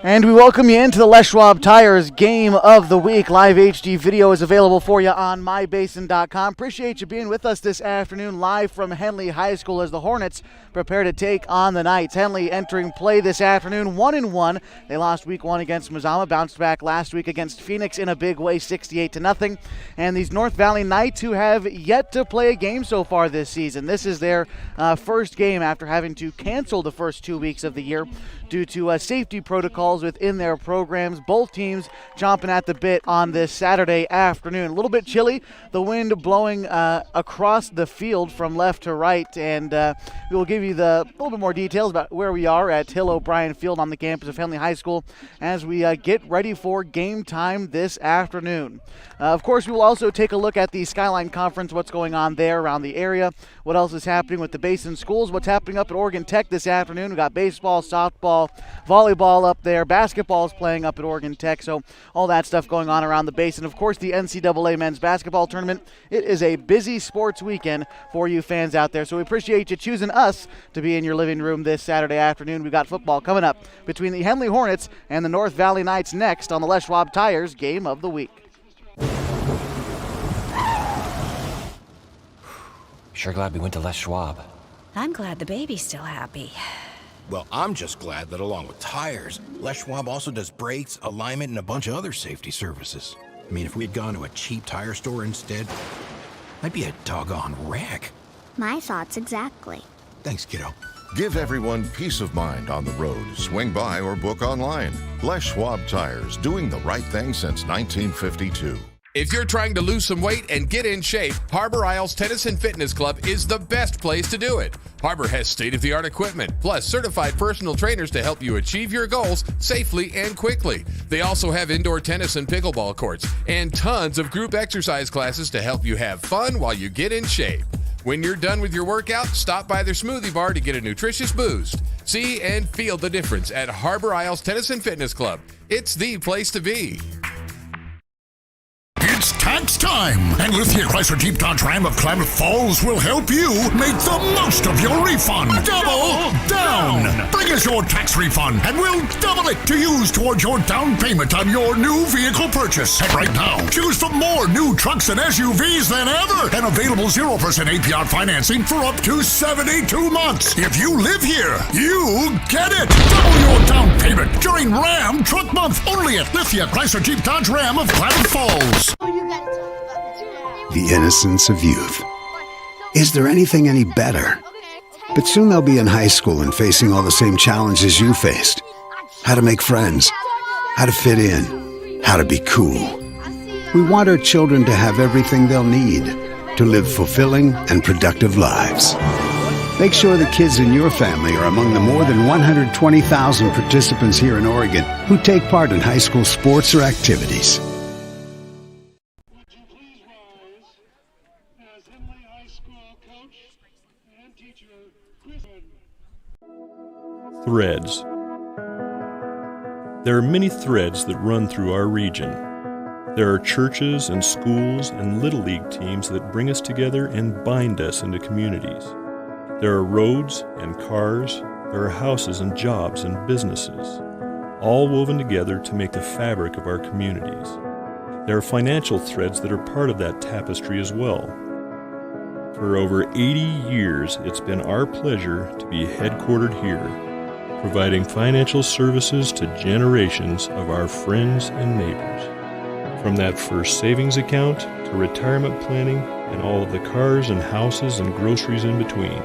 And we welcome you into the Les Schwab Tires Game of the Week. Live HD video is available for you on mybasin.com. Appreciate you being with us this afternoon live from Henley High School as the Hornets prepare to take on the Knights. Henley entering play this afternoon 1-1. They lost week 1 against Mazama, bounced back last week against Phoenix in a big way, 68-0. And these North Valley Knights, who have yet to play a game so far this season. This is their first game after having to cancel the first 2 weeks of the year due to safety protocols within their programs. Both teams chomping at the bit on this Saturday afternoon. A little bit chilly, the wind blowing across the field from left to right, and we will give you a little bit more details about where we are at Hill O'Brien Field on the campus of Henley High School as we get ready for game time this afternoon. Of course, we will also take a look at the Skyline Conference, what's going on there around the area, what else is happening with the Basin schools, what's happening up at Oregon Tech this afternoon. We've got baseball, softball, volleyball up there, basketball is playing up at Oregon Tech, so all that stuff going on around the Basin. Of course, the NCAA men's basketball tournament. It is a busy sports weekend for you fans out there, so we appreciate you choosing us to be in your living room this Saturday afternoon. We've got football coming up between the Henley Hornets and the North Valley Knights next on the Les Schwab Tires Game of the Week. Sure glad we went to Les Schwab. I'm glad the baby's still happy. Well, I'm just glad that along with tires, Les Schwab also does brakes, alignment, and a bunch of other safety services. I mean, if we'd gone to a cheap tire store instead, I'd be a doggone wreck. My thoughts exactly. Thanks, kiddo. Give everyone peace of mind on the road. Swing by or book online. Les Schwab Tires, doing the right thing since 1952. If you're trying to lose some weight and get in shape, Harbor Isles Tennis and Fitness Club is the best place to do it. Harbor has state-of-the-art equipment, plus certified personal trainers to help you achieve your goals safely and quickly. They also have indoor tennis and pickleball courts, and tons of group exercise classes to help you have fun while you get in shape. When you're done with your workout, stop by their smoothie bar to get a nutritious boost. See and feel the difference at Harbor Isles Tennis and Fitness Club. It's the place to be. It's tax time, and Lithia Chrysler Jeep Dodge Ram of Klamath Falls will help you make the most of your refund. Double down! Bring us your tax refund, and we'll double it to use towards your down payment on your new vehicle purchase. And right now, choose from more new trucks and SUVs than ever, and available 0% APR financing for up to 72 months. If you live here, you get it! Double your down payment during Ram Truck Month, only at Lithia Chrysler Jeep Dodge Ram of Klamath Falls. The innocence of youth. Is there anything any better? But soon they'll be in high school and facing all the same challenges you faced. How to make friends, how to fit in, how to be cool. We want our children to have everything they'll need to live fulfilling and productive lives. Make sure the kids in your family are among the more than 120,000 participants here in Oregon who take part in high school sports or activities. Threads. There are many threads that run through our region. There are churches and schools and Little League teams that bring us together and bind us into communities. There are roads and cars, there are houses and jobs and businesses, all woven together to make the fabric of our communities. There are financial threads that are part of that tapestry as well. For over 80 years, it's been our pleasure to be headquartered here, providing financial services to generations of our friends and neighbors. From that first savings account to retirement planning and all of the cars and houses and groceries in between,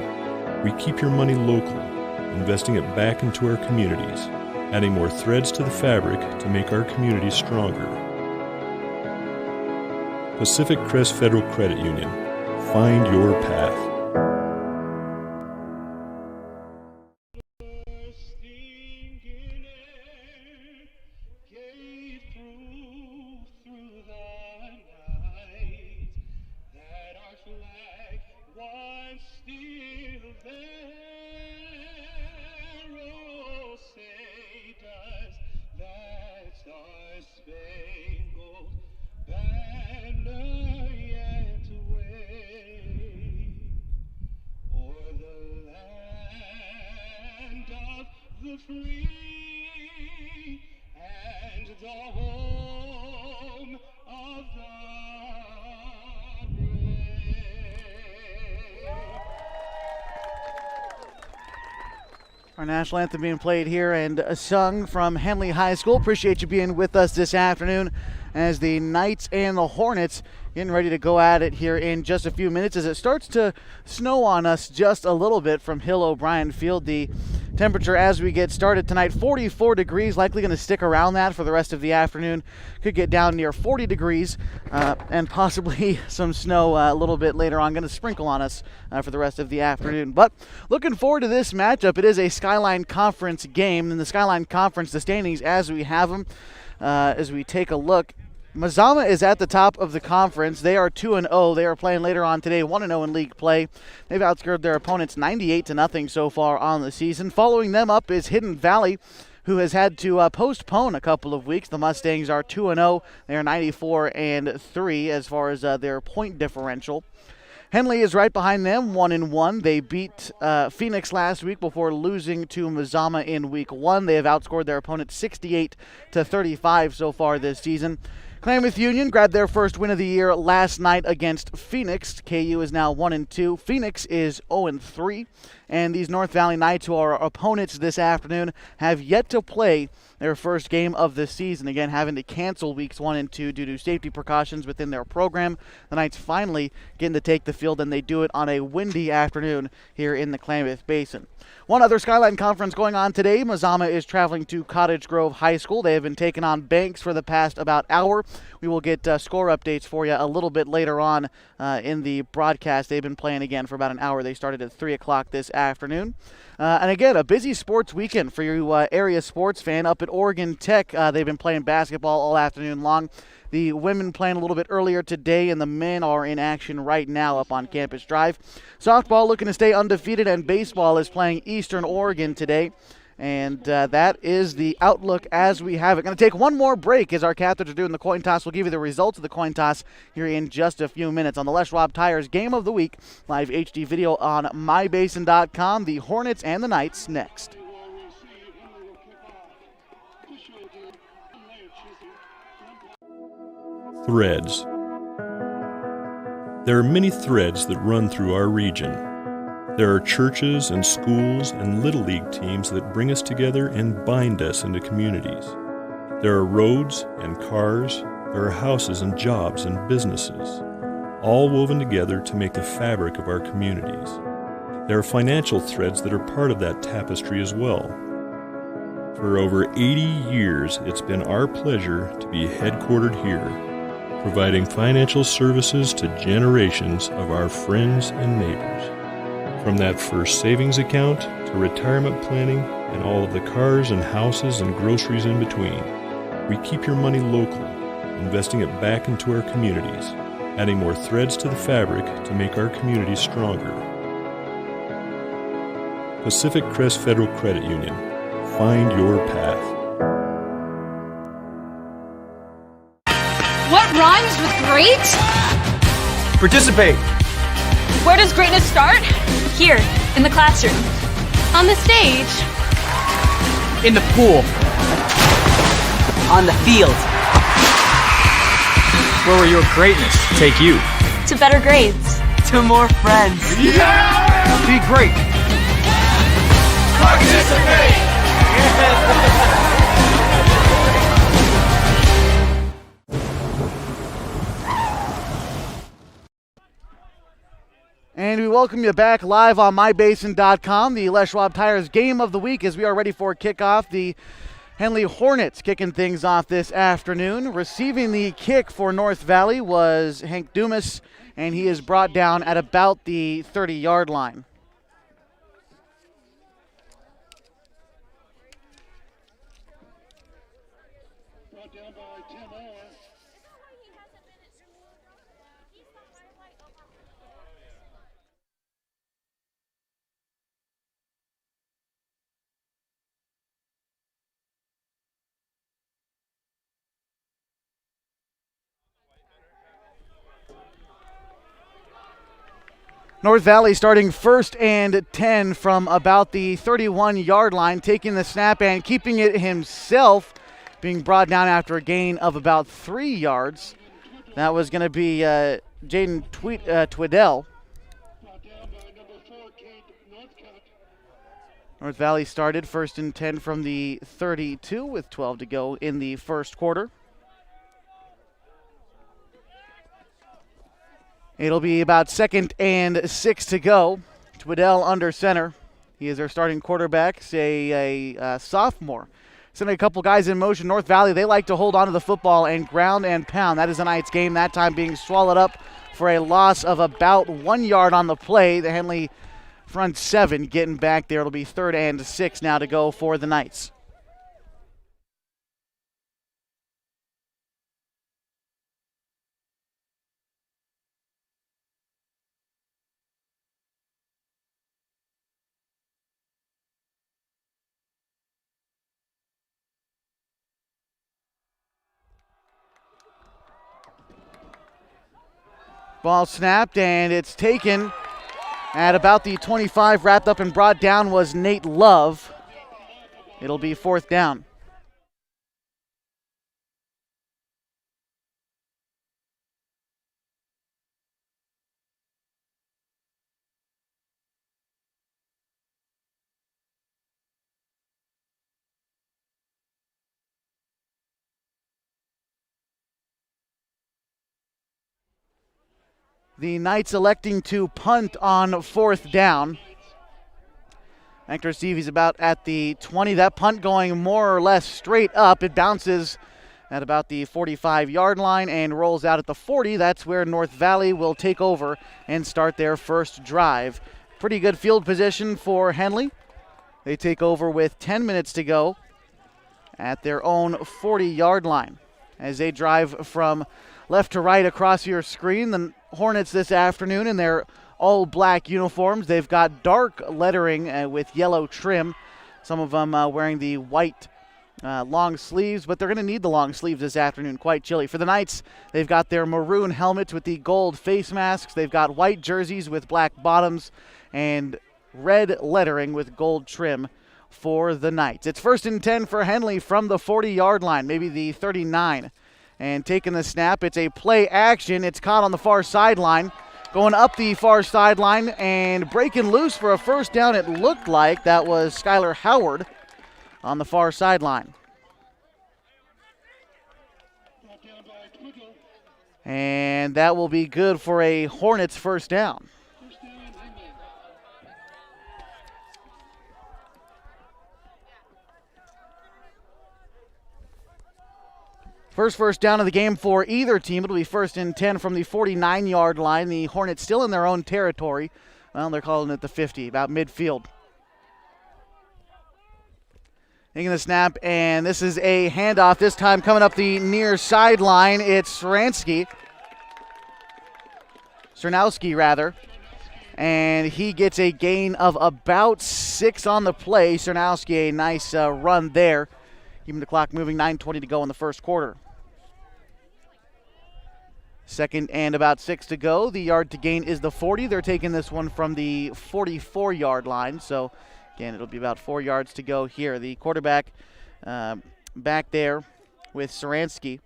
we keep your money local, investing it back into our communities, adding more threads to the fabric to make our communities stronger. Pacific Crest Federal Credit Union. Find your path. the free and the home of the Our national anthem being played here and sung from Henley High School. Appreciate you being with us this afternoon as the Knights and the Hornets getting ready to go at it here in just a few minutes as it starts to snow on us just a little bit from Hill O'Brien Field. The temperature as we get started tonight, 44 degrees, likely going to stick around that for the rest of the afternoon. Could get down near 40 degrees and possibly some snow a little bit later on, going to sprinkle on us for the rest of the afternoon. But looking forward to this matchup. It is a Skyline Conference game. In the Skyline Conference, the standings as we have them, as we take a look, Mazama is at the top of the conference. They are 2-0. They are playing later on today, 1-0 in league play. They've outscored their opponents 98-0 so far on the season. Following them up is Hidden Valley, who has had to postpone a couple of weeks. The Mustangs are 2-0. They are 94-3 as far as their point differential. Henley is right behind them, 1-1. They beat Phoenix last week before losing to Mazama in week 1. They have outscored their opponents 68-35 so far this season. Klamath Union grabbed their first win of the year last night against Phoenix. KU is now 1-2. Phoenix is 0-3. And these North Valley Knights, who are opponents this afternoon, have yet to play their first game of the season. Again, having to cancel weeks 1 and 2 due to safety precautions within their program. The Knights finally getting to take the field, and they do it on a windy afternoon here in the Klamath Basin. One other Skyline Conference going on today. Mazama is traveling to Cottage Grove High School. They have been taking on Banks for the past about hour. We will get score updates for you a little bit later on in the broadcast. They've been playing again for about an hour. They started at 3 o'clock this afternoon. And again, a busy sports weekend for you area sports fan up at Oregon Tech. They've been playing basketball all afternoon long. The women playing a little bit earlier today, and the men are in action right now up on Campus Drive. Softball looking to stay undefeated, and baseball is playing Eastern Oregon today. And that is the outlook as we have it. Going to take one more break as our captains are doing the coin toss. We'll give you the results of the coin toss here in just a few minutes on the Les Schwab Tires Game of the Week. Live HD video on mybasin.com. The Hornets and the Knights next. Threads. There are many threads that run through our region. There are churches and schools and Little League teams that bring us together and bind us into communities. There are roads and cars, there are houses and jobs and businesses, all woven together to make the fabric of our communities. There are financial threads that are part of that tapestry as well. For over 80 years, it's been our pleasure to be headquartered here, providing financial services to generations of our friends and neighbors. From that first savings account to retirement planning and all of the cars and houses and groceries in between, we keep your money local, investing it back into our communities, adding more threads to the fabric to make our communities stronger. Pacific Crest Federal Credit Union. Find your path. What rhymes with great? Participate. Where does greatness start? Here, in the classroom. On the stage. In the pool. On the field. Where will your greatness take you? To better grades. To more friends. Yeah! Be great. Participate! And we welcome you back live on mybasin.com, the Les Schwab Tires Game of the Week, as we are ready for kickoff. The Henley Hornets kicking things off this afternoon. Receiving the kick for North Valley was Hank Dumas, and he is brought down at about the 30-yard line. North Valley starting 1st and 10 from about the 31-yard line, taking the snap and keeping it himself, being brought down after a gain of about 3 yards. That was going to be Jaden Twiddell. North Valley started 1st and 10 from the 32 with 12 to go in the first quarter. It'll be about 2nd and 6 to go. Twiddell under center. He is their starting quarterback, a sophomore. Sending a couple guys in motion. North Valley, they like to hold on to the football and ground and pound. That is tonight's game, that time being swallowed up for a loss of about 1 yard on the play. The Henley front 7 getting back there. It'll be 3rd and 6 now to go for the Knights. Ball snapped, and it's taken at about the 25. Wrapped up and brought down was Nate Love. It'll be 4th down. The Knights electing to punt on 4th down. Hector Stevie's about at the 20. That punt going more or less straight up. It bounces at about the 45-yard line and rolls out at the 40. That's where North Valley will take over and start their first drive. Pretty good field position for Henley. They take over with 10 minutes to go at their own 40-yard line as they drive from left to right across your screen. The Hornets this afternoon in their all-black uniforms. They've got dark lettering with yellow trim. Some of them wearing the white long sleeves, but they're going to need the long sleeves this afternoon. Quite chilly. For the Knights, they've got their maroon helmets with the gold face masks. They've got white jerseys with black bottoms and red lettering with gold trim for the Knights. It's 1st and 10 for Henley from the 40-yard line, maybe the 39. And taking the snap, it's a play action. It's caught on the far sideline. Going up the far sideline and breaking loose for a 1st down. It looked like that was Skylar Howard on the far sideline. And that will be good for a Hornets 1st down. First down of the game for either team. It'll be 1st and 10 from the 49-yard line. The Hornets still in their own territory. Well, they're calling it the 50, about midfield. Taking the snap, and this is a handoff, this time coming up the near sideline. It's Cernowski, and he gets a gain of about 6 on the play. Cernowski, a nice run there. Keeping the clock moving, 9:20 to go in the first quarter. 2nd and about 6 to go. The yard to gain is the 40. They're taking this one from the 44-yard line. So, again, it'll be about 4 yards to go here. The quarterback back there with Cernowski.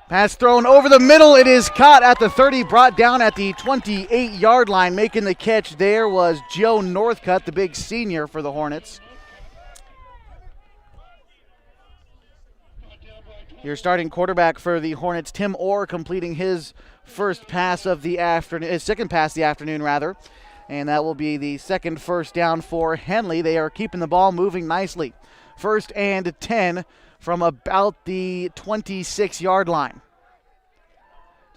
Pass thrown over the middle. It is caught at the 30, brought down at the 28-yard line. Making the catch there was Joe Northcutt, the big senior for the Hornets. Your starting quarterback for the Hornets, Tim Orr, completing his second pass of the afternoon, and that will be the second 1st down for Henley. They are keeping the ball moving nicely. 1st and 10 from about the 26-yard line.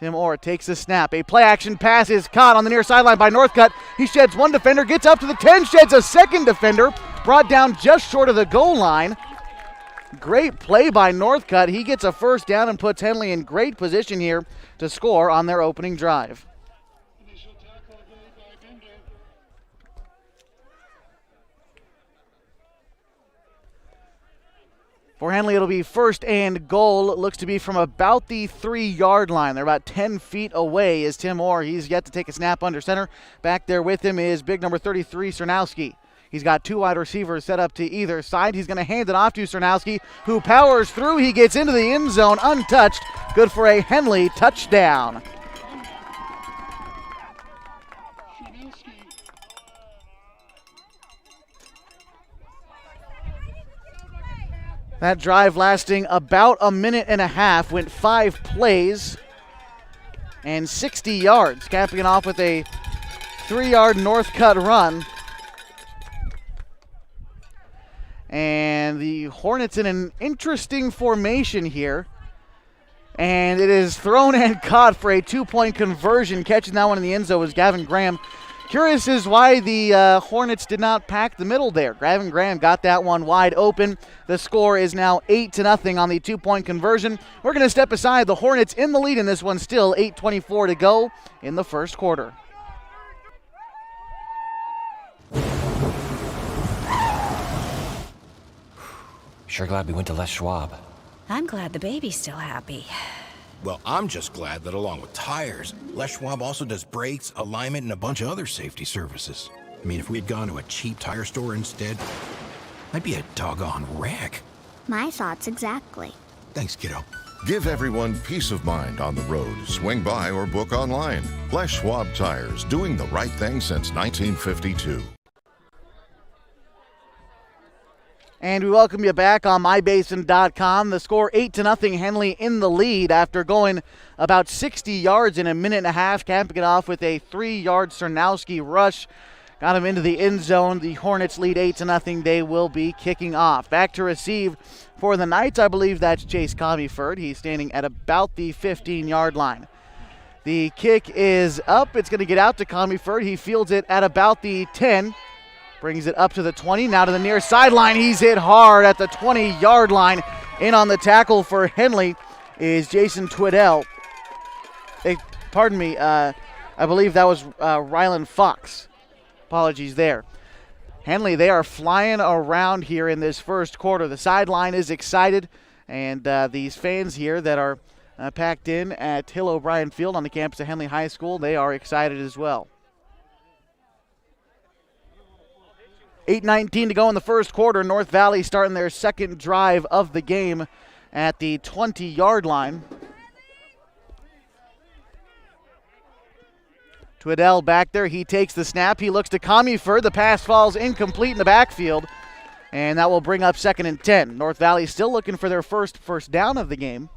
Tim Orr takes the snap. A play-action pass is caught on the near sideline by Northcutt. He sheds one defender, gets up to the 10, sheds a second defender, brought down just short of the goal line. Great play by Northcutt. He gets a 1st down and puts Henley in great position here to score on their opening drive. For Henley, it'll be first and goal. It looks to be from about the 3-yard line. They're about 10 feet away is Tim Orr. He's yet to take a snap under center. Back there with him is big number 33, Cernowski. He's got 2 wide receivers set up to either side. He's going to hand it off to Cernowski, who powers through. He gets into the end zone untouched. Good for a Henley touchdown. That drive lasting about a minute and a half, went 5 plays and 60 yards, capping it off with a 3-yard north cut run. And the Hornets in an interesting formation here. And it is thrown and caught for a 2-point conversion. Catching that one in the end zone was Gavin Graham. Curious is why the Hornets did not pack the middle there. Gavin Graham got that one wide open. The score is now 8-0 on the 2-point conversion. We're going to step aside. The Hornets in the lead in this one still. 8:24 to go in the first quarter. Sure glad we went to Les Schwab. I'm glad the baby's still happy. Well, I'm just glad that along with tires, Les Schwab also does brakes, alignment, and a bunch of other safety services. I mean, if we had gone to a cheap tire store instead, I'd be a doggone wreck. My thoughts exactly. Thanks, kiddo. Give everyone peace of mind on the road. Swing by or book online. Les Schwab Tires, doing the right thing since 1952. And we welcome you back on mybasin.com. The score 8-0, Henley in the lead after going about 60 yards in a minute and a half, capping it off with a 3-yard Cernowski rush. Got him into the end zone. The Hornets lead 8-0. They will be kicking off. Back to receive for the Knights. I believe that's Chase Commeyford. He's standing at about the 15-yard line. The kick is up. It's going to get out to Commeyford. He fields it at about the 10. Brings it up to the 20, now to the near sideline. He's hit hard at the 20-yard line. In on the tackle for Henley is Jason Twiddell. Pardon me, I believe that was Rylan Fox. Apologies there. Henley, they are flying around here in this first quarter. The sideline is excited, and these fans here that are packed in at Hill O'Brien Field on the campus of Henley High School, they are excited as well. 8:19 to go in the first quarter. North Valley starting their second drive of the game at the 20-yard line. Twiddell back there. He takes the snap. He looks to Commeyford. The pass falls incomplete in the backfield, and that will bring up 2nd and 10. North Valley still looking for their first down of the game,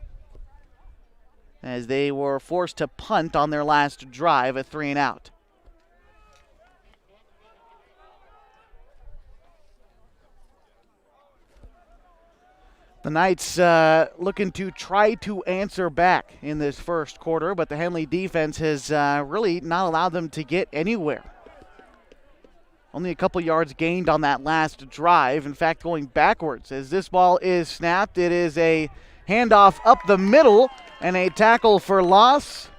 as they were forced to punt on their last drive, a 3-and-out. The Knights looking to try to answer back in this first quarter, but the Henley defense has really not allowed them to get anywhere. Only a couple yards gained on that last drive. In fact, going backwards as this ball is snapped. It is a handoff up the middle and a tackle for loss.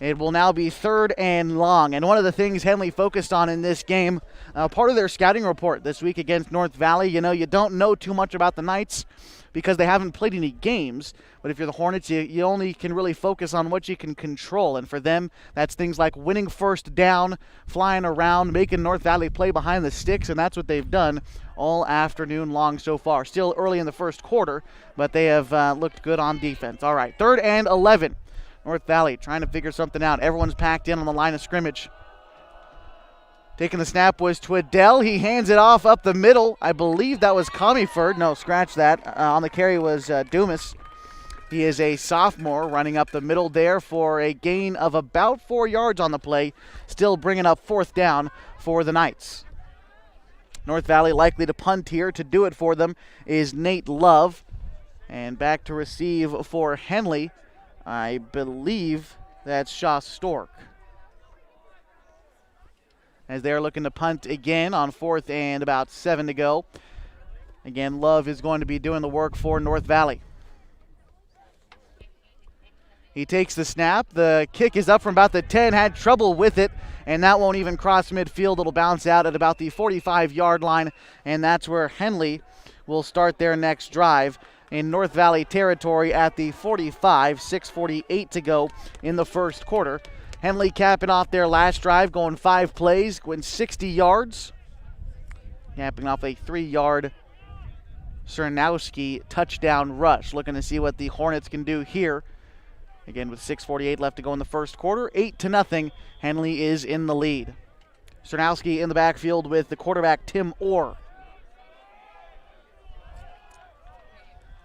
It will now be 3rd and long. And one of the things Henley focused on in this game, part of their scouting report this week against North Valley, you don't know too much about the Knights because they haven't played any games. But if you're the Hornets, you only can really focus on what you can control. And for them, that's things like winning first down, flying around, making North Valley play behind the sticks, and that's what they've done all afternoon long so far. Still early in the first quarter, but they have looked good on defense. All right, 3rd and 11. North Valley trying to figure something out. Everyone's packed in on the line of scrimmage. Taking the snap was Twiddell. He hands it off up the middle. I believe that was Commeyford. No, scratch that. On the carry was Dumas. He is a sophomore running up the middle there for a gain of about 4 yards on the play. Still bringing up 4th down for the Knights. North Valley likely to punt here. To do it for them is Nate Love. And back to receive for Henley, I believe that's Shaw Stork. As they're looking to punt again on 4th and about 7 to go. Again, Love is going to be doing the work for North Valley. He takes the snap. The kick is up from about the 10, had trouble with it, and that won't even cross midfield. It'll bounce out at about the 45-yard line, and that's where Henley will start their next drive in North Valley territory at the 45, 6:48 to go in the first quarter. Henley capping off their last drive, going 5 plays, going 60 yards. Capping off a 3-yard Cernowski touchdown rush. Looking to see what the Hornets can do here. Again, with 6:48 left to go in the first quarter, 8-0, Henley is in the lead. Cernowski in the backfield with the quarterback, Tim Orr.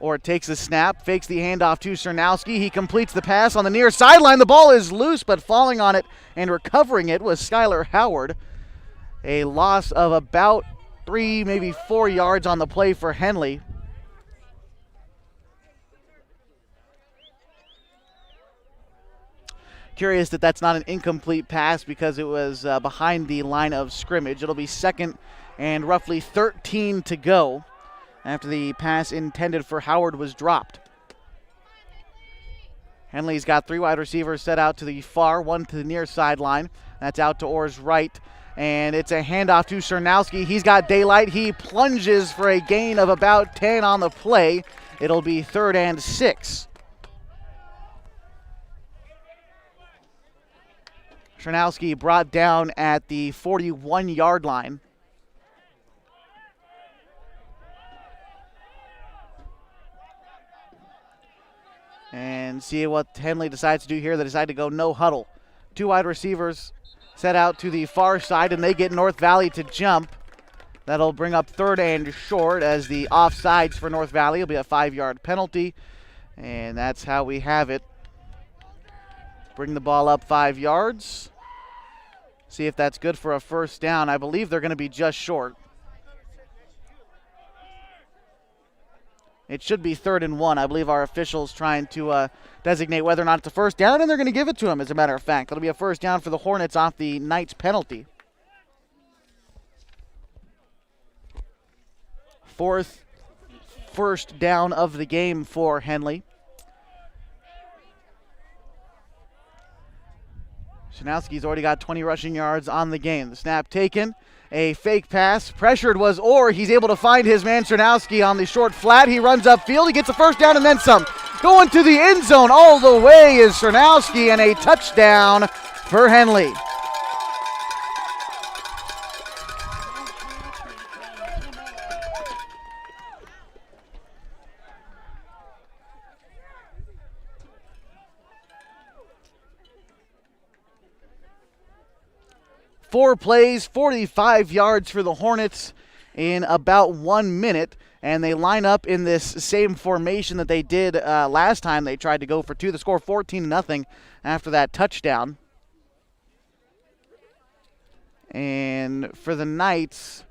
Orr takes the snap, fakes the handoff to Cernowski. He completes the pass on the near sideline. The ball is loose, but falling on it and recovering it was Skylar Howard. A loss of about 3, maybe 4 yards on the play for Henley. Curious that that's not an incomplete pass because it was behind the line of scrimmage. It'll be second and roughly 13 to go after the pass intended for Howard was dropped. Henley's got 3 wide receivers set out to the far, 1 to the near sideline. That's out to Orr's right, and it's a handoff to Cernowski. He's got daylight. He plunges for a gain of about 10 on the play. It'll be 3rd and 6. Cernowski brought down at the 41-yard line. And see what Henley decides to do here. They decide to go no huddle. 2 wide receivers set out to the far side, and they get North Valley to jump. That'll bring up 3rd and short as the offsides for North Valley will be a 5-yard penalty. And that's how we have it. Bring the ball up 5 yards. See if that's good for a first down. I believe they're going to be just short. It should be 3rd and 1. I believe our officials trying to designate whether or not it's a first down, and they're going to give it to him, as a matter of fact. It'll be a first down for the Hornets off the Knights penalty. 4th first down of the game for Henley. Cernowski's already got 20 rushing yards on the game. The snap taken. A fake pass. Pressured was Orr. He's able to find his man Cernowski on the short flat. He runs upfield. He gets a first down and then some. Going to the end zone all the way is Cernowski, and a touchdown for Henley. Four plays, 45 yards for the Hornets in about 1 minute, and they line up in this same formation that they did last time they tried to go for 2. The score 14-0 after that touchdown. And for the Knights,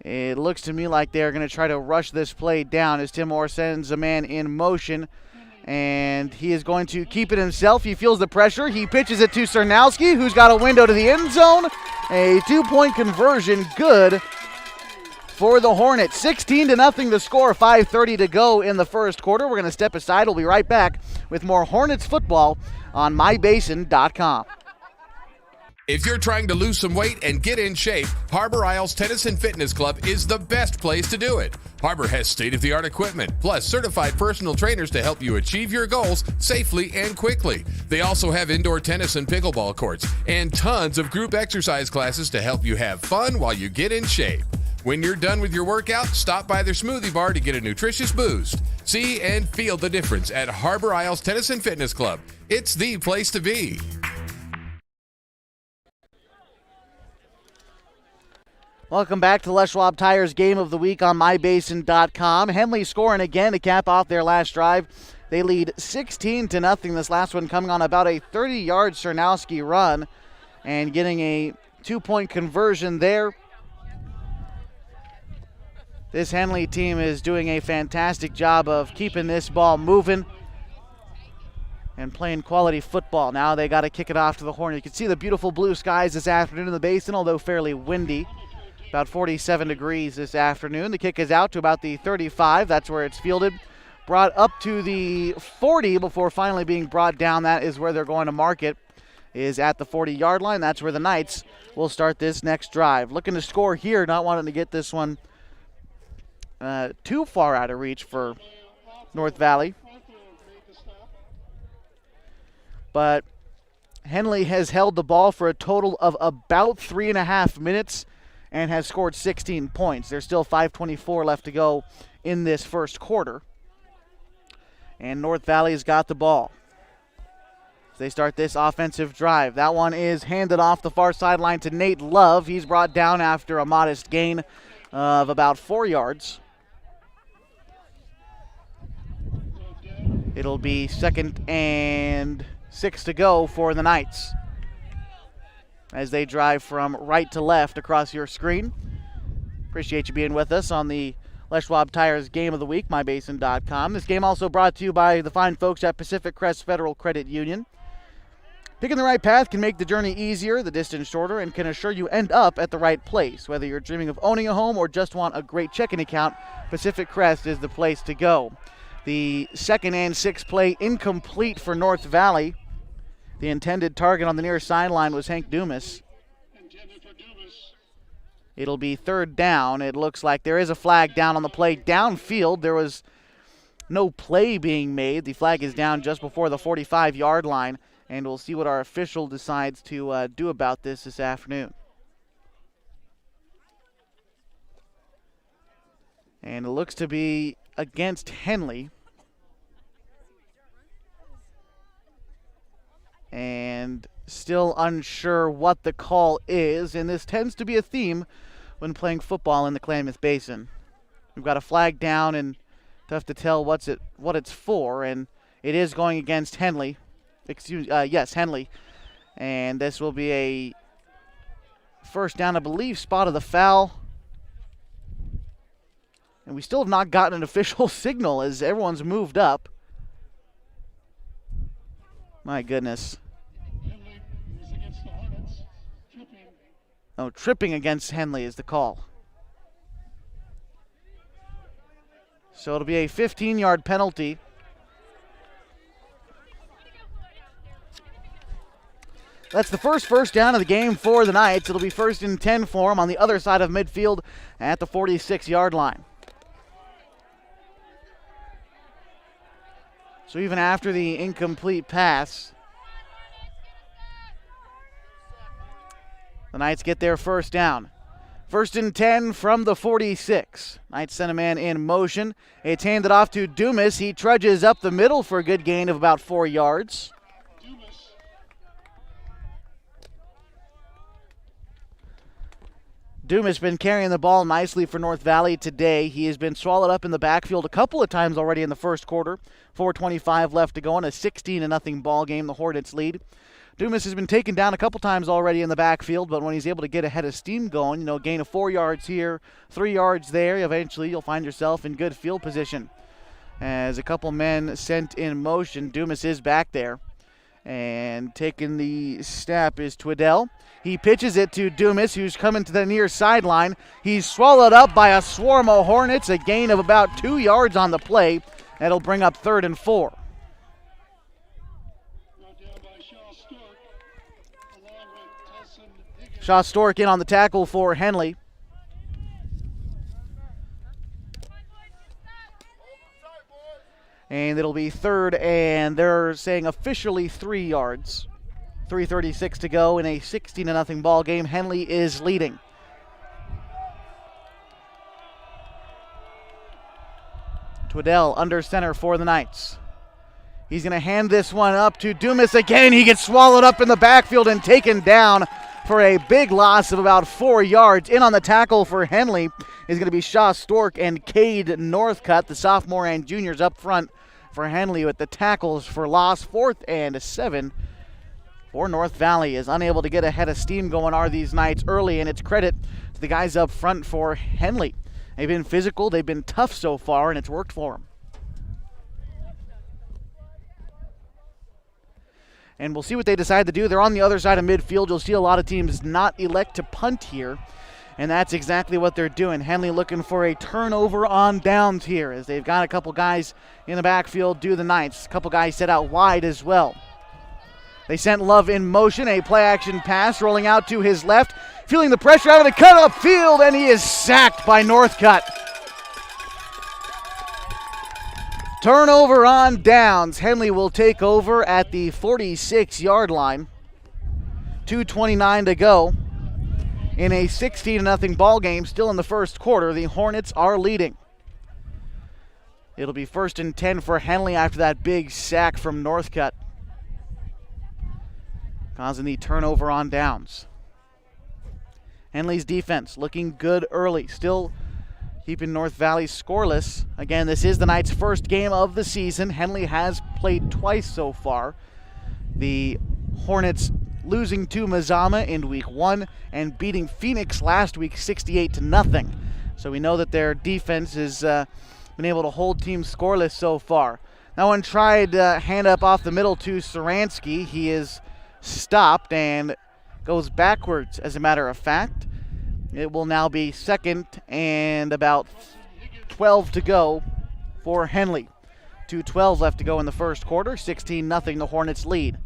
it looks to me like they're going to try to rush this play down as Tim Orr sends a man in motion. And he is going to keep it himself. He feels the pressure. He pitches it to Cernowski, who's got a window to the end zone. A 2-point conversion, good for the Hornets. 16-0 the score, 5:30 to go in the first quarter. We're going to step aside. We'll be right back with more Hornets football on mybasin.com. If you're trying to lose some weight and get in shape, Harbor Isles Tennis and Fitness Club is the best place to do it. Harbor has state-of-the-art equipment, plus certified personal trainers to help you achieve your goals safely and quickly. They also have indoor tennis and pickleball courts, and tons of group exercise classes to help you have fun while you get in shape. When you're done with your workout, stop by their smoothie bar to get a nutritious boost. See and feel the difference at Harbor Isles Tennis and Fitness Club. It's the place to be. Welcome back to Les Schwab Tires Game of the Week on mybasin.com. Henley scoring again to cap off their last drive. They lead 16-0. This last one coming on about a 30-yard Cernowski run and getting a 2-point conversion there. This Henley team is doing a fantastic job of keeping this ball moving and playing quality football. Now they got to kick it off to the Hornets. You can see the beautiful blue skies this afternoon in the basin, although fairly windy. About 47 degrees this afternoon. The kick is out to about the 35. That's where it's fielded. Brought up to the 40 before finally being brought down. That is where they're going to mark it, is at the 40-yard line. That's where the Knights will start this next drive. Looking to score here, not wanting to get this one too far out of reach for North Valley. But Henley has held the ball for a total of about 3.5 minutes and has scored 16 points. There's still 5:24 left to go in this first quarter. And North Valley's got the ball. As they start this offensive drive. That one is handed off the far sideline to Nate Love. He's brought down after a modest gain of about 4 yards. It'll be 2nd and 6 to go for the Knights as they drive from right to left across your screen. Appreciate you being with us on the Les Schwab Tires Game of the Week, mybasin.com. This game also brought to you by the fine folks at Pacific Crest Federal Credit Union. Picking the right path can make the journey easier, the distance shorter, and can assure you end up at the right place. Whether you're dreaming of owning a home or just want a great checking account, Pacific Crest is the place to go. The 2nd and 6 play incomplete for North Valley. The intended target on the near sideline was Hank Dumas. It'll be 3rd down. It looks like there is a flag down on the play downfield. There was no play being made. The flag is down just before the 45-yard line, and we'll see what our official decides to do about this afternoon. And it looks to be against Henley. And still unsure what the call is, and this tends to be a theme when playing football in the Klamath Basin. We've got a flag down, and tough to tell what it's for, and it is going against Henley. Henley. And this will be a first down, I believe, spot of the foul. And we still have not gotten an official signal as everyone's moved up. My goodness. Oh, tripping against Henley is the call. So it'll be a 15-yard penalty. That's the first down of the game for the Knights. It'll be 1st and 10 for them on the other side of midfield at the 46-yard line. So even after the incomplete pass, the Knights get their first down. 1st and 10 from the 46. Knights send a man in motion. It's handed off to Dumas. He trudges up the middle for a good gain of about 4 yards. Dumas been carrying the ball nicely for North Valley today. He has been swallowed up in the backfield a couple of times already in the first quarter. 4:25 left to go in a 16-0 ball game. The Hornets lead. Dumas has been taken down a couple times already in the backfield, but when he's able to get ahead of steam going, gain of 4 yards here, 3 yards there, eventually you'll find yourself in good field position. As a couple men sent in motion, Dumas is back there. And taking the snap is Twiddell. He pitches it to Dumas, who's coming to the near sideline. He's swallowed up by a swarm of Hornets, a gain of about 2 yards on the play. That'll bring up 3rd and 4. Shaw Stork in on the tackle for Henley. And it'll be 3rd, and they're saying officially 3 yards. 3:36 to go in a 16-0 ball game. Henley is leading. Twiddell under center for the Knights. He's going to hand this one up to Dumas again. He gets swallowed up in the backfield and taken down for a big loss of about 4 yards. In on the tackle for Henley is going to be Shaw Stork and Cade Northcutt, the sophomore and juniors up front for Henley with the tackles for loss. 4th and 7 for North Valley. Is unable to get ahead of steam going are these Knights early, and it's credit to the guys up front for Henley. They've been physical, they've been tough so far, and it's worked for them. And we'll see what they decide to do. They're on the other side of midfield. You'll see a lot of teams not elect to punt here, and that's exactly what they're doing. Henley looking for a turnover on downs here as they've got a couple guys in the backfield do the Knights. A couple guys set out wide as well. They sent Love in motion, a play-action pass rolling out to his left, feeling the pressure out of the cut up field, and he is sacked by Northcutt. Turnover on downs. Henley will take over at the 46-yard line. 2:29 to go. In a 16-0 ball game, still in the first quarter, the Hornets are leading. It'll be 1st and 10 for Henley after that big sack from Northcutt, causing the turnover on downs. Henley's defense looking good early, still keeping North Valley scoreless. Again, this is the Knights' first game of the season. Henley has played twice so far. The Hornets losing to Mazama in week 1 and beating Phoenix last week 68-0. So we know that their defense has been able to hold teams scoreless so far. That one tried hand up off the middle to Saransky. He is stopped and goes backwards, as a matter of fact. It will now be 2nd and about 12 to go for Henley. 2:12 left to go in the first quarter. 16-0 the Hornets lead.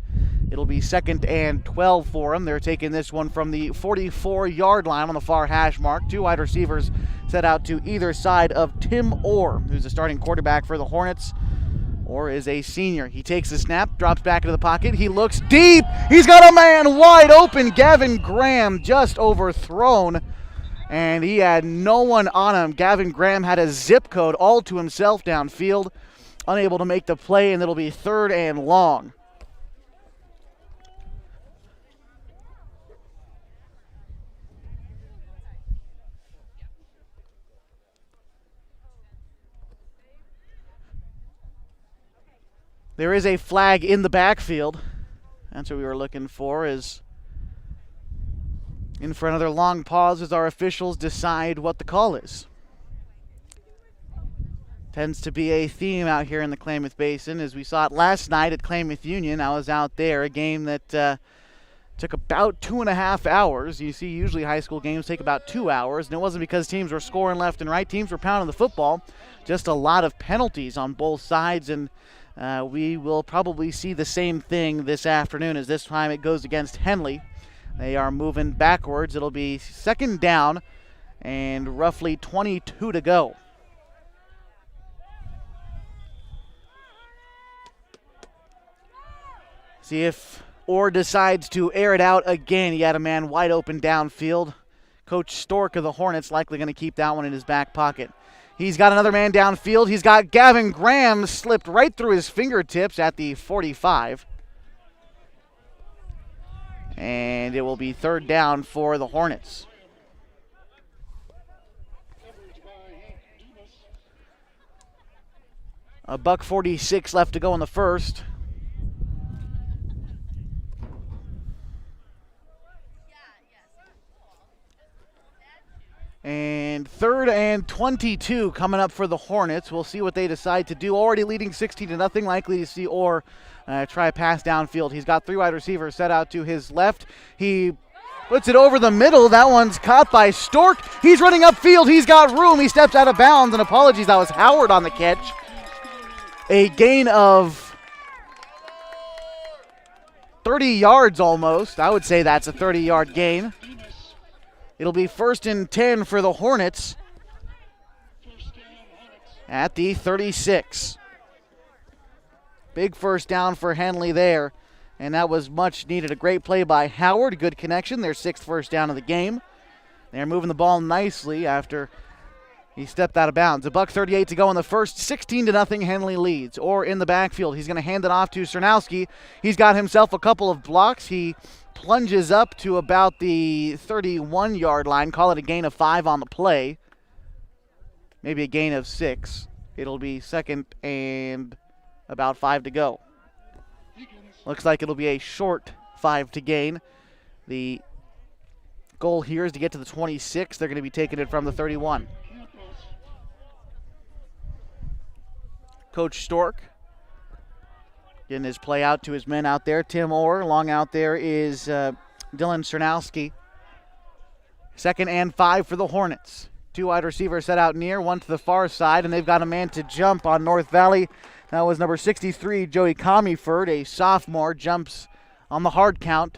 It'll be 2nd and 12 for them. They're taking this one from the 44-yard line on the far hash mark. 2 wide receivers set out to either side of Tim Orr, who's the starting quarterback for the Hornets. Orr is a senior. He takes the snap, drops back into the pocket. He looks deep. He's got a man wide open. Gavin Graham just overthrown, and he had no one on him. Gavin Graham had a zip code all to himself downfield, unable to make the play, and it'll be 3rd and long. There is a flag in the backfield. That's what we were looking for, is in for another long pause as our officials decide what the call is. Tends to be a theme out here in the Klamath Basin, as we saw it last night at Klamath Union. I was out there, a game that took about 2.5 hours. You see, usually high school games take about 2 hours, and it wasn't because teams were scoring left and right. Teams were pounding the football. Just a lot of penalties on both sides, and we will probably see the same thing this afternoon, as this time it goes against Henley. They are moving backwards. It'll be 2nd down and roughly 22 to go. See if Orr decides to air it out again. He had a man wide open downfield. Coach Stork of the Hornets likely going to keep that one in his back pocket. He's got another man downfield. He's got Gavin Graham slipped right through his fingertips at the 45. And it will be 3rd down for the Hornets. $1:46 left to go in the first. And 3rd and 22 coming up for the Hornets. We'll see what they decide to do. Already leading 16-0. Likely to see Orr try a pass downfield. He's got 3 wide receivers set out to his left. He puts it over the middle. That one's caught by Stork. He's running upfield. He's got room. He steps out of bounds. And apologies, that was Howard on the catch. A gain of 30 yards almost. I would say that's a 30-yard gain. It'll be 1st and 10 for the Hornets at the 36. Big first down for Henley there, and that was much needed. A great play by Howard, good connection, their 6th first down of the game. They're moving the ball nicely after he stepped out of bounds. $1:38 to go in the first. 16-0 Henley leads. Or in the backfield, he's going to hand it off to Cernowski. He's got himself a couple of blocks. He plunges up to about the 31-yard line. Call it a gain of 5 on the play. Maybe a gain of 6. It'll be 2nd and about 5 to go. Looks like it'll be a short 5 to gain. The goal here is to get to the 26. They're going to be taking it from the 31. Coach Stork getting his play out to his men out there. Tim Orr. Long out there is Dylan Cernowski. 2nd and 5 for the Hornets. 2 wide receivers set out near, 1 to the far side, and they've got a man to jump on North Valley. That was number 63, Joey Comeyford, a sophomore, jumps on the hard count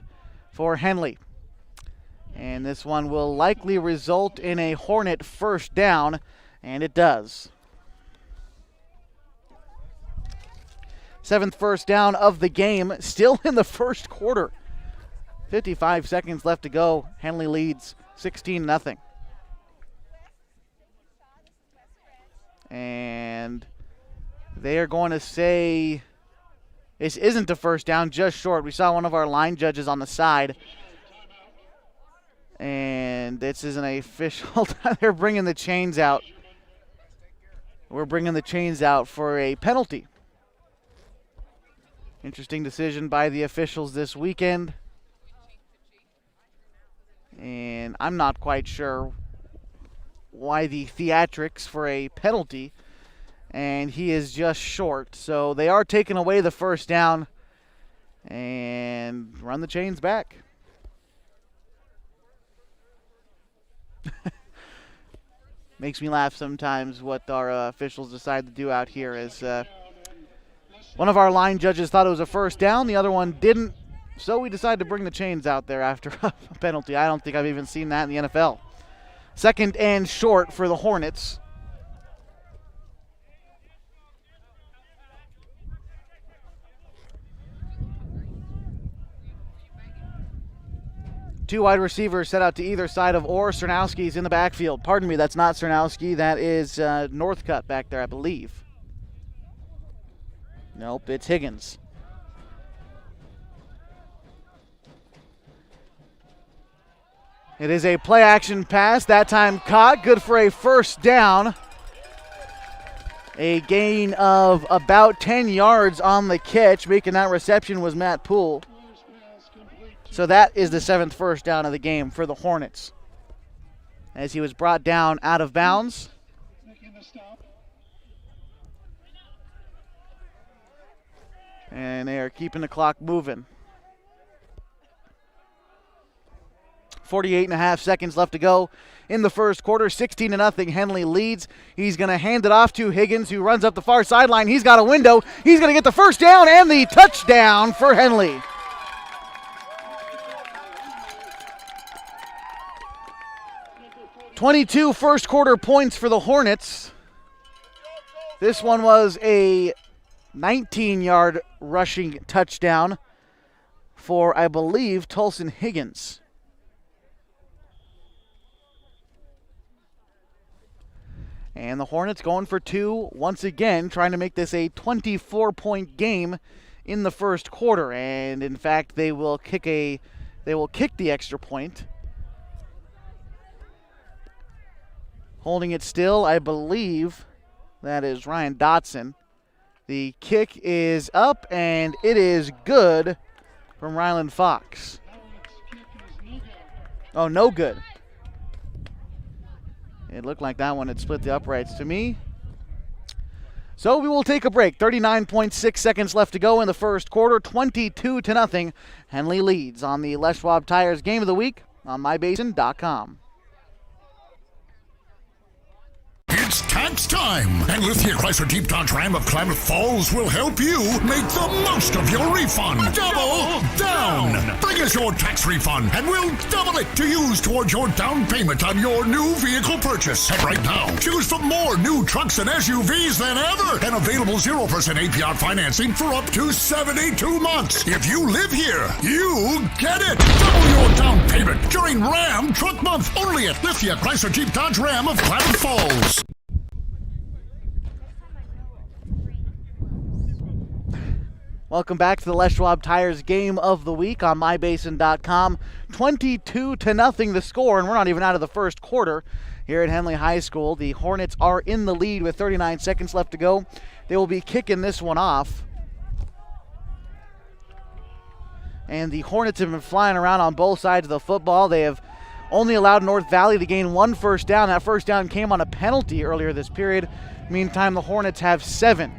for Henley. And this one will likely result in a Hornet first down, and it does. 7th first down of the game, still in the first quarter. 55 seconds left to go. Henley leads 16-0. And they are going to say this isn't a first down, just short. We saw one of our line judges on the side. And this isn't an official. They're bringing the chains out. We're bringing the chains out for a penalty. Interesting decision by the officials this weekend. And I'm not quite sure why the theatrics for a penalty. And he is just short. So they are taking away the first down and run the chains back. Makes me laugh sometimes what our officials decide to do out here. Is one of our line judges thought it was a first down, the other one didn't, so we decided to bring the chains out there after a penalty. I don't think I've even seen that in the NFL. 2nd and short for the Hornets. Two wide receivers set out to either side of Orr. Cernowski's in the backfield. Pardon me, that's not Cernowski. That is Northcutt back there, I believe. Nope, it's Higgins. It is a play-action pass. That time caught. Good for a first down. A gain of about 10 yards on the catch. Making that reception was Matt Poole. So that is the 7th first down of the game for the Hornets, as he was brought down out of bounds. And they are keeping the clock moving. 48.5 seconds left to go in the first quarter. 16-0. Henley leads. He's going to hand it off to Higgins, who runs up the far sideline. He's got a window. He's going to get the first down and the touchdown for Henley. 22 first quarter points for the Hornets. This one was a 19-yard rushing touchdown for, I believe, Tulson Higgins. And the Hornets going for two once again, trying to make this a 24-point game in the first quarter. And in fact, they will kick the extra point. Holding it still, I believe that is Ryan Dotson. The kick is up, and it is good from Ryland Fox. Oh, no good. It looked like that one had split the uprights to me. So we will take a break. 39.6 seconds left to go in the first quarter. 22-0. Henley leads on the Les Schwab Tires Game of the Week on mybasin.com. It's tax time, and Lithia Chrysler Jeep Dodge Ram of Klamath Falls will help you make the most of your refund. Double down! Bring us your tax refund, and we'll double it to use towards your down payment on your new vehicle purchase. And right now, choose from more new trucks and SUVs than ever, and available 0% APR financing for up to 72 months. If you live here, you get it! Double your down payment during Ram Truck Month, only at Lithia Chrysler Jeep Dodge Ram of Klamath Falls. Welcome back to the Les Schwab Tires Game of the Week on mybasin.com. 22-0 the score, and we're not even out of the first quarter here at Henley High School. The Hornets are in the lead with 39 seconds left to go. They will be kicking this one off. And the Hornets have been flying around on both sides of the football. They have only allowed North Valley to gain one first down. That first down came on a penalty earlier this period. Meantime, the Hornets have 7.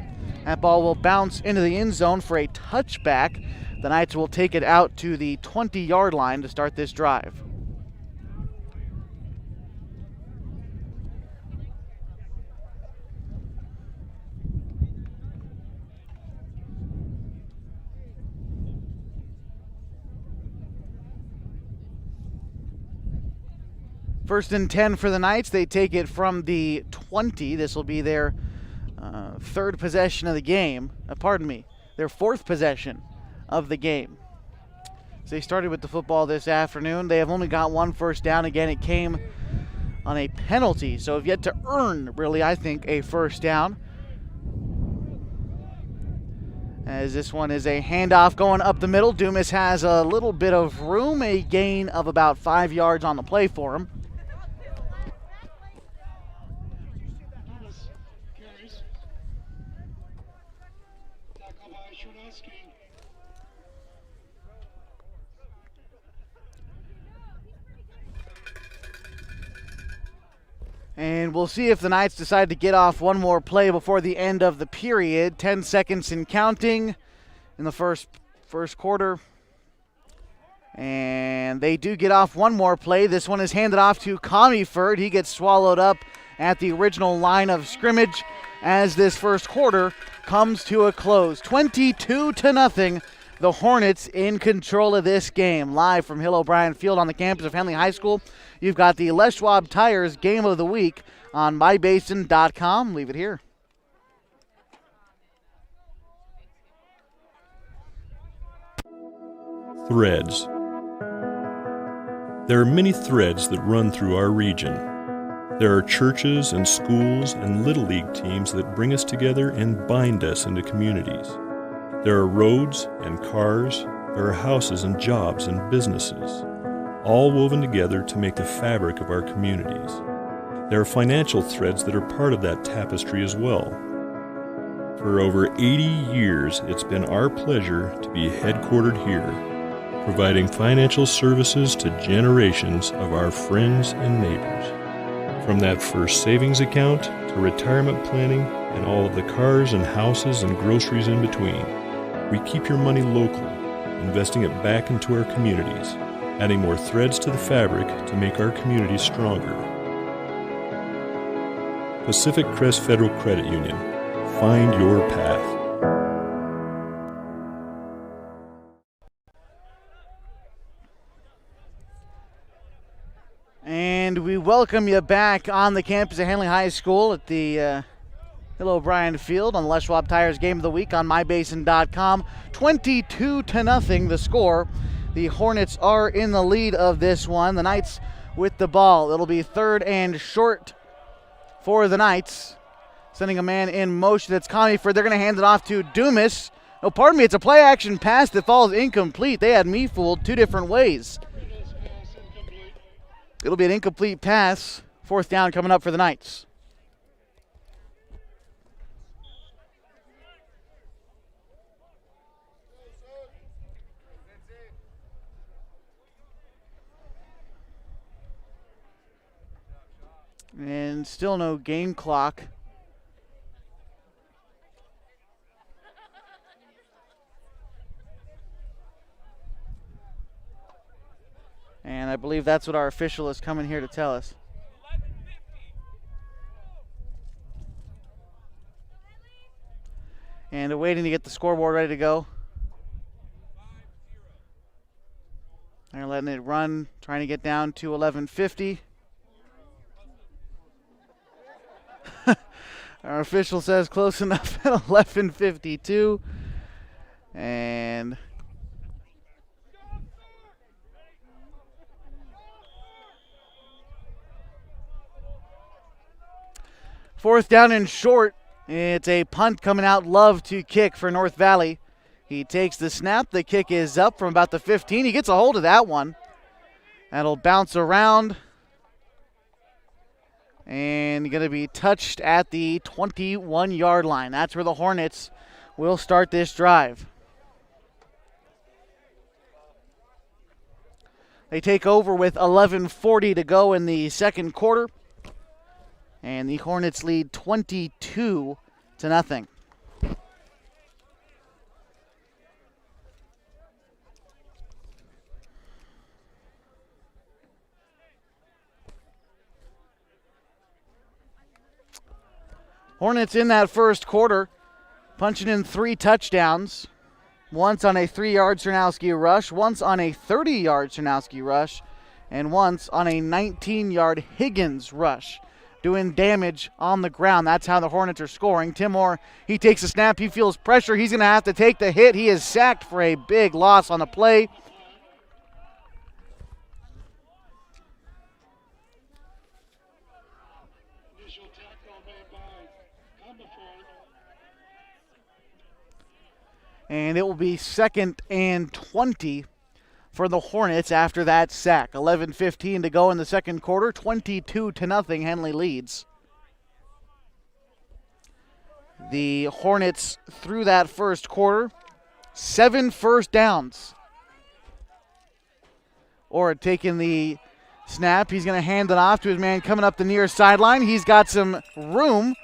That ball will bounce into the end zone for a touchback. The Knights will take it out to the 20-yard line to start this drive. First and 10 for the Knights. They take it from the 20. This will be their third possession of the game. their fourth possession of the game. So they started with the football this afternoon. They have only got one first down. Again, it came on a penalty, so have yet to earn, really, I think, a first down. As this one is a handoff going up the middle. Dumas has a little bit of room, a gain of about 5 yards on the play for him. And we'll see if the Knights decide to get off one more play before the end of the period. 10 seconds and counting in the first quarter. And they do get off one more play. This one is handed off to Comeyford. He gets swallowed up at the original line of scrimmage as this first quarter comes to a close. 22-0. The Hornets in control of this game. Live from Hill O'Brien Field on the campus of Henley High School, you've got the Les Schwab Tires Game of the Week on mybasin.com. Leave it here. Threads. There are many threads that run through our region. There are churches and schools and Little League teams that bring us together and bind us into communities. There are roads and cars, there are houses and jobs and businesses, all woven together to make the fabric of our communities. There are financial threads that are part of that tapestry as well. For over 80 years, it's been our pleasure to be headquartered here, providing financial services to generations of our friends and neighbors. From that first savings account to retirement planning and all of the cars and houses and groceries in between. We keep your money local, investing it back into our communities, adding more threads to the fabric to make our communities stronger. Pacific Crest Federal Credit Union. Find your path. And we welcome you back on the campus of Henley High School at the Hill O'Brien Field on the Les Schwab Tires Game of the Week on mybasin.com. 22-0 the score. The Hornets are in the lead of this one. The Knights with the ball. It'll be 3rd and short for the Knights. Sending a man in motion. That's Comeyford. They're going to hand it off to Dumas. Oh, pardon me. It's a play action pass that falls incomplete. They had me fooled 2 different ways. It'll be an incomplete pass. 4th down coming up for the Knights. And still no game clock. And I believe that's what our official is coming here to tell us. And waiting to get the scoreboard ready to go. They're letting it run, trying to get down to 11:50. Our official says close enough at 11:52. And fourth down and short. It's a punt coming out. Love to kick for North Valley. He takes the snap. The kick is up from about the 15. He gets a hold of that one. That'll bounce around. And going to be touched at the 21-yard line. That's where the Hornets will start this drive. They take over with 11:40 to go in the second quarter. And the Hornets lead 22-0. Hornets in that first quarter, punching in 3 touchdowns. Once on a 3-yard Cernowski rush, once on a 30-yard Cernowski rush, and once on a 19-yard Higgins rush doing damage on the ground. That's how the Hornets are scoring. Tim Orr, he takes a snap. He feels pressure. He's going to have to take the hit. He is sacked for a big loss on the play. And it will be 2nd and 20 for the Hornets after that sack. 11:15 to go in the second quarter. 22-0, Henley leads. The Hornets, through that first quarter, 7 first downs. Orr taking the snap. He's going to hand it off to his man coming up the near sideline. He's got some room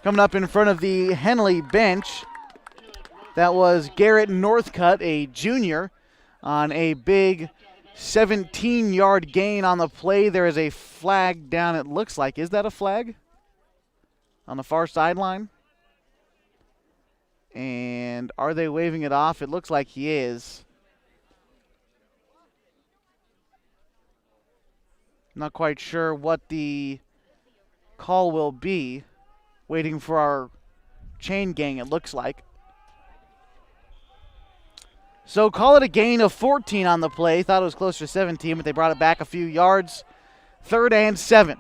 coming up in front of the Henley bench. That was Garrett Northcutt, a junior, on a big 17-yard gain on the play. There is a flag down, it looks like. Is that a flag? On the far sideline? And are they waving it off? It looks like he is. Not quite sure what the call will be. Waiting for our chain gang, it looks like. So call it a gain of 14 on the play. Thought it was closer to 17, but they brought it back a few yards. 3rd and 7.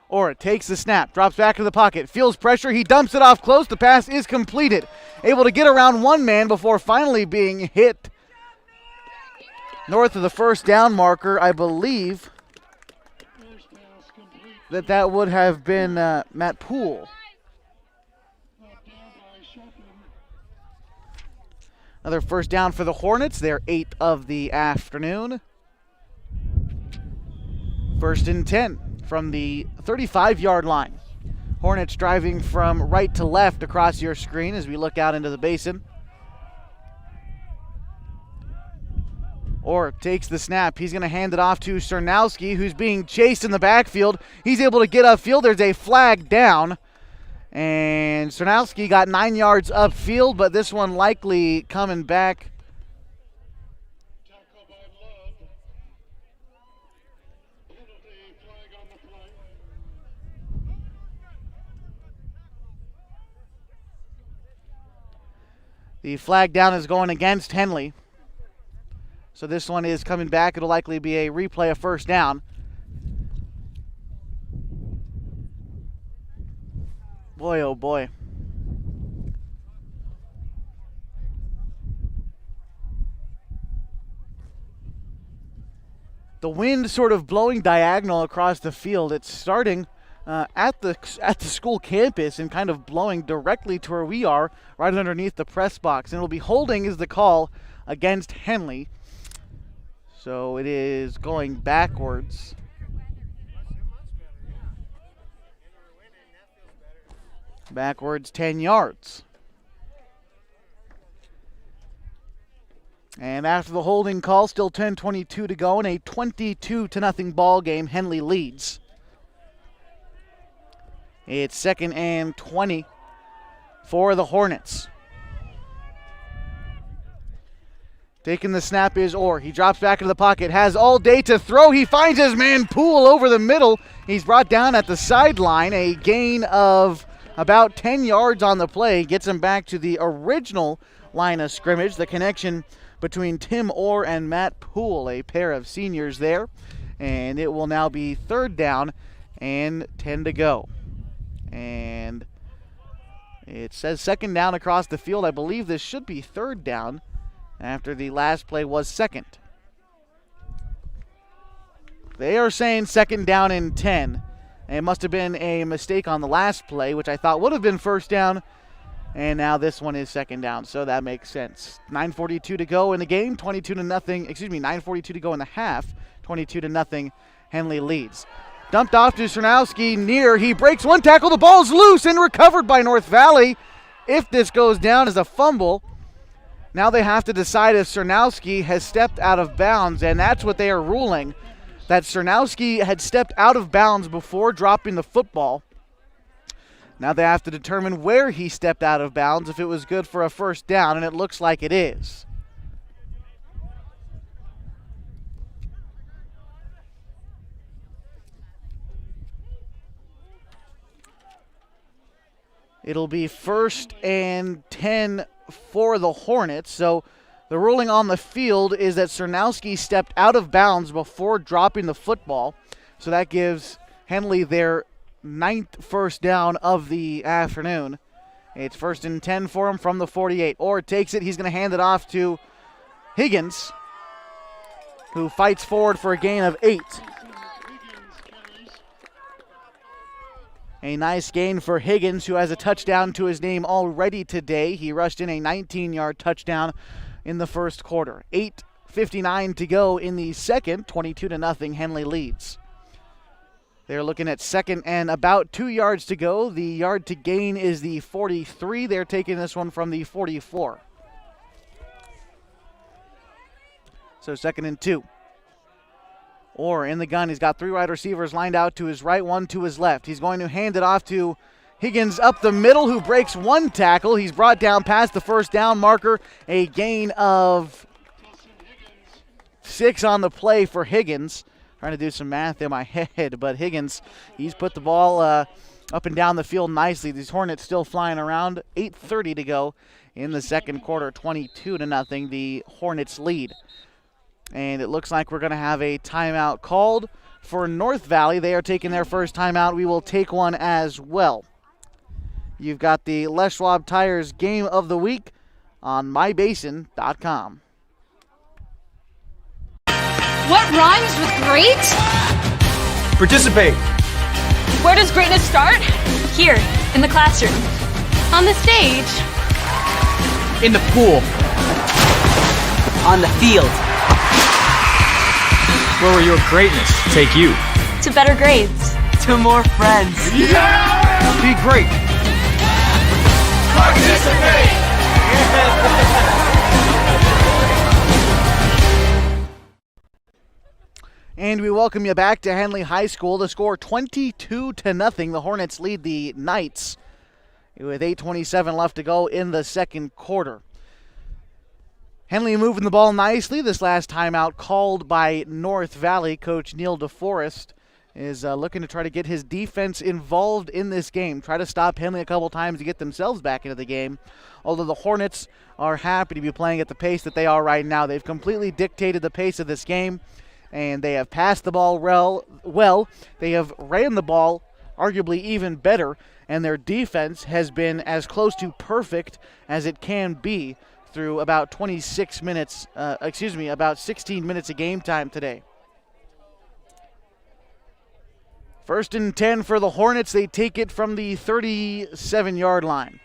Orr takes the snap, drops back into the pocket, feels pressure. He dumps it off close. The pass is completed. Able to get around one man before finally being hit north of the first down marker. I believe that would have been Matt Poole. Another first down for the Hornets. Their 8th of the afternoon. 1st and 10 from the 35-yard line. Hornets driving from right to left across your screen as we look out into the basin. Orr takes the snap. He's going to hand it off to Cernowski, who's being chased in the backfield. He's able to get upfield. There's a flag down. And Cernowski got 9 yards upfield, but this one likely coming back. The flag down is going against Henley. So this one is coming back. It'll likely be a replay of first down. Boy, oh boy. The wind sort of blowing diagonal across the field. It's starting at the school campus and kind of blowing directly to where we are, right underneath the press box. And it'll be holding is the call against Henley. So it is going backwards. Backwards 10 yards. And after the holding call, still 10:22 to go in a 22-0 ball game. Henley leads. It's 2nd and 20 for the Hornets. Taking the snap is Orr. He drops back into the pocket, has all day to throw. He finds his man Poole over the middle. He's brought down at the sideline. A gain of about 10 yards on the play. Gets him back to the original line of scrimmage. The connection between Tim Orr and Matt Poole, a pair of seniors there. And it will now be 3rd down and 10 to go. And it says 2nd down across the field. I believe this should be 3rd down after the last play was 2nd. They are saying 2nd down and 10. It must have been a mistake on the last play, which I thought would have been 1st down. And now this one is 2nd down, so that makes sense. 9:42 to go in the game, 9:42 to go in the half, 22-0, Henley leads. Dumped off to Cernowski near, he breaks one tackle, the ball's loose and recovered by North Valley. If this goes down as a fumble, now they have to decide if Cernowski has stepped out of bounds, and that's what they are ruling, that Cernowski had stepped out of bounds before dropping the football. Now they have to determine where he stepped out of bounds, if it was good for a 1st down, and it looks like it is. It'll be 1st and 10 for the Hornets. So the ruling on the field is that Cernowski stepped out of bounds before dropping the football. So that gives Henley their 9th first down of the afternoon. It's 1st and 10 for him from the 48. Orr takes it. He's going to hand it off to Higgins, who fights forward for a gain of 8. A nice gain for Higgins, who has a touchdown to his name already today. He rushed in a 19-yard touchdown in the first quarter. 8:59 to go in the second. 22-0, Henley leads. They're looking at 2nd and about 2 yards to go. The yard to gain is the 43. They're taking this one from the 44. So 2nd and 2. Orr in the gun. He's got 3 wide receivers lined out to his right, 1 to his left. He's going to hand it off to Higgins up the middle, who breaks 1 tackle. He's brought down past the first down marker. A gain of 6 on the play for Higgins. Trying to do some math in my head, but Higgins, he's put the ball up and down the field nicely. These Hornets still flying around. 8:30 to go in the second quarter. 22-0, the Hornets lead. And it looks like we're going to have a timeout called for North Valley. They are taking their first timeout. We will take one as well. You've got the Les Schwab Tires Game of the Week on mybasin.com. What rhymes with great? Participate. Where does greatness start? Here, in the classroom. On the stage. In the pool. On the field. Where will your greatness take you? To better grades. To more friends. Yeah! Be great. Participate! And we welcome you back to Henley High School. The score 22-0. The Hornets lead the Knights with 8:27 left to go in the second quarter. Henley moving the ball nicely. This last timeout called by North Valley. Coach Neil DeForest is looking to try to get his defense involved in this game. Try to stop Henley a couple times to get themselves back into the game. Although the Hornets are happy to be playing at the pace that they are right now. They've completely dictated the pace of this game, and they have passed the ball well. They have ran the ball arguably even better, and their defense has been as close to perfect as it can be through about about 16 minutes of game time today. 1st and 10 for the Hornets. They take it from the 37-yard line.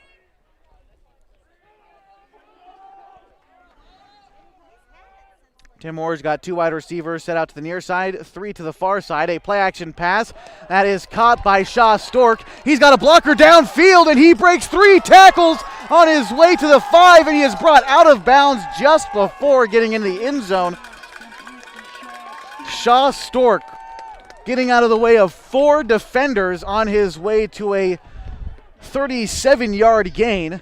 Tim Orr's got 2 wide receivers set out to the near side, 3 to the far side. A play-action pass that is caught by Shaw Stork. He's got a blocker downfield, and he breaks 3 tackles on his way to the 5, and he is brought out of bounds just before getting in the end zone. Shaw Stork getting out of the way of 4 defenders on his way to a 37-yard gain.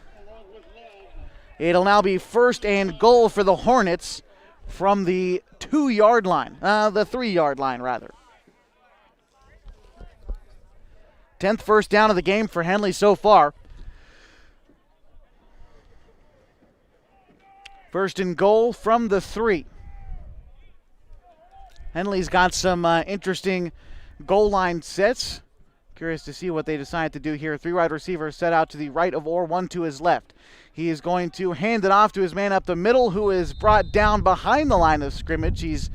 It'll now be 1st and goal for the Hornets from the 2-yard line, the 3-yard line rather. 10th first down of the game for Henley so far. 1st and goal from the 3. Henley's got some interesting goal line sets. Curious to see what they decide to do here. 3 wide receivers set out to the right of Orr, 1 to his left. He is going to hand it off to his man up the middle, who is brought down behind the line of scrimmage. He's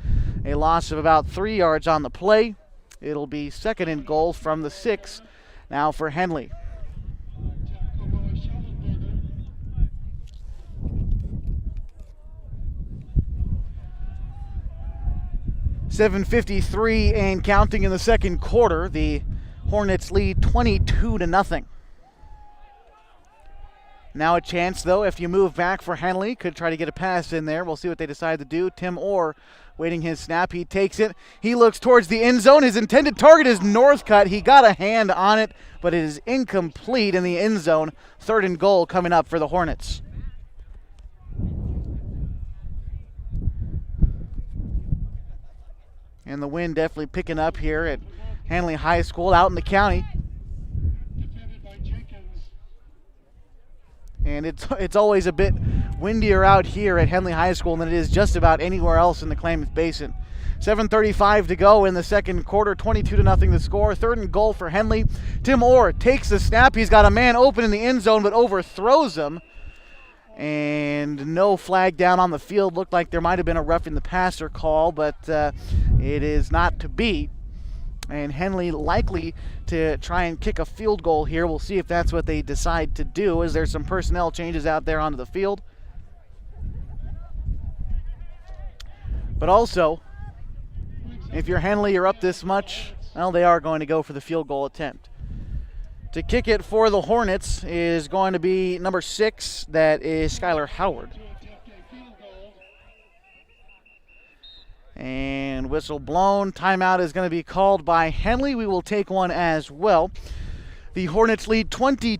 a loss of about 3 yards on the play. It'll be 2nd and goal from the 6 now for Henley. .7:53 and counting in the second quarter. The Hornets lead 22-0. Now a chance, though, if you move back for Henley. Could try to get a pass in there. We'll see what they decide to do. Tim Orr waiting his snap. He takes it. He looks towards the end zone. His intended target is Northcutt. He got a hand on it, but it is incomplete in the end zone. 3rd and goal coming up for the Hornets. And the wind definitely picking up here at Henley High School out in the county. And it's always a bit windier out here at Henley High School than it is just about anywhere else in the Klamath Basin. 7:35 to go in the second quarter, 22-0 the score. Third and goal for Henley. Tim Orr takes the snap. He's got a man open in the end zone but overthrows him. And no flag down on the field. Looked like there might have been a roughing the passer call, but it is not to be. And Henley likely to try and kick a field goal here. We'll see if that's what they decide to do, as there's some personnel changes out there onto the field. But also, if you're Henley, you're up this much, well, they are going to go for the field goal attempt. To kick it for the Hornets is going to be number 6, that is Skylar Howard. And whistle blown. Timeout is going to be called by Henley. We will take one as well. The Hornets lead 22-0.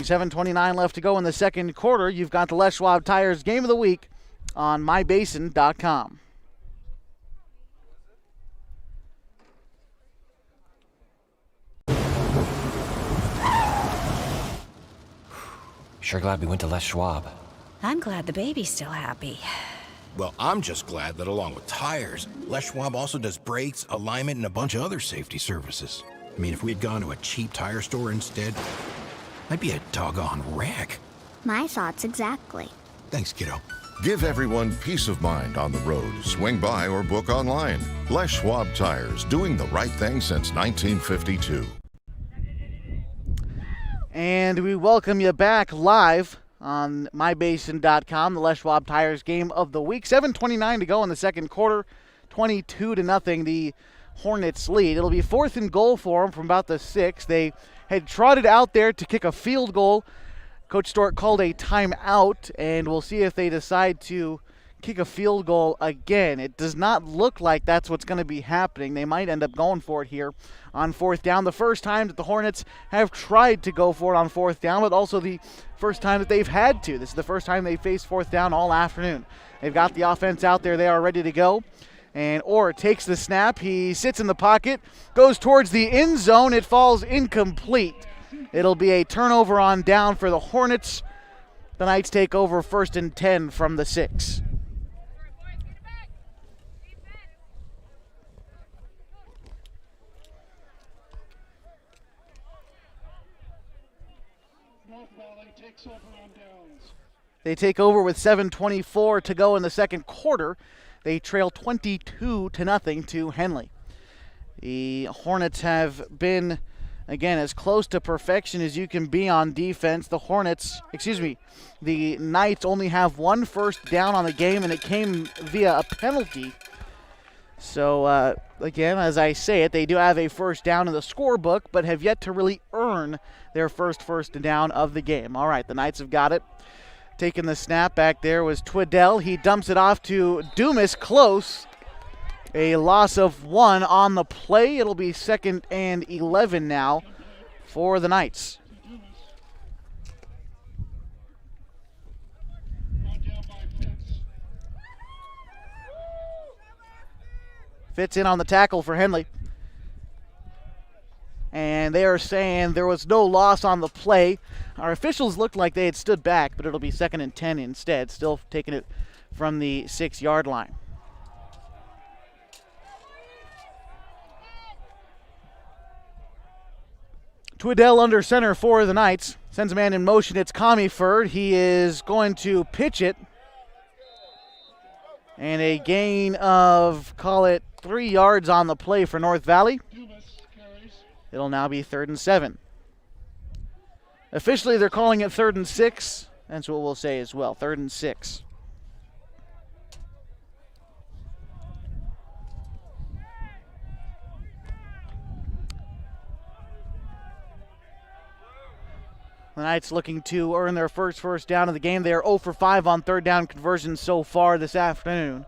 7:29 left to go in the second quarter. You've got the Les Schwab Tires Game of the Week on mybasin.com. Sure glad we went to Les Schwab. I'm glad the baby's still happy. Well, I'm just glad that along with tires, Les Schwab also does brakes, alignment, and a bunch of other safety services. I mean, if we had gone to a cheap tire store instead, I'd be a doggone wreck. My thoughts exactly. Thanks, kiddo. Give everyone peace of mind on the road. Swing by or book online. Les Schwab Tires, doing the right thing since 1952. And we welcome you back live on mybasin.com, the Les Schwab Tires Game of the Week. 7:29 to go in the second quarter, 22-0 the Hornets lead. It'll be 4th and goal for them from about the 6. They had trotted out there to kick a field goal. Coach Stork called a timeout, and we'll see if they decide to kick a field goal again. It does not look like that's what's going to be happening. They might end up going for it here on 4th down. The first time that the Hornets have tried to go for it on 4th down, but also the first time that they've had to. This is the first time they've faced 4th down all afternoon. They've got the offense out there. They are ready to go. And Orr takes the snap. He sits in the pocket, goes towards the end zone. It falls incomplete. It'll be a turnover on down for the Hornets. The Knights take over 1st and 10 from the 6. They take over with 7:24 to go in the second quarter. They trail 22-0 to Henley. The Hornets have been, again, as close to perfection as you can be on defense. The Knights only have 1 first down on the game, and it came via a penalty. So, again, as I say it, they do have a first down in the scorebook, but have yet to really earn their first down of the game. All right, the Knights have got it. Taking the snap back there was Twiddell. He dumps it off to Dumas, close. A loss of 1 on the play. It'll be 2nd and 11 now for the Knights. Fits in on the tackle for Henley. And they are saying there was no loss on the play. Our officials looked like they had stood back, but it'll be 2nd and 10 instead, still taking it from the 6-yard line. Twiddell under center for the Knights. Sends a man in motion. It's Comeyford. He is going to pitch it. And a gain of, call it, 3 yards on the play for North Valley. It'll now be 3rd and 7. Officially, they're calling it 3rd and 6. That's what we'll say as well, 3rd and 6. The Knights looking to earn their first down of the game. They are 0 for 5 on 3rd down conversions so far this afternoon.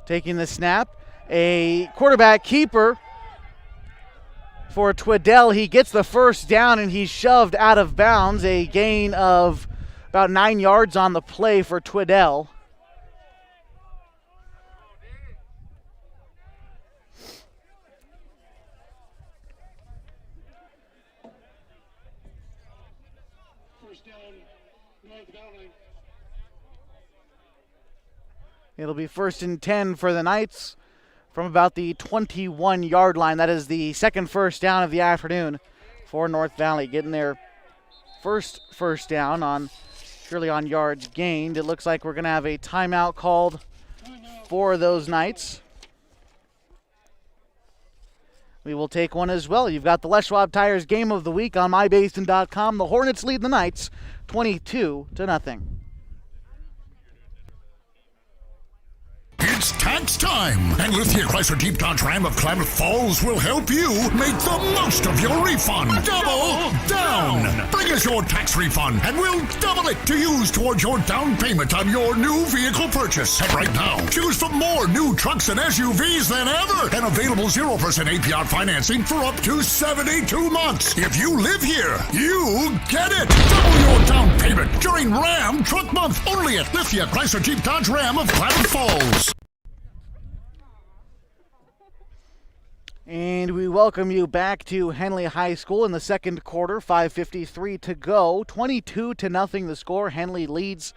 Taking the snap, a quarterback keeper for Twiddell. He gets the first down and he's shoved out of bounds. A gain of about 9 yards on the play for Twiddell. It'll be 1st and 10 for the Knights from about the 21-yard line. That is the second first down of the afternoon for North Valley, getting their first down on purely on yards gained. It looks like we're going to have a timeout called for those Knights. We will take one as well. You've got the Les Schwab Tires Game of the Week on mybasin.com. The Hornets lead the Knights 22-0. It's tax time, and Lithia Chrysler Jeep Dodge Ram of Klamath Falls will help you make the most of your refund. Double down! Bring us your tax refund, and we'll double it to use towards your down payment on your new vehicle purchase. And right now, choose from more new trucks and SUVs than ever, and available 0% APR financing for up to 72 months. If you live here, you get it! Double your down payment during Ram Truck Month, only at Lithia Chrysler Jeep Dodge Ram of Klamath Falls. And we welcome you back to Henley High School in the second quarter. 5:53 to go. 22-0 the score. Henley leads.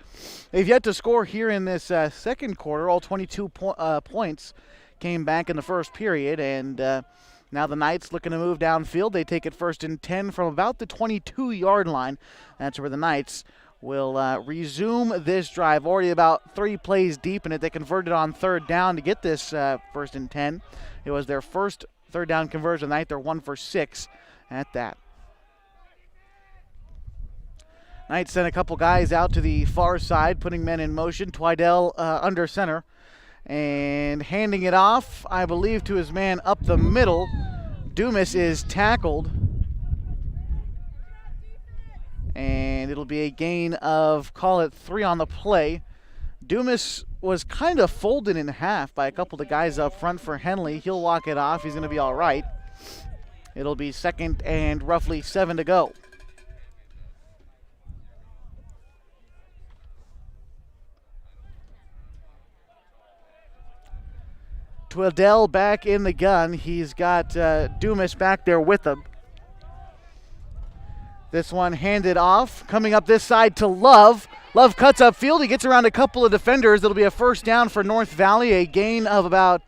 They've yet to score here in this second quarter. All 22 points came back in the first period. And now the Knights looking to move downfield. They take it 1st and 10 from about the 22-yard line. That's where the Knights will resume this drive. Already about 3 plays deep in it. They converted on 3rd down to get this 1st and 10. It was their first 3rd down conversion of the night. They're 1 for 6 at that. Knights sent a couple guys out to the far side, putting men in motion. Twidell under center and handing it off, I believe, to his man up the middle. Dumas is tackled. And it'll be a gain of, call it 3 on the play. Dumas was kind of folded in half by a couple of the guys up front for Henley. He'll walk it off. He's going to be all right. It'll be 2nd and roughly 7 to go. Twidell back in the gun. He's got Dumas back there with him. This one handed off, coming up this side to Love. Love cuts upfield. He gets around a couple of defenders. It'll be a first down for North Valley, a gain of about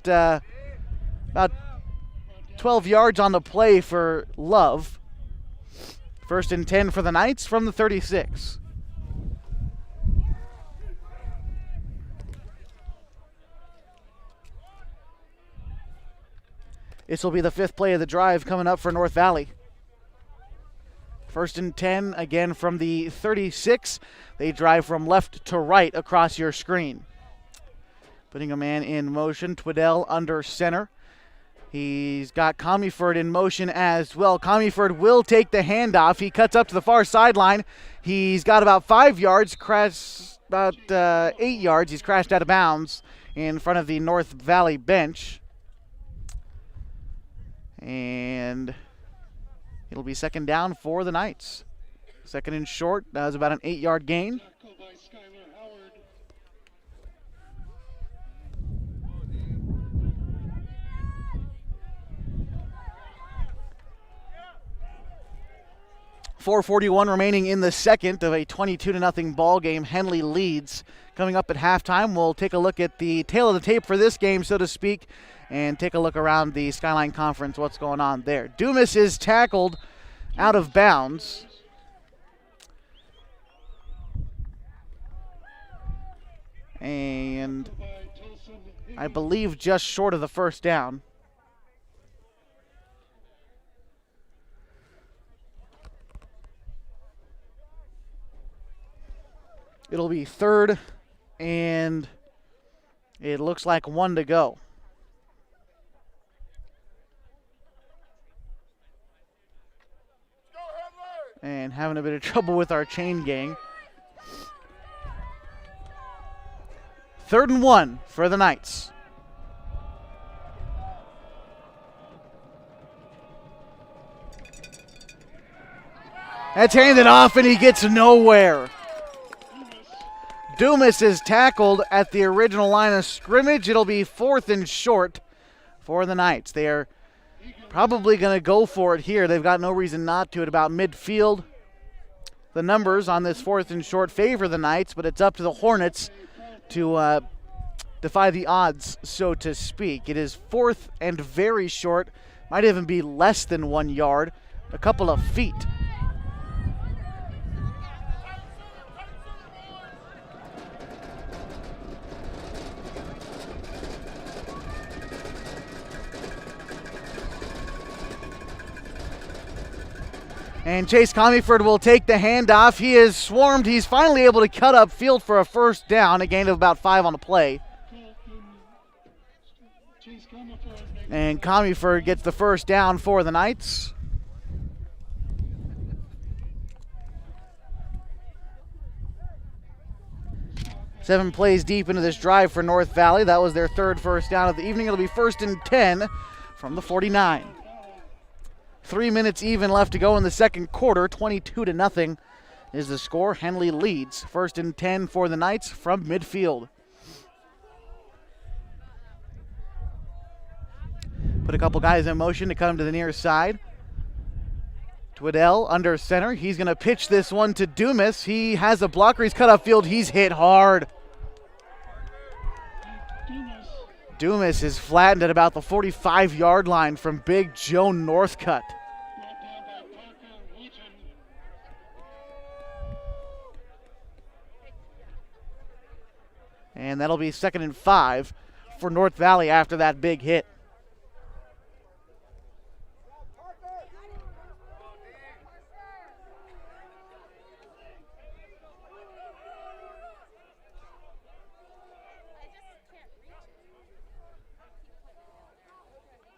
12 yards on the play for Love. 1st and 10 for the Knights from the 36. This will be the 5th play of the drive coming up for North Valley. 1st and 10, again from the 36. They drive from left to right across your screen. Putting a man in motion, Twidell under center. He's got Comeyford in motion as well. Comeyford will take the handoff. He cuts up to the far sideline. He's got about 5 yards, about 8 yards. He's crashed out of bounds in front of the North Valley bench. And it'll be 2nd down for the Knights. 2nd and short. That was about an 8-yard gain. .441 remaining in the second of a 22-0 ball game. Henley leads. Coming up at halftime, we'll take a look at the tail of the tape for this game, so to speak, and take a look around the Skyline Conference, what's going on there. Dumas is tackled out of bounds. And I believe just short of the first down. It'll be 3rd, and it looks like 1 to go. And having a bit of trouble with our chain gang. 3rd and 1 for the Knights. That's handed off, and he gets nowhere. Dumas is tackled at the original line of scrimmage. It'll be 4th and short for the Knights. They are probably going to go for it here. They've got no reason not to at about midfield. The numbers on this 4th and short favor the Knights, but it's up to the Hornets to defy the odds, so to speak. It is 4th and very short, might even be less than 1 yard, a couple of feet. And Chase Comeyford will take the handoff. He is swarmed. He's finally able to cut up field for a first down, a gain of about 5 on the play. And Comeyford gets the first down for the Knights. Seven plays deep into this drive for North Valley. That was their 3rd first down of the evening. It'll be 1st and 10 from the 49. 3 minutes even left to go in the second quarter. 22-0 is the score. Henley leads. 1st and 10 for the Knights from midfield. Put a couple guys in motion to come to the near side. Twiddell under center. He's going to pitch this one to Dumas. He has a blocker. He's cut upfield. He's hit hard. Dumas is flattened at about the 45-yard line from Big Joe Northcutt. And that'll be 2nd and 5 for North Valley after that big hit.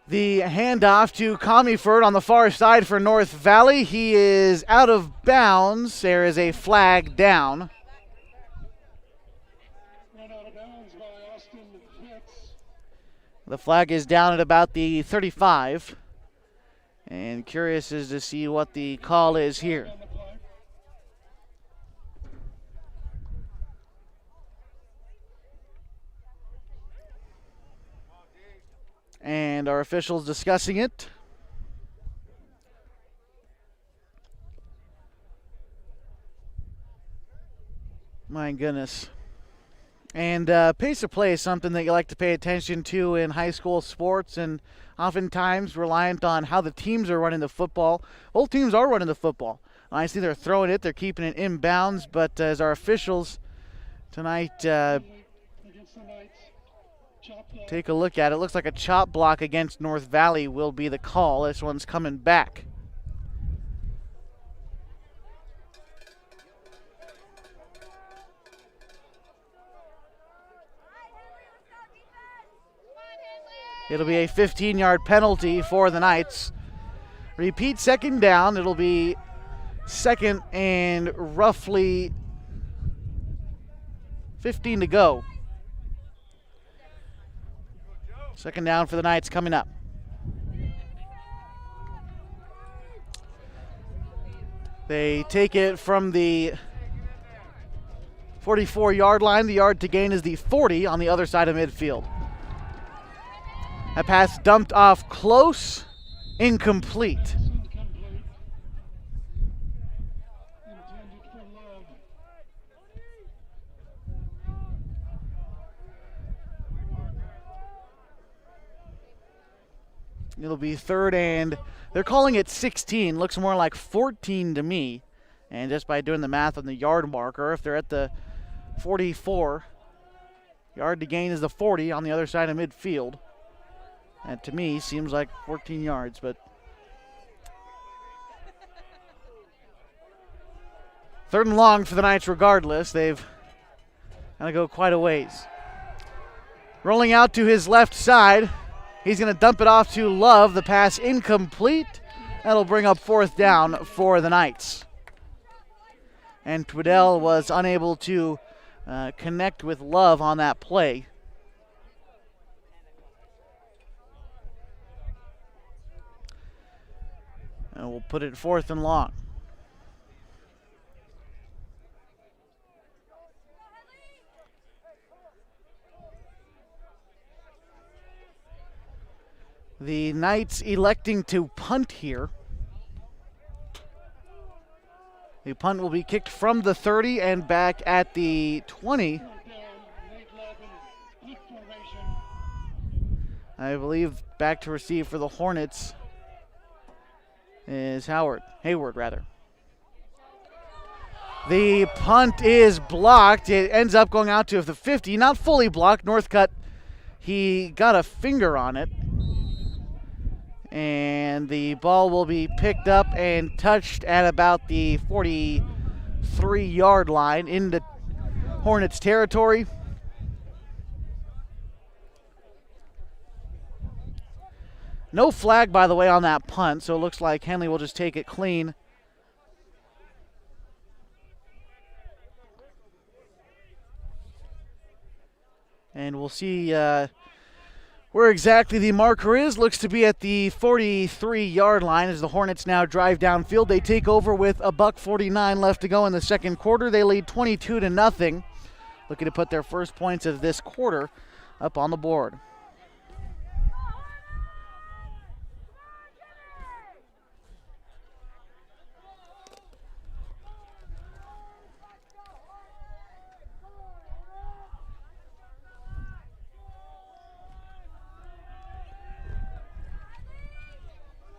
The handoff to Comeyford on the far side for North Valley. He is out of bounds. There is a flag down. The flag is down at about the 35. And curious as to see what the call is here. And our officials discussing it. My goodness. And pace of play is something that you like to pay attention to in high school sports, and oftentimes reliant on how the teams are running the football. Both teams are running the football. I see they're throwing it, they're keeping it inbounds, but as our officials tonight take a look at it, looks like a chop block against North Valley will be the call. This one's coming back. It'll be a 15-yard penalty for the Knights. Repeat 2nd down. It'll be 2nd and roughly 15 to go. 2nd down for the Knights coming up. They take it from the 44-yard line. The yard to gain is the 40 on the other side of midfield. That pass dumped off close, incomplete. It'll be 3rd and they're calling it 16. Looks more like 14 to me. And just by doing the math on the yard marker, if they're at the 44, yard to gain is the 40 on the other side of midfield. That to me seems like 14 yards, but 3rd and long for the Knights regardless. They've got to go quite a ways. Rolling out to his left side. He's going to dump it off to Love. The pass incomplete. That'll bring up 4th down for the Knights. And Twiddell was unable to connect with Love on that play. And we'll put it 4th and long. The Knights electing to punt here. The punt will be kicked from the 30 and back at the 20. I believe back to receive for the Hornets is Hayward rather. The punt is blocked. It ends up going out to the 50, not fully blocked. Northcutt, he got a finger on it. And the ball will be picked up and touched at about the 43-yard line into Hornets territory. No flag, by the way, on that punt, so it looks like Henley will just take it clean. And we'll see where exactly the marker is. Looks to be at the 43-yard line as the Hornets now drive downfield. They take over with $1:49 left to go in the second quarter. They lead 22-0. Looking to put their first points of this quarter up on the board.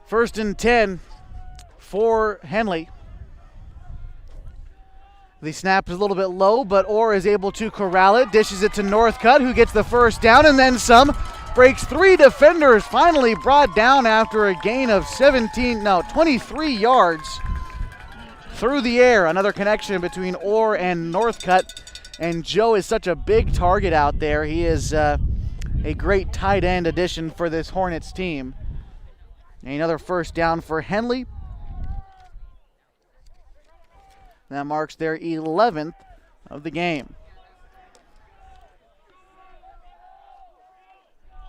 First and 10 for Henley. The snap is a little bit low, but Orr is able to corral it, dishes it to Northcutt, who gets the first down and then some. Breaks 3 defenders, finally brought down after a gain of 23 yards through the air. Another connection between Orr and Northcutt, and Joe is such a big target out there. He is a great tight end addition for this Hornets team. Another first down for Henley. That marks their 11th of the game.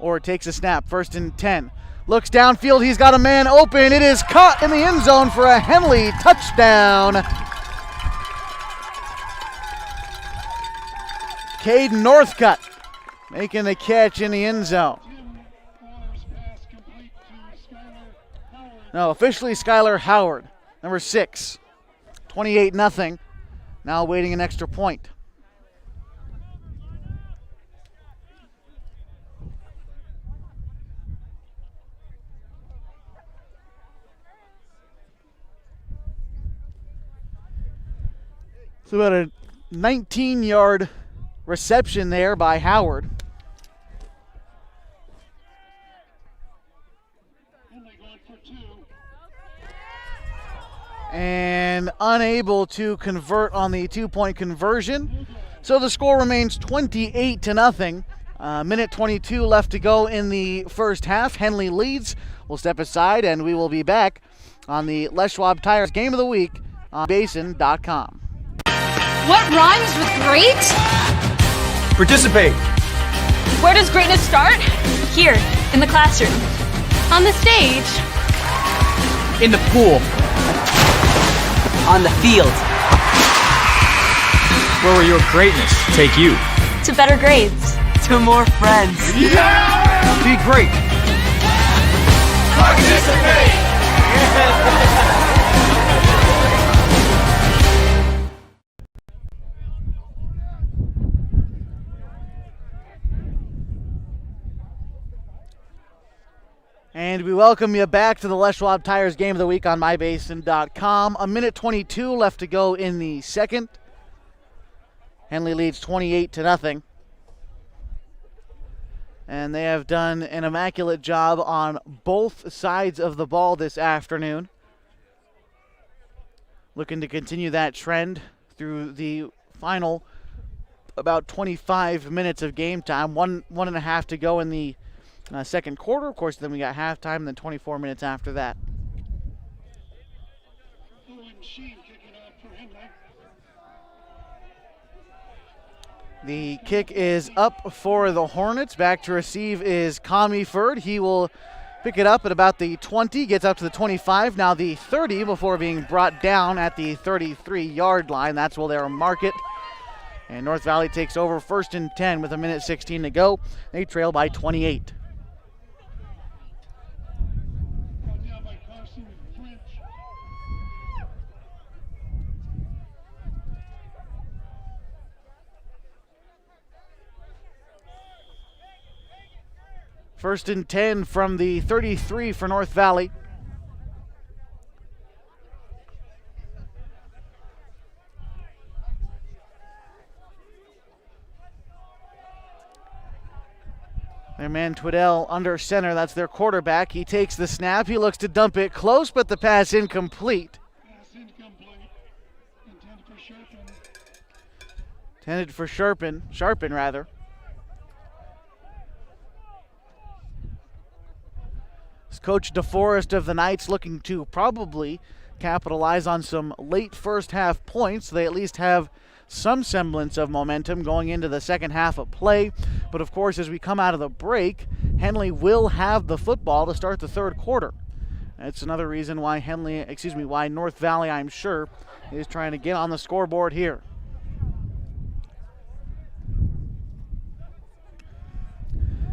Orr takes a snap, first and 10. Looks downfield, he's got a man open. It is caught in the end zone for a Henley touchdown. Caden Northcutt making the catch in the end zone. No, officially Skylar Howard, number 6. 28-0. Now awaiting an extra point. So about a 19-yard reception there by Howard. And unable to convert on the 2-point conversion. So the score remains 28-0. Minute 22 left to go in the first half. Henley leads. We'll step aside and we will be back on the Les Schwab Tires Game of the Week on Basin.com. What rhymes with great? Participate. Where does greatness start? Here, in the classroom. On the stage. In the pool. On the field. Where will your greatness take you? To better grades. To more friends. Yeah! Be great. Participate! And we welcome you back to the Les Schwab Tires Game of the Week on MyBasin.com. A minute 22 left to go in the second. Henley leads 28-0. And they have done an immaculate job on both sides of the ball this afternoon. Looking to continue that trend through the final about 25 minutes of game time. One and a half to go in the second quarter. Of course, then we got halftime, and then 24 minutes after that. The kick is up for the Hornets. Back to receive is Comeyford. He will pick it up at about the 20, gets up to the 25, now the 30 before being brought down at the 33-yard line. That's where they'll mark it. And North Valley takes over first and 10 with a minute 16 to go. They trail by 28. First and 10 from the 33 for North Valley. Their man Twiddell under center, that's their quarterback. He takes the snap, he looks to dump it close, but the pass incomplete. Intended for Sharpen rather. It's Coach DeForest of the Knights looking to probably capitalize on some late first half points. They at least have some semblance of momentum going into the second half of play. But of course, as we come out of the break, Henley will have the football to start the third quarter. That's another reason why why North Valley, I'm sure, is trying to get on the scoreboard here.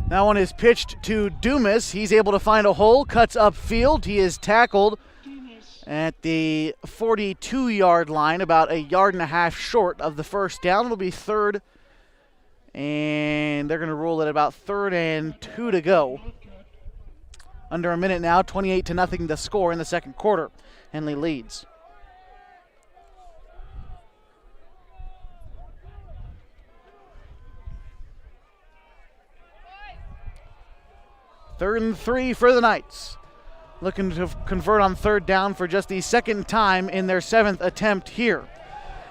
That one is pitched to Dumas. He's able to find a hole, cuts upfield. He is tackled at the 42-yard line, about a yard and a half short of the first down. It'll be third, and they're going to rule it about 3rd and 2 to go. Under a minute now, 28-0 to score in the second quarter. Henley leads. Third and 3 for the Knights. Looking to convert on third down for just the second time in their 7th attempt here.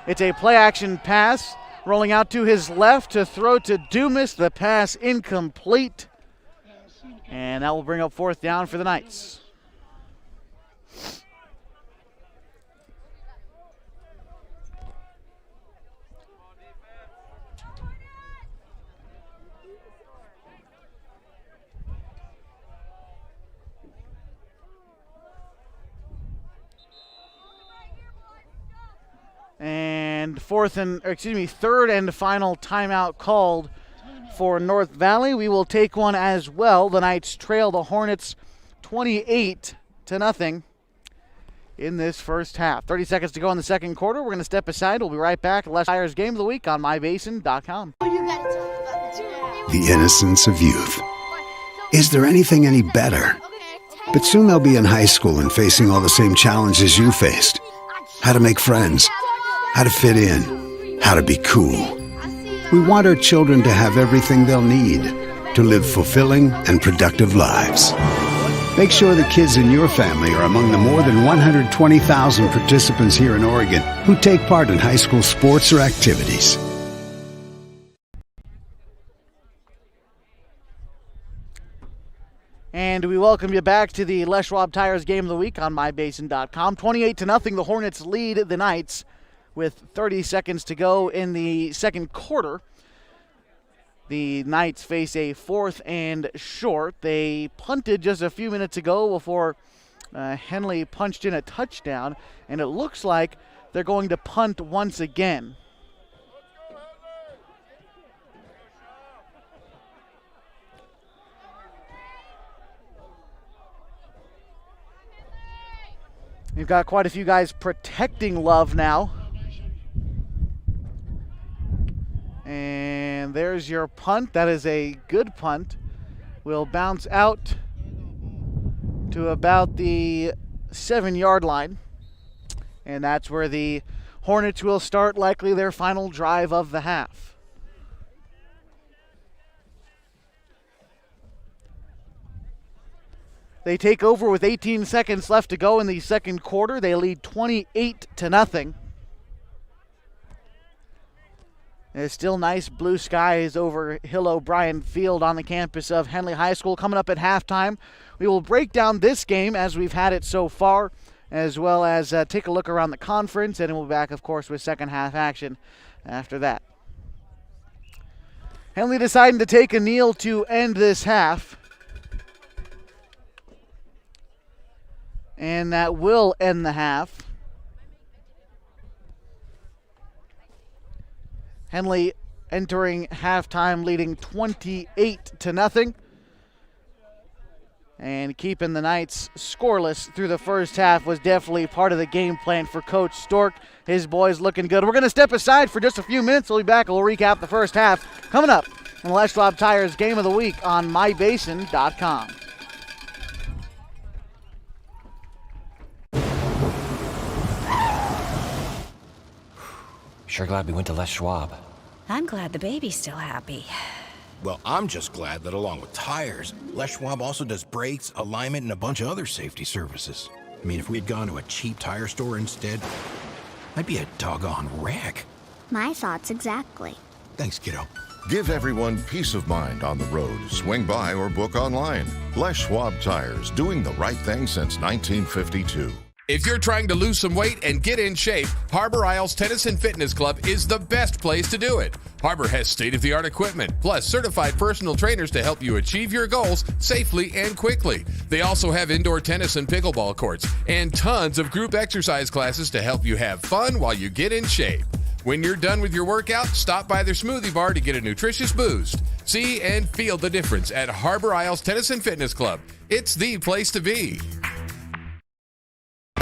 It's a play-action pass, rolling out to his left to throw to Dumas. The pass incomplete, and that will bring up 4th down for the Knights. And third and final timeout called for North Valley. We will take one as well. The Knights trail the Hornets 28-0 in this first half. 30 seconds to go in the second quarter. We're going to step aside. We'll be right back. Les Tires Game of the Week on mybasin.com. The innocence of youth. Is there anything any better? But soon they'll be in high school and facing all the same challenges you faced. How to make friends. How to fit in, how to be cool. We want our children to have everything they'll need to live fulfilling and productive lives. Make sure the kids in your family are among the more than 120,000 participants here in Oregon who take part in high school sports or activities. And we welcome you back to the Les Schwab Tires Game of the Week on mybasin.com. 28-0, the Hornets lead the Knights with 30 seconds to go in the second quarter. The Knights face a 4th and short. They punted just a few minutes ago before Henley punched in a touchdown, and it looks like they're going to punt once again. We've got quite a few guys protecting Love now. And there's your punt. That is a good punt. Will bounce out to about the 7-yard line. And that's where the Hornets will start likely their final drive of the half. They take over with 18 seconds left to go in the second quarter. They lead 28-0. There's still nice blue skies over Hill O'Brien Field on the campus of Henley High School. Coming up at halftime, we will break down this game as we've had it so far, as well as take a look around the conference, and we'll be back, of course, with second half action after that. Henley deciding to take a kneel to end this half. And that will end the half. Henley entering halftime leading 28-0. And keeping the Knights scoreless through the first half was definitely part of the game plan for Coach Stork. His boys looking good. We're going to step aside for just a few minutes. We'll be back. We'll recap the first half coming up and the Les Schwab Tires Game of the Week on mybasin.com. Sure glad we went to Les Schwab. I'm glad the baby's still happy. Well, I'm just glad that along with tires, Les Schwab also does brakes, alignment, and a bunch of other safety services. I mean, if we had gone to a cheap tire store instead, I'd be a doggone wreck. My thoughts exactly. Thanks, kiddo. Give everyone peace of mind on the road. Swing by or book online. Les Schwab Tires, doing the right thing since 1952. If you're trying to lose some weight and get in shape, Harbor Isles Tennis and Fitness Club is the best place to do it. Harbor has state-of-the-art equipment, plus certified personal trainers to help you achieve your goals safely and quickly. They also have indoor tennis and pickleball courts, and tons of group exercise classes to help you have fun while you get in shape. When you're done with your workout, stop by their smoothie bar to get a nutritious boost. See and feel the difference at Harbor Isles Tennis and Fitness Club. It's the place to be.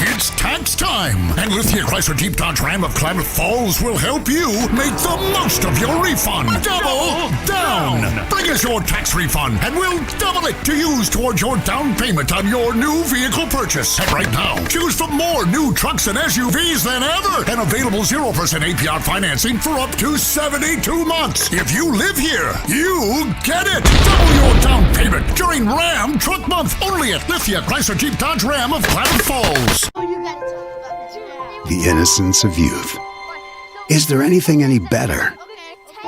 It's tax time! And Lithia Chrysler Jeep Dodge Ram of Klamath Falls will help you make the most of your refund. Double down! Bring us your tax refund and we'll double it to use towards your down payment on your new vehicle purchase. And right now, choose from more new trucks and SUVs than ever and available 0% APR financing for up to 72 months. If you live here, you get it! Double your down payment during Ram Truck Month only at Lithia Chrysler Jeep Dodge Ram of Klamath Falls. The innocence of youth. Is there anything any better?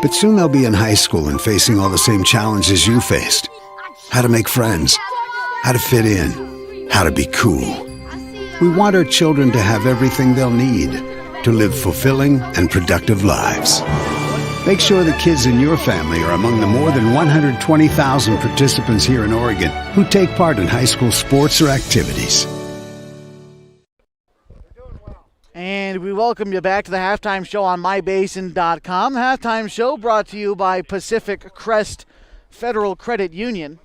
But soon they'll be in high school and facing all the same challenges you faced. How to make friends, how to fit in, how to be cool. We want our children to have everything they'll need to live fulfilling and productive lives. Make sure the kids in your family are among the more than 120,000 participants here in Oregon who take part in high school sports or activities. And we welcome you back to the halftime show on mybasin.com. The halftime show brought to you by Pacific Crest Federal Credit Union.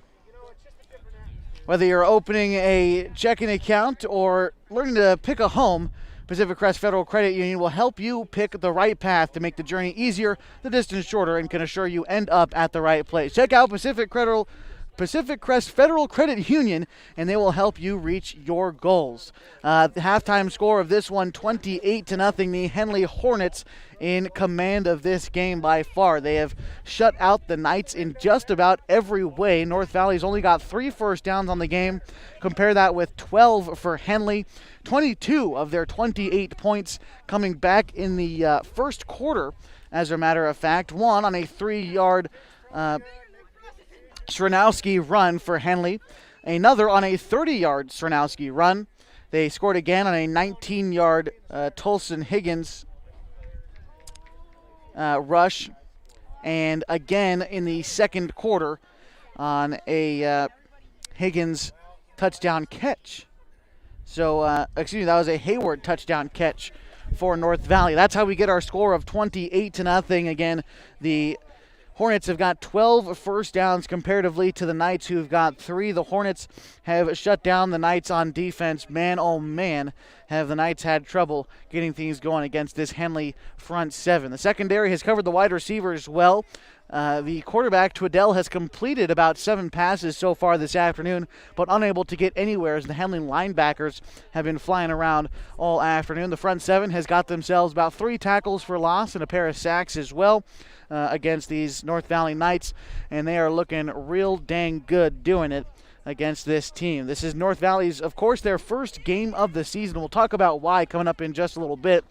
Whether you're opening a checking account or learning to pick a home, Pacific Crest Federal Credit Union will help you pick the right path to make the journey easier, the distance shorter, and can assure you end up at the right place. Check out Pacific Crest Federal Credit Union, and they will help you reach your goals. The halftime score of this one, 28-0. The Henley Hornets in command of this game by far. They have shut out the Knights in just about every way. North Valley's only got 3 first downs on the game. Compare that with 12 for Henley. 22 of their 28 points coming back in the first quarter, as a matter of fact. One on a 3-yard Sranowski run for Henley. Another on a 30-yard Sranowski run. They scored again on a 19-yard Tolson Higgins rush. And again in the second quarter on a Higgins touchdown catch. So, that was a Hayward touchdown catch for North Valley. That's how we get our score of 28-0. Again, the Hornets have got 12 first downs comparatively to the Knights, who've got 3. The Hornets have shut down the Knights on defense. Man, oh man, have the Knights had trouble getting things going against this Henley front 7. The secondary has covered the wide receivers well. The quarterback, Twiddell, has completed about 7 passes so far this afternoon, but unable to get anywhere as the Henley linebackers have been flying around all afternoon. The front 7 has got themselves about 3 tackles for loss and a pair of sacks as well against these North Valley Knights, and they are looking real dang good doing it against this team. This is North Valley's, of course, their first game of the season. We'll talk about why coming up in just a little bit.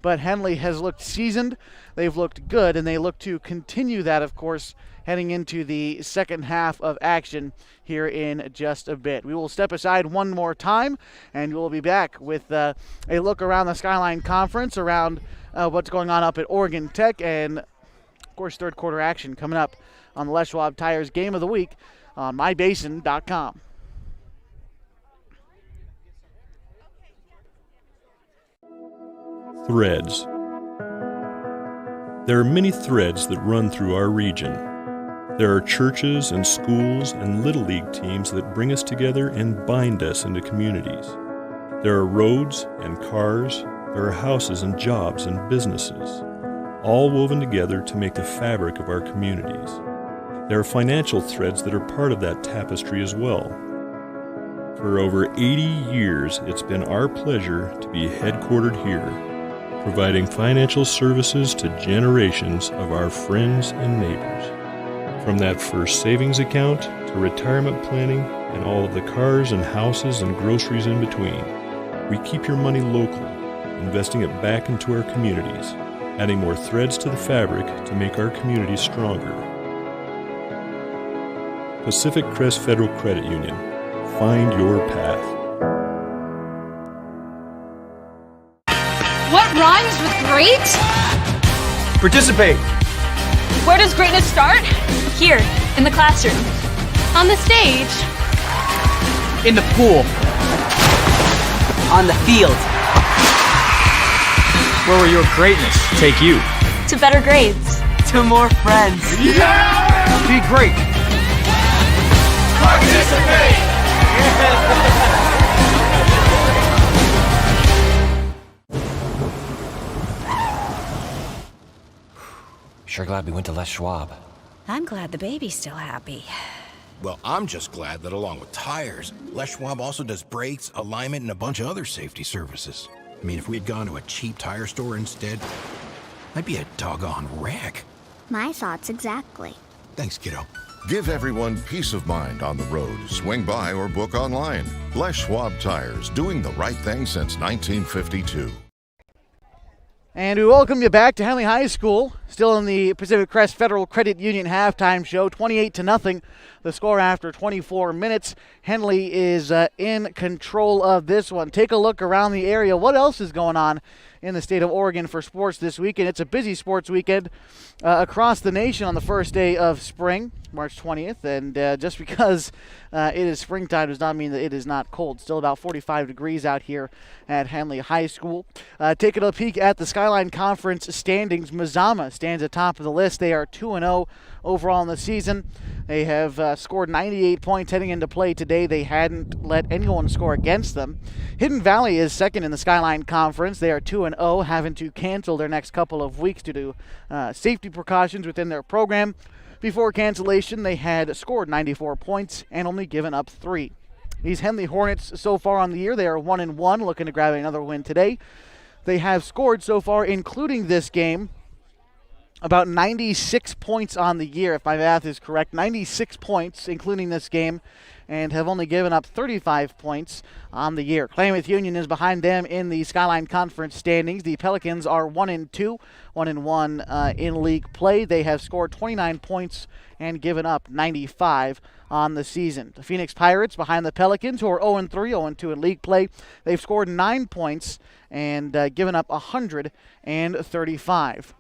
But Henley has looked seasoned, they've looked good, and they look to continue that, of course, heading into the second half of action here in just a bit. We will step aside one more time, and we'll be back with a look around the Skyline Conference, around what's going on up at Oregon Tech, and, of course, third quarter action coming up on the Les Schwab Tires Game of the Week on mybasin.com. Threads. There are many threads that run through our region. There are churches and schools and Little League teams that bring us together and bind us into communities. There are roads and cars, there are houses and jobs and businesses, all woven together to make the fabric of our communities. There are financial threads that are part of that tapestry as well. For over 80 years, it's been our pleasure to be headquartered here, providing financial services to generations of our friends and neighbors. From that first savings account to retirement planning and all of the cars and houses and groceries in between, we keep your money local, investing it back into our communities, adding more threads to the fabric to make our communities stronger. Pacific Crest Federal Credit Union. Find your path. What rhymes with great? Participate. Where does greatness start? Here, in the classroom. On the stage. In the pool. On the field. Where will your greatness take you? To better grades. To more friends. Yeah! Be great. Participate! Sure glad we went to Les Schwab. I'm glad the baby's still happy. Well, I'm just glad that along with tires, Les Schwab also does brakes, alignment, and a bunch of other safety services. I mean, if we had gone to a cheap tire store instead, I'd be a doggone wreck. My thoughts exactly. Thanks, kiddo. Give everyone peace of mind on the road. Swing by or book online. Les Schwab Tires, doing the right thing since 1952. And we welcome you back to Henley High School. Still in the Pacific Crest Federal Credit Union halftime show, 28-0. The score after 24 minutes. Henley is in control of this one. Take a look around the area. What else is going on in the state of Oregon for sports this weekend? It's a busy sports weekend across the nation on the first day of spring, March 20th. And just because it is springtime does not mean that it is not cold. Still about 45 degrees out here at Henley High School. Taking a peek at the Skyline Conference standings, Mazama stands atop of the list. They are 2-0 overall in the season. They have scored 98 points heading into play today. They hadn't let anyone score against them. Hidden Valley is second in the Skyline Conference. They are 2-0, having to cancel their next couple of weeks due to safety precautions within their program. Before cancellation, they had scored 94 points and only given up 3. These Henley Hornets so far on the year, they are 1-1, looking to grab another win today. They have scored so far, including this game, about 96 points on the year, if my math is correct. 96 points, including this game, and have only given up 35 points on the year. Klamath Union is behind them in the Skyline Conference standings. The Pelicans are 1-2, 1-1 in league play. They have scored 29 points and given up 95 on the season. The Phoenix Pirates behind the Pelicans, who are 0-3, 0-2 in league play. They've scored 9 points and given up 135.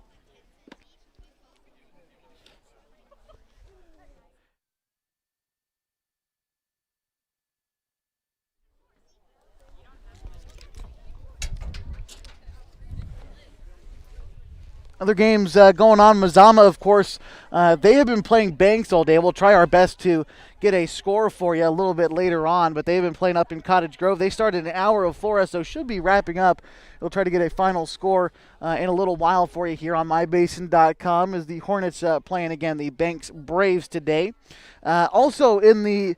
Other games going on. Mazama, of course, they have been playing Banks all day. We'll try our best to get a score for you a little bit later on, but they've been playing up in Cottage Grove. They started an hour before us, so should be wrapping up. We'll try to get a final score in a little while for you here on mybasin.com as the Hornets playing again the Banks Braves today. Also in the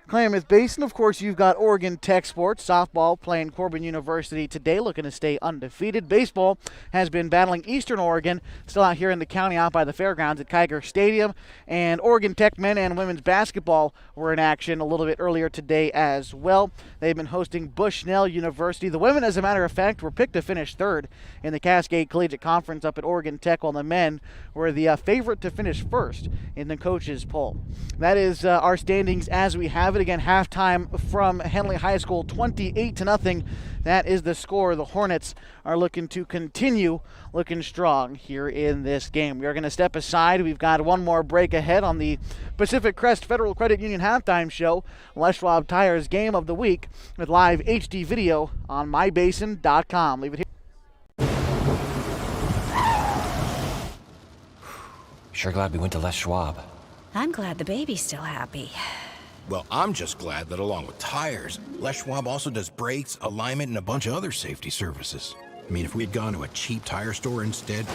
Klamath Basin, of course, you've got Oregon Tech Sports softball playing Corbin University today, looking to stay undefeated. Baseball has been battling Eastern Oregon, still out here in the county out by the fairgrounds at Kiger Stadium. And Oregon Tech men and women's basketball were in action a little bit earlier today as well. They've been hosting Bushnell University. The women, as a matter of fact, were picked to finish third in the Cascade Collegiate Conference up at Oregon Tech, while the men were the favorite to finish first in the coaches' poll. That is our standings as we have it. Again, halftime from Henley High School, 28-0. That is the score. The Hornets are looking to continue looking strong here in this game. We are going to step aside. We've got one more break ahead on the Pacific Crest Federal Credit Union halftime show, Les Schwab Tires Game of the Week, with live HD video on mybasin.com. Leave it here. Sure glad we went to Les Schwab. I'm glad the baby's still happy. Well, I'm just glad that along with tires, Les Schwab also does brakes, alignment, and a bunch of other safety services. I mean, if we had gone to a cheap tire store instead,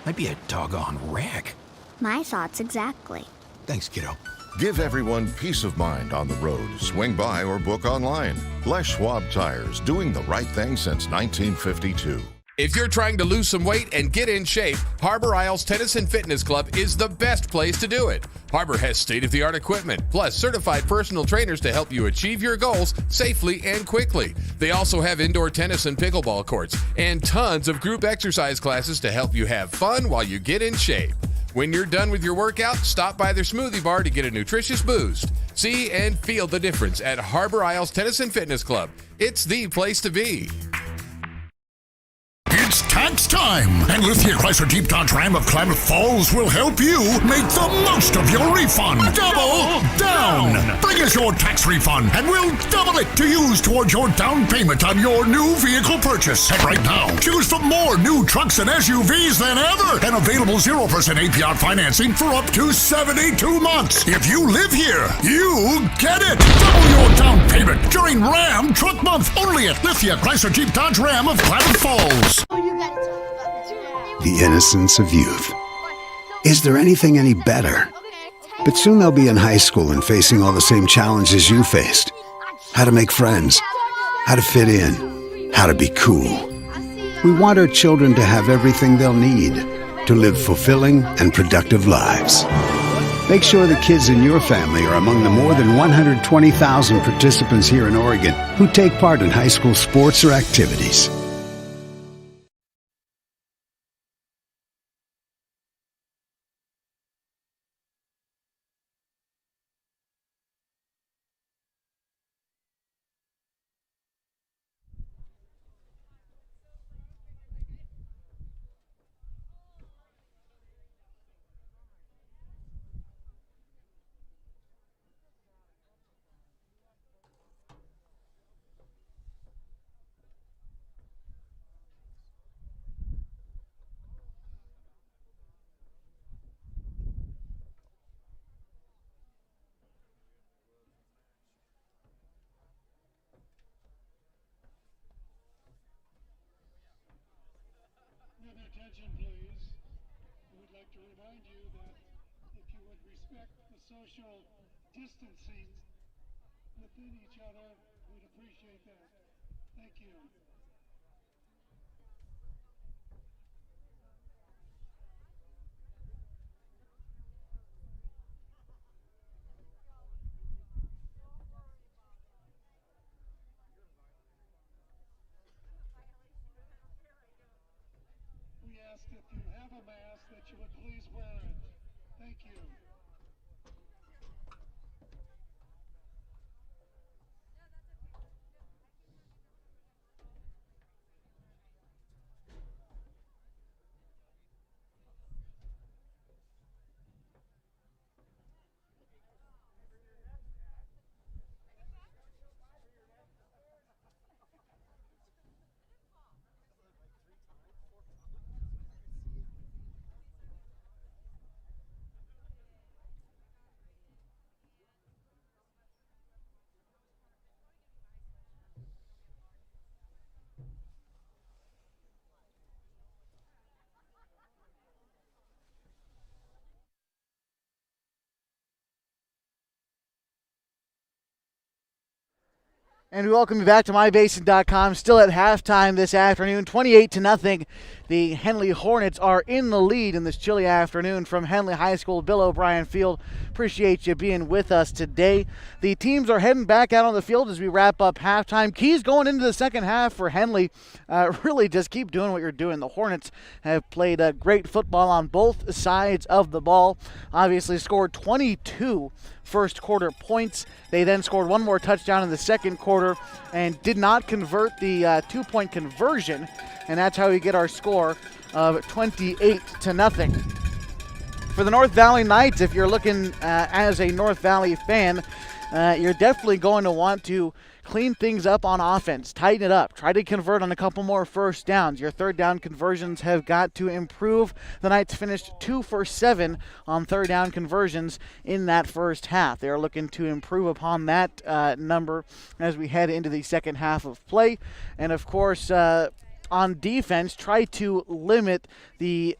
I'd be a doggone wreck. My thoughts exactly. Thanks, kiddo. Give everyone peace of mind on the road. Swing by or book online. Les Schwab Tires, doing the right thing since 1952. If you're trying to lose some weight and get in shape, Harbor Isles Tennis and Fitness Club is the best place to do it. Harbor has state-of-the-art equipment, plus certified personal trainers to help you achieve your goals safely and quickly. They also have indoor tennis and pickleball courts, and tons of group exercise classes to help you have fun while you get in shape. When you're done with your workout, stop by their smoothie bar to get a nutritious boost. See and feel the difference at Harbor Isles Tennis and Fitness Club. It's the place to be. It's tax time, and Lithia Chrysler Jeep Dodge Ram of Klamath Falls will help you make the most of your refund. Double down! Bring us your tax refund, and we'll double it to use towards your down payment on your new vehicle purchase. And right now, choose from more new trucks and SUVs than ever, and available 0% APR financing for up to 72 months. If you live here, you get it. Double your down payment during Ram Truck Month, only at Lithia Chrysler Jeep Dodge Ram of Klamath Falls. The innocence of youth. Is there anything any better? But soon they'll be in high school and facing all the same challenges you faced. How to make friends, how to fit in, how to be cool. We want our children to have everything they'll need to live fulfilling and productive lives. Make sure the kids in your family are among the more than 120,000 participants here in Oregon who take part in high school sports or activities. Attention, please. We would like to remind you that if you would respect the social distancing within each other, we'd appreciate that. Thank you. We ask if you have a mask that you would please wear it. Thank you. And we welcome you back to MyBasin.com. Still at halftime this afternoon, 28-0. The Henley Hornets are in the lead in this chilly afternoon from Henley High School, Bill O'Brien Field. Appreciate you being with us today. The teams are heading back out on the field as we wrap up halftime. Keys going into the second half for Henley. Really just keep doing what you're doing. The Hornets have played great football on both sides of the ball. Obviously scored 22 first quarter points. They then scored one more touchdown in the second quarter and did not convert the 2-point conversion, and that's how we get our score of 28-0. For the North Valley Knights, if you're looking as a North Valley fan, you're definitely going to want to clean things up on offense, tighten it up, try to convert on a couple more first downs. Your third down conversions have got to improve. The Knights finished 2 for 7 on third down conversions in that first half. They are looking to improve upon that number as we head into the second half of play. And of course, on defense, try to limit the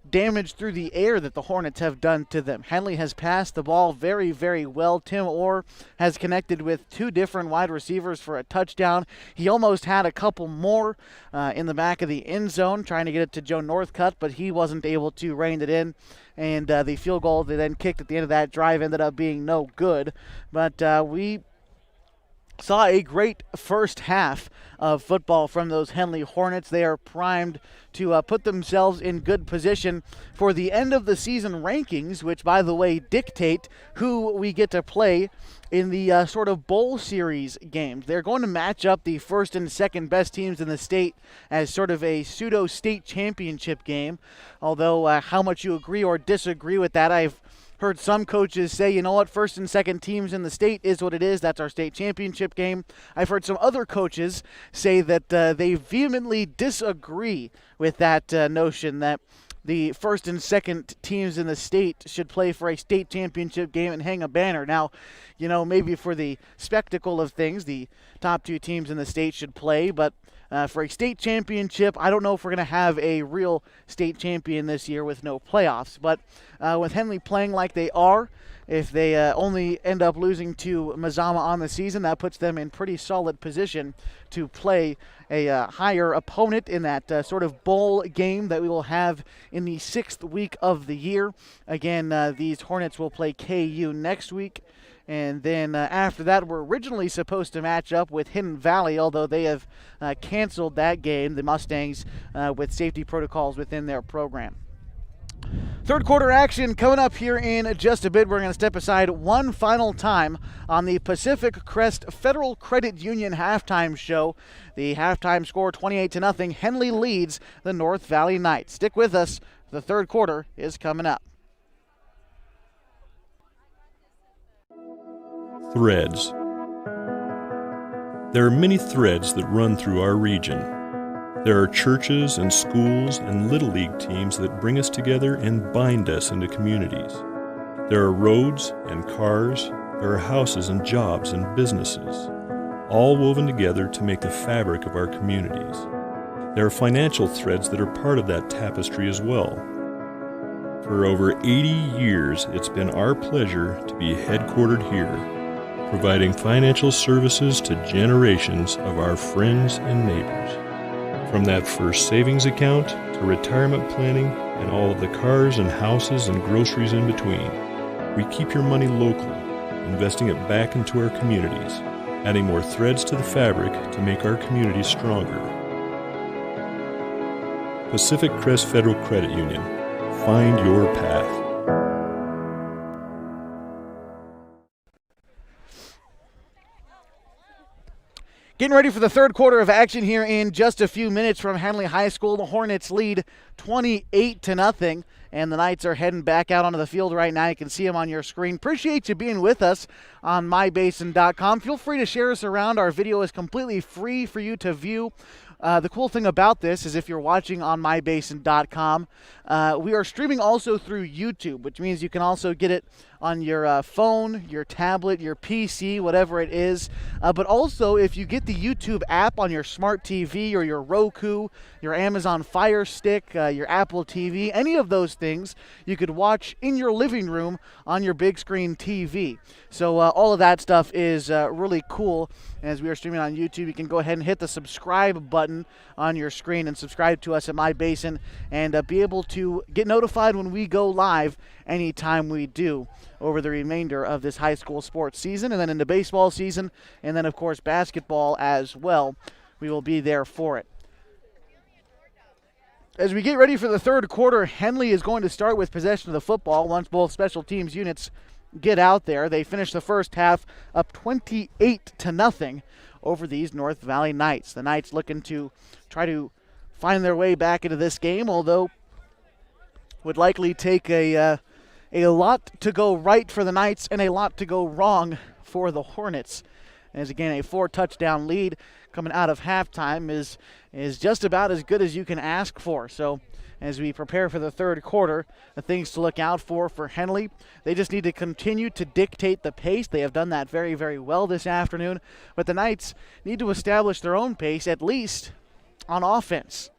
damage through the air that the Hornets have done to them. Henley has passed the ball very, very well. Tim Orr has connected with 2 different wide receivers for a touchdown. He almost had a couple more in the back of the end zone trying to get it to Joe Northcutt, but he wasn't able to rein it in. And the field goal they then kicked at the end of that drive ended up being no good. But we saw a great first half of football from those Henley Hornets. They are primed to put themselves in good position for the end of the season rankings, which, by the way, dictate who we get to play in the sort of bowl series games. They're going to match up the first and second best teams in the state as sort of a pseudo state championship game. Although how much you agree or disagree with that, I've heard some coaches say, you know what, first and second teams in the state is what it is. That's our state championship game. I've heard some other coaches say that they vehemently disagree with that notion that the first and second teams in the state should play for a state championship game and hang a banner. Now, you know, maybe for the spectacle of things, the top 2 teams in the state should play, but for a state championship, I don't know if we're going to have a real state champion this year with no playoffs. But with Henley playing like they are, if they only end up losing to Mazama on the season, that puts them in pretty solid position to play a higher opponent in that sort of bowl game that we will have in the 6th week of the year. Again, these Hornets will play KU next week. And then after that, we're originally supposed to match up with Hidden Valley, although they have canceled that game, the Mustangs, with safety protocols within their program. Third quarter action coming up here in just a bit. We're going to step aside one final time on the Pacific Crest Federal Credit Union halftime show. The halftime score 28-0. Henley leads the North Valley Knights. Stick with us. The third quarter is coming up. Threads. There are many threads that run through our region. There are churches and schools and Little League teams that bring us together and bind us into communities. There are roads and cars, there are houses and jobs and businesses, all woven together to make the fabric of our communities. There are financial threads that are part of that tapestry as well. For over 80 years, it's been our pleasure to be headquartered here, providing financial services to generations of our friends and neighbors. From that first savings account to retirement planning and all of the cars and houses and groceries in between, we keep your money local, investing it back into our communities, adding more threads to the fabric to make our communities stronger. Pacific Crest Federal Credit Union. Find your path. Getting ready for the third quarter of action here in just a few minutes from Henley High School. The Hornets lead 28-0, and the Knights are heading back out onto the field right now. You can see them on your screen. Appreciate you being with us on mybasin.com. Feel free to share us around. Our video is completely free for you to view. The cool thing about this is if you're watching on mybasin.com, we are streaming also through YouTube, which means you can also get it on your phone, your tablet, your PC, whatever it is. But also, if you get the YouTube app on your smart TV or your Roku, your Amazon Fire Stick, your Apple TV, any of those things, you could watch in your living room on your big screen TV. So all of that stuff is really cool. As we are streaming on YouTube, you can go ahead and hit the subscribe button on your screen and subscribe to us at My Basin and be able to get notified when we go live anytime we do over the remainder of this high school sports season, and then into baseball season, and then, of course, basketball as well. We will be there for it. As we get ready for the third quarter, Henley is going to start with possession of the football once both special teams units get out there. They finish the first half up 28-0 over these North Valley Knights. The Knights looking to try to find their way back into this game, although would likely take a lot to go right for the Knights and a lot to go wrong for the Hornets. As again, a 4-touchdown lead coming out of halftime is just about as good as you can ask for. So as we prepare for the third quarter, the things to look out for Henley, they just need to continue to dictate the pace. They have done that very, very well this afternoon. But the Knights need to establish their own pace, at least on offense.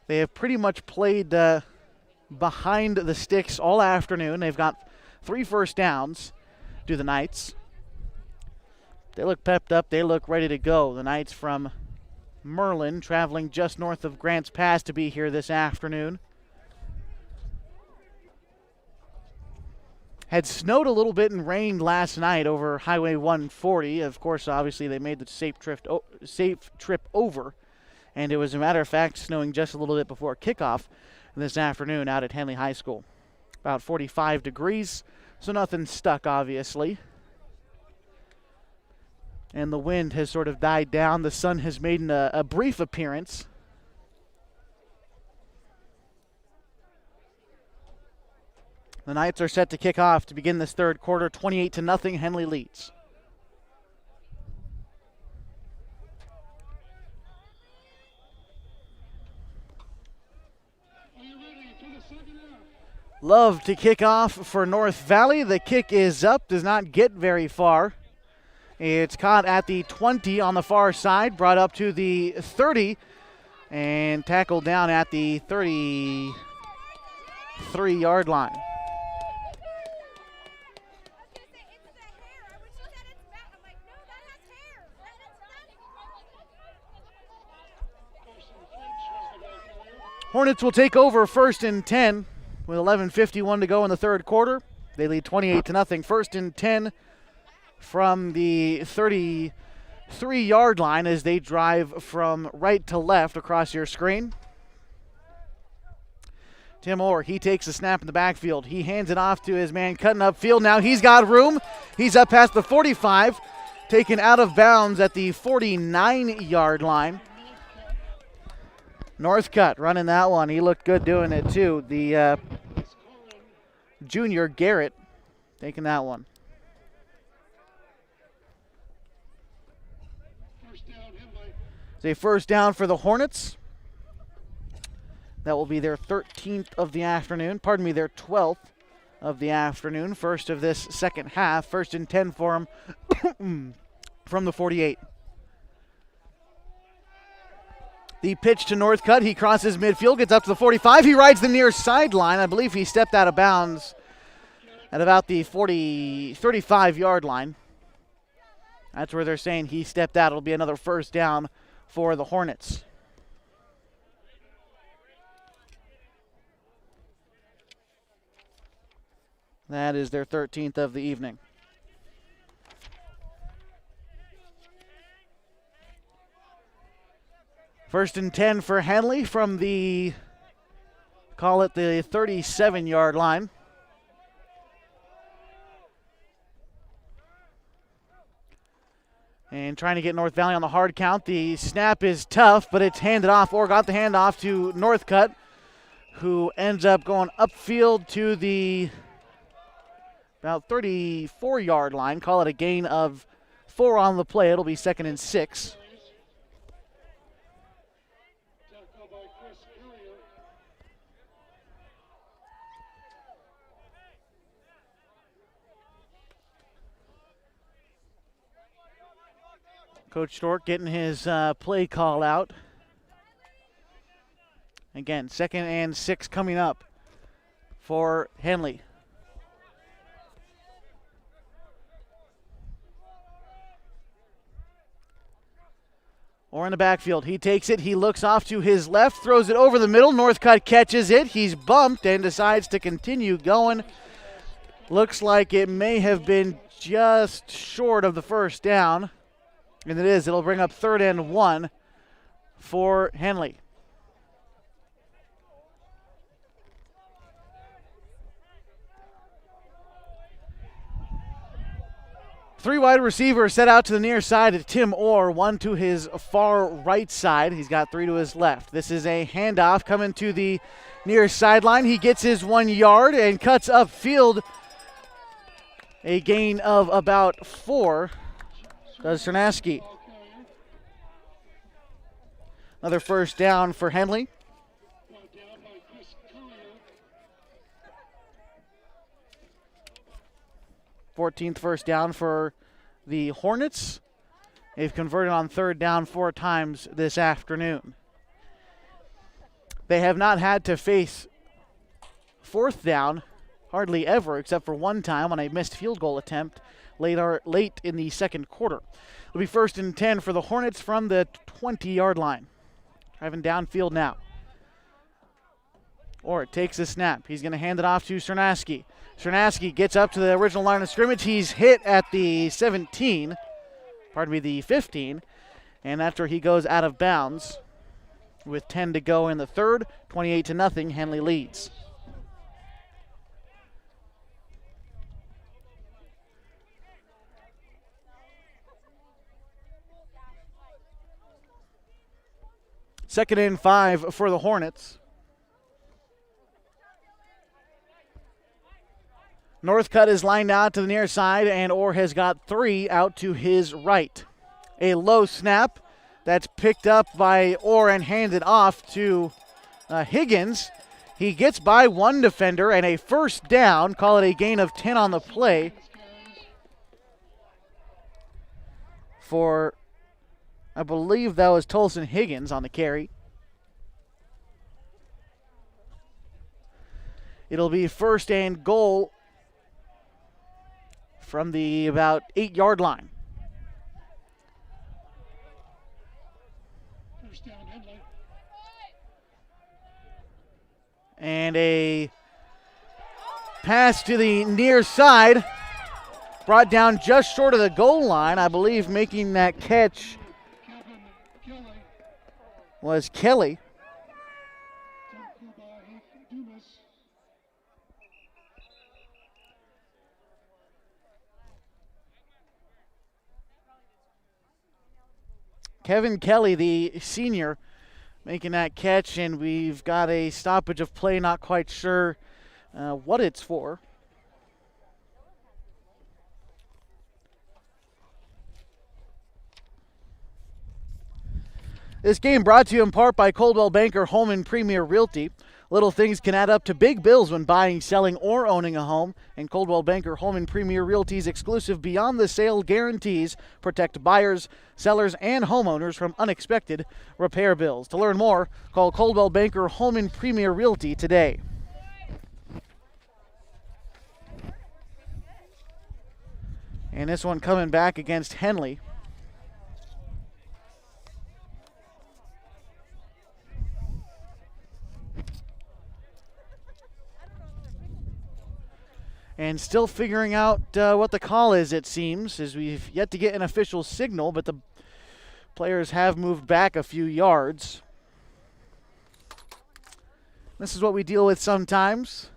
They have pretty much played behind the sticks all afternoon. They've got 3 first downs, do the Knights. They look pepped up. They look ready to go. The Knights from Merlin, traveling just north of Grants Pass to be here this afternoon. Had snowed a little bit and rained last night over Highway 140. Of course, obviously, they made the safe trip over. And it was, a matter of fact, snowing just a little bit before kickoff this afternoon out at Henley High School. About 45 degrees, so nothing stuck, obviously. And the wind has sort of died down. The sun has made a brief appearance. The Knights are set to kick off to begin this third quarter. 28-0, Henley leads. Love to kick off for North Valley. The kick is up, does not get very far. It's caught at the 20 on the far side, brought up to the 30, and tackled down at the 33-yard line. Hornets will take over 1st and 10 with 11:51 to go in the third quarter. They lead 28-0. 1st and 10 from the 33-yard line as they drive from right to left across your screen. Tim Orr, he takes a snap in the backfield. He hands it off to his man cutting upfield. Now he's got room. He's up past the 45, taken out of bounds at the 49-yard line. Northcutt running that one. He looked good doing it too. The junior Garrett taking that one. It's a first down for the Hornets. That will be their 13th of the afternoon. Pardon me, their 12th of the afternoon. First of this second half. 1st and 10 for them from the 48. The pitch to Northcutt. He crosses midfield, gets up to the 45. He rides the near sideline. I believe he stepped out of bounds at about the 35-yard line. That's where they're saying he stepped out. It'll be another first down for the Hornets. That is their 13th of the evening. First and 10 for Henley from the, call it the 37-yard line. And trying to get North Valley on the hard count. The snap is tough, but it's handed off, or got the handoff to Northcutt, who ends up going upfield to the about 34-yard line. Call it a gain of 4 on the play. It'll be 2nd and 6. Coach Stork getting his play call out. Again, 2nd and 6 coming up for Henley. Or in the backfield, he takes it, he looks off to his left, throws it over the middle. Northcutt catches it, he's bumped and decides to continue going. Looks like it may have been just short of the first down. And it is. It'll bring up 3rd and 1 for Henley. Three wide receivers set out to the near side of Tim Orr, one to his far right side. He's got 3 to his left. This is a handoff coming to the near sideline. He gets his 1 yard and cuts upfield. A gain of about 4. Does Cernaski. Another first down for Henley. 14th first down for the Hornets. They've converted on 3rd down 4 times this afternoon. They have not had to face fourth down hardly ever, except for one time on a missed field goal attempt late in the second quarter. It'll be 1st and 10 for the Hornets from the 20-yard line. Driving downfield now. Or it takes a snap. He's going to hand it off to Cernaski. Cernaski gets up to the original line of scrimmage. He's hit at the 17, the 15, and after he goes out of bounds with 10 to go in the third, 28-0, Henley leads. Second and 5 for the Hornets. Northcutt is lined out to the near side, and Orr has got 3 out to his right. A low snap that's picked up by Orr and handed off to Higgins. He gets by one defender and a first down. Call it a gain of 10 on the play for, I believe that was Tolson Higgins on the carry. It'll be 1st and goal from the about 8-yard line. First down, Henley. And a pass to the near side, brought down just short of the goal line. I believe making that catch was Kelly. Kevin Kelly, the senior, making that catch, and we've got a stoppage of play, not quite sure what it's for. This game brought to you in part by Coldwell Banker Home and Premier Realty. Little things can add up to big bills when buying, selling, or owning a home. And Coldwell Banker Home and Premier Realty's exclusive Beyond the Sale guarantees protect buyers, sellers, and homeowners from unexpected repair bills. To learn more, call Coldwell Banker Home and Premier Realty today. And this one coming back against Henley. And still figuring out what the call is, it seems, as we've yet to get an official signal, but the players have moved back a few yards. This is what we deal with sometimes.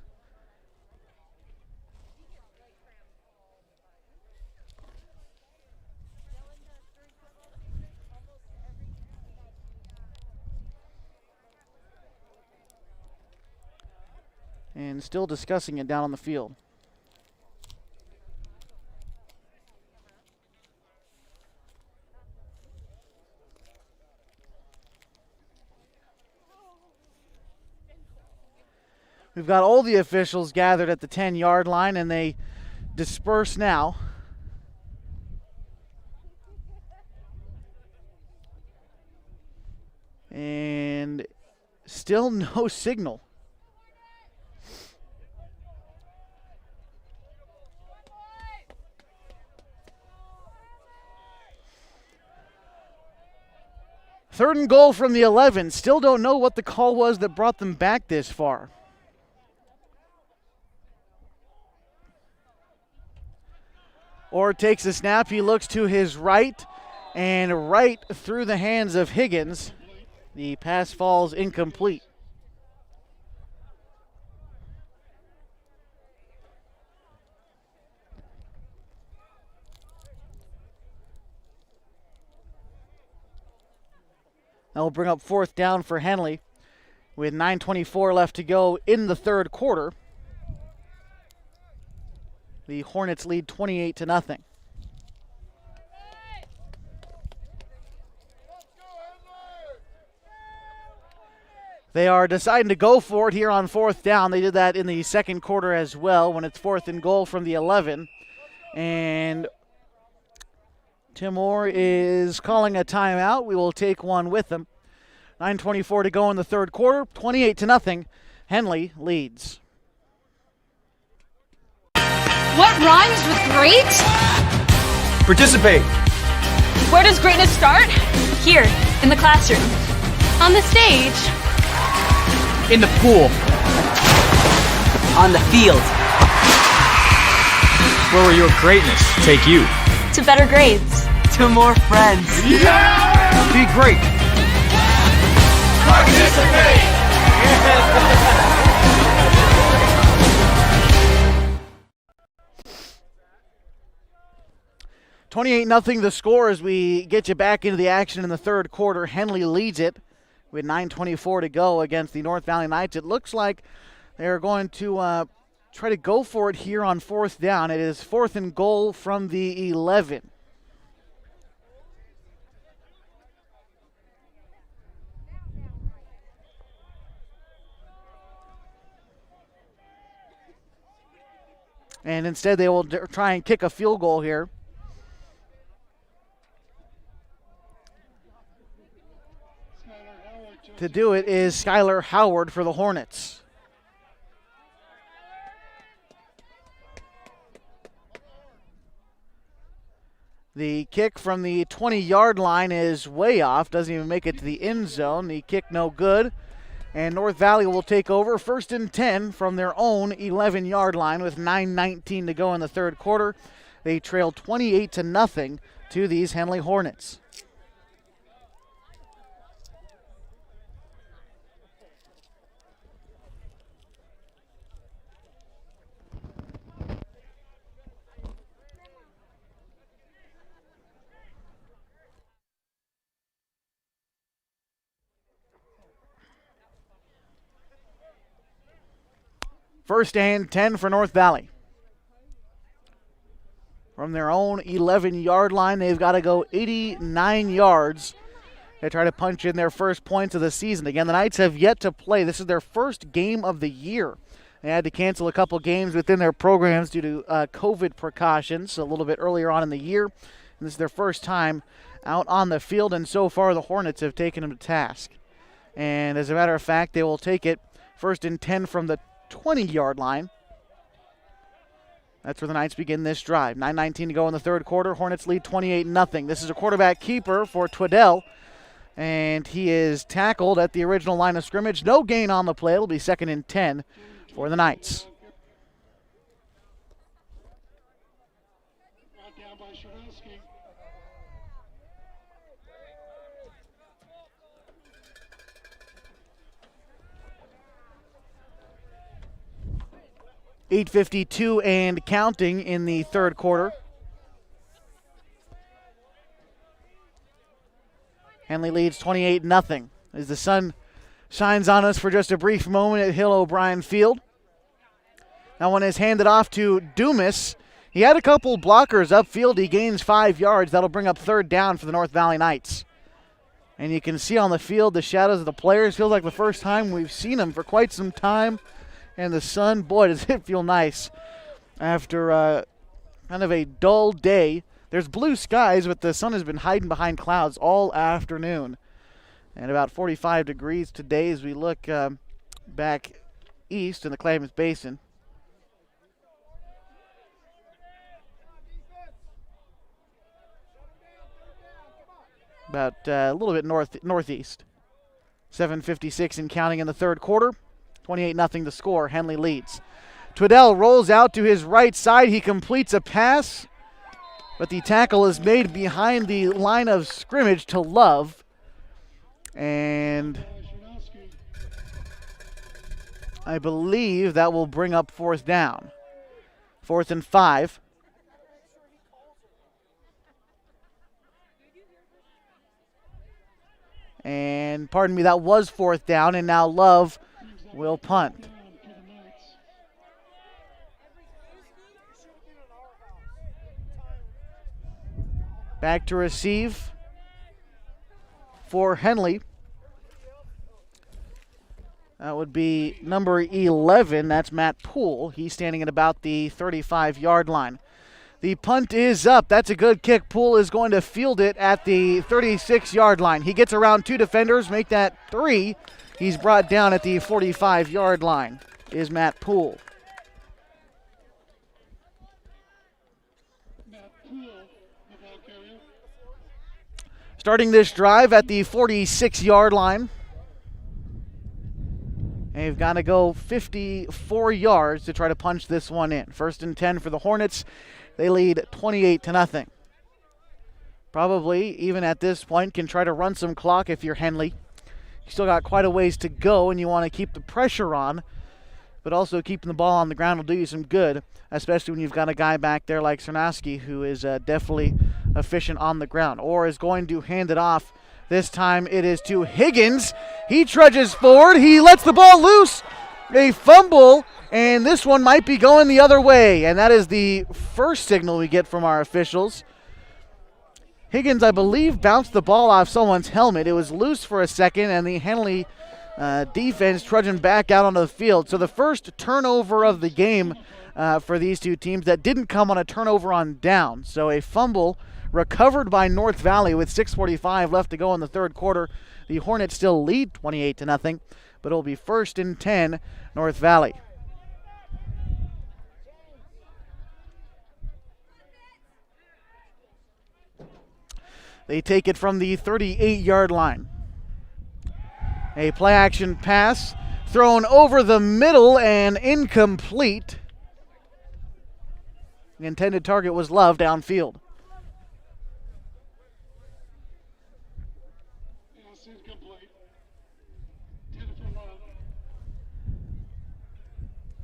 And still discussing it down on the field. We've got all the officials gathered at the 10-yard line, and they disperse now. And still no signal. Third and goal from the 11. Still don't know what the call was that brought them back this far. Orr takes the snap. He looks to his right, and right through the hands of Higgins. The pass falls incomplete. That will bring up 4th down for Henley with 9:24 left to go in the third quarter. The Hornets lead 28-0. They are deciding to go for it here on 4th down. They did that in the second quarter as well when it's 4th and goal from the 11. And Tim Orr is calling a timeout. We will take one with them. 9:24 to go in the third quarter. 28-0. Henley leads. What rhymes with great? Participate. Where does greatness start? Here, in the classroom. On the stage. In the pool. On the field. Where will your greatness take you? To better grades. To more friends. Yeah! Be great. Participate! 28-0 the score as we get you back into the action in the third quarter. Henley leads it with 9:24 to go against the North Valley Knights. It looks like they're going to try to go for it here on fourth down. It is 4th and goal from the 11. And instead they will try and kick a field goal here. To do it is Skylar Howard for the Hornets. The kick from the 20-yard line is way off. Doesn't even make it to the end zone. The kick no good. And North Valley will take over 1st and 10 from their own 11-yard line with 9:19 to go in the third quarter. They trail 28-0 to these Henley Hornets. First and 10 for North Valley. From their own 11-yard line, they've got to go 89 yards to try to punch in their first points of the season. Again, the Knights have yet to play. This is their first game of the year. They had to cancel a couple games within their programs due to COVID precautions a little bit earlier on in the year. And this is their first time out on the field, and so far the Hornets have taken them to task. And as a matter of fact, they will take it 1st and 10 from the 20-yard line. That's where the Knights begin this drive. 9:19 to go in the third quarter. Hornets lead 28-0. This is a quarterback keeper for Twiddell, and he is tackled at the original line of scrimmage. No gain on the play. It'll be 2nd and 10 for the Knights. Brought down by Shadowski. .852 and counting in the third quarter. Henley leads 28-0 as the sun shines on us for just a brief moment at Hill O'Brien Field. That one is handed off to Dumas. He had a couple blockers upfield. He gains 5 yards. That'll bring up 3rd down for the North Valley Knights. And you can see on the field the shadows of the players. Feels like the first time we've seen them for quite some time. And the sun, boy, does it feel nice after kind of a dull day. There's blue skies, but the sun has been hiding behind clouds all afternoon. And about 45 degrees today as we look back east in the Klamath Basin. About a little bit northeast. 7:56 and counting in the third quarter. 28-0 the score. Henley leads. Twiddell rolls out to his right side. He completes a pass, but the tackle is made behind the line of scrimmage to Love. And I believe that will bring up 4th down. 4th and 5. And pardon me, that was 4th down, and now Love will punt. Back to receive for Henley. That would be number 11. That's Matt Poole. He's standing at about the 35-yard line. The punt is up. That's a good kick. Poole is going to field it at the 36-yard line. He gets around 2 defenders, make that 3. He's brought down at the 45-yard line, is Matt Poole. Starting this drive at the 46-yard line. They've got to go 54 yards to try to punch this one in. 1st and 10 for the Hornets. They lead 28-0. Probably, even at this point, can try to run some clock if you're Henley. You still got quite a ways to go, and you want to keep the pressure on, but also keeping the ball on the ground will do you some good, especially when you've got a guy back there like Cernaski who is definitely efficient on the ground, or is going to hand it off. This time it is to Higgins. He trudges forward. He lets the ball loose. A fumble, and this one might be going the other way, and that is the first signal we get from our officials. Higgins, I believe, bounced the ball off someone's helmet. It was loose for a second, and the Henley defense trudging back out onto the field. So the first turnover of the game for these two teams that didn't come on a turnover on down. So a fumble recovered by North Valley with 6:45 left to go in the third quarter. The Hornets still lead 28-0, but it'll be 1st and 10 North Valley. They take it from the 38-yard line. A play-action pass thrown over the middle and incomplete. The intended target was Love downfield.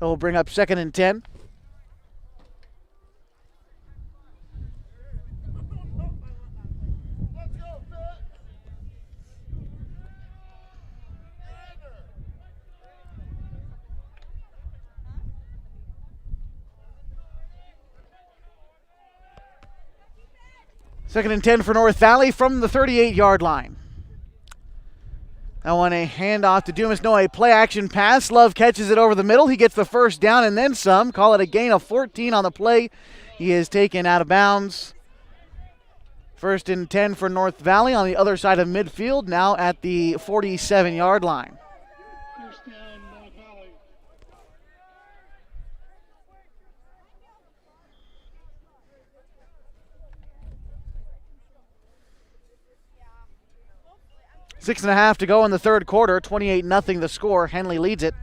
That will bring up 2nd and 10. Second and 10 for North Valley from the 38-yard line. That one a handoff to Dumas. No, a play-action pass. Love catches it over the middle. He gets the first down and then some. Call it a gain of 14 on the play. He is taken out of bounds. 1st and 10 for North Valley on the other side of midfield, now at the 47-yard line. First down, North Valley. Six and a half to go in the third quarter. 28-0 the score. Henley leads it.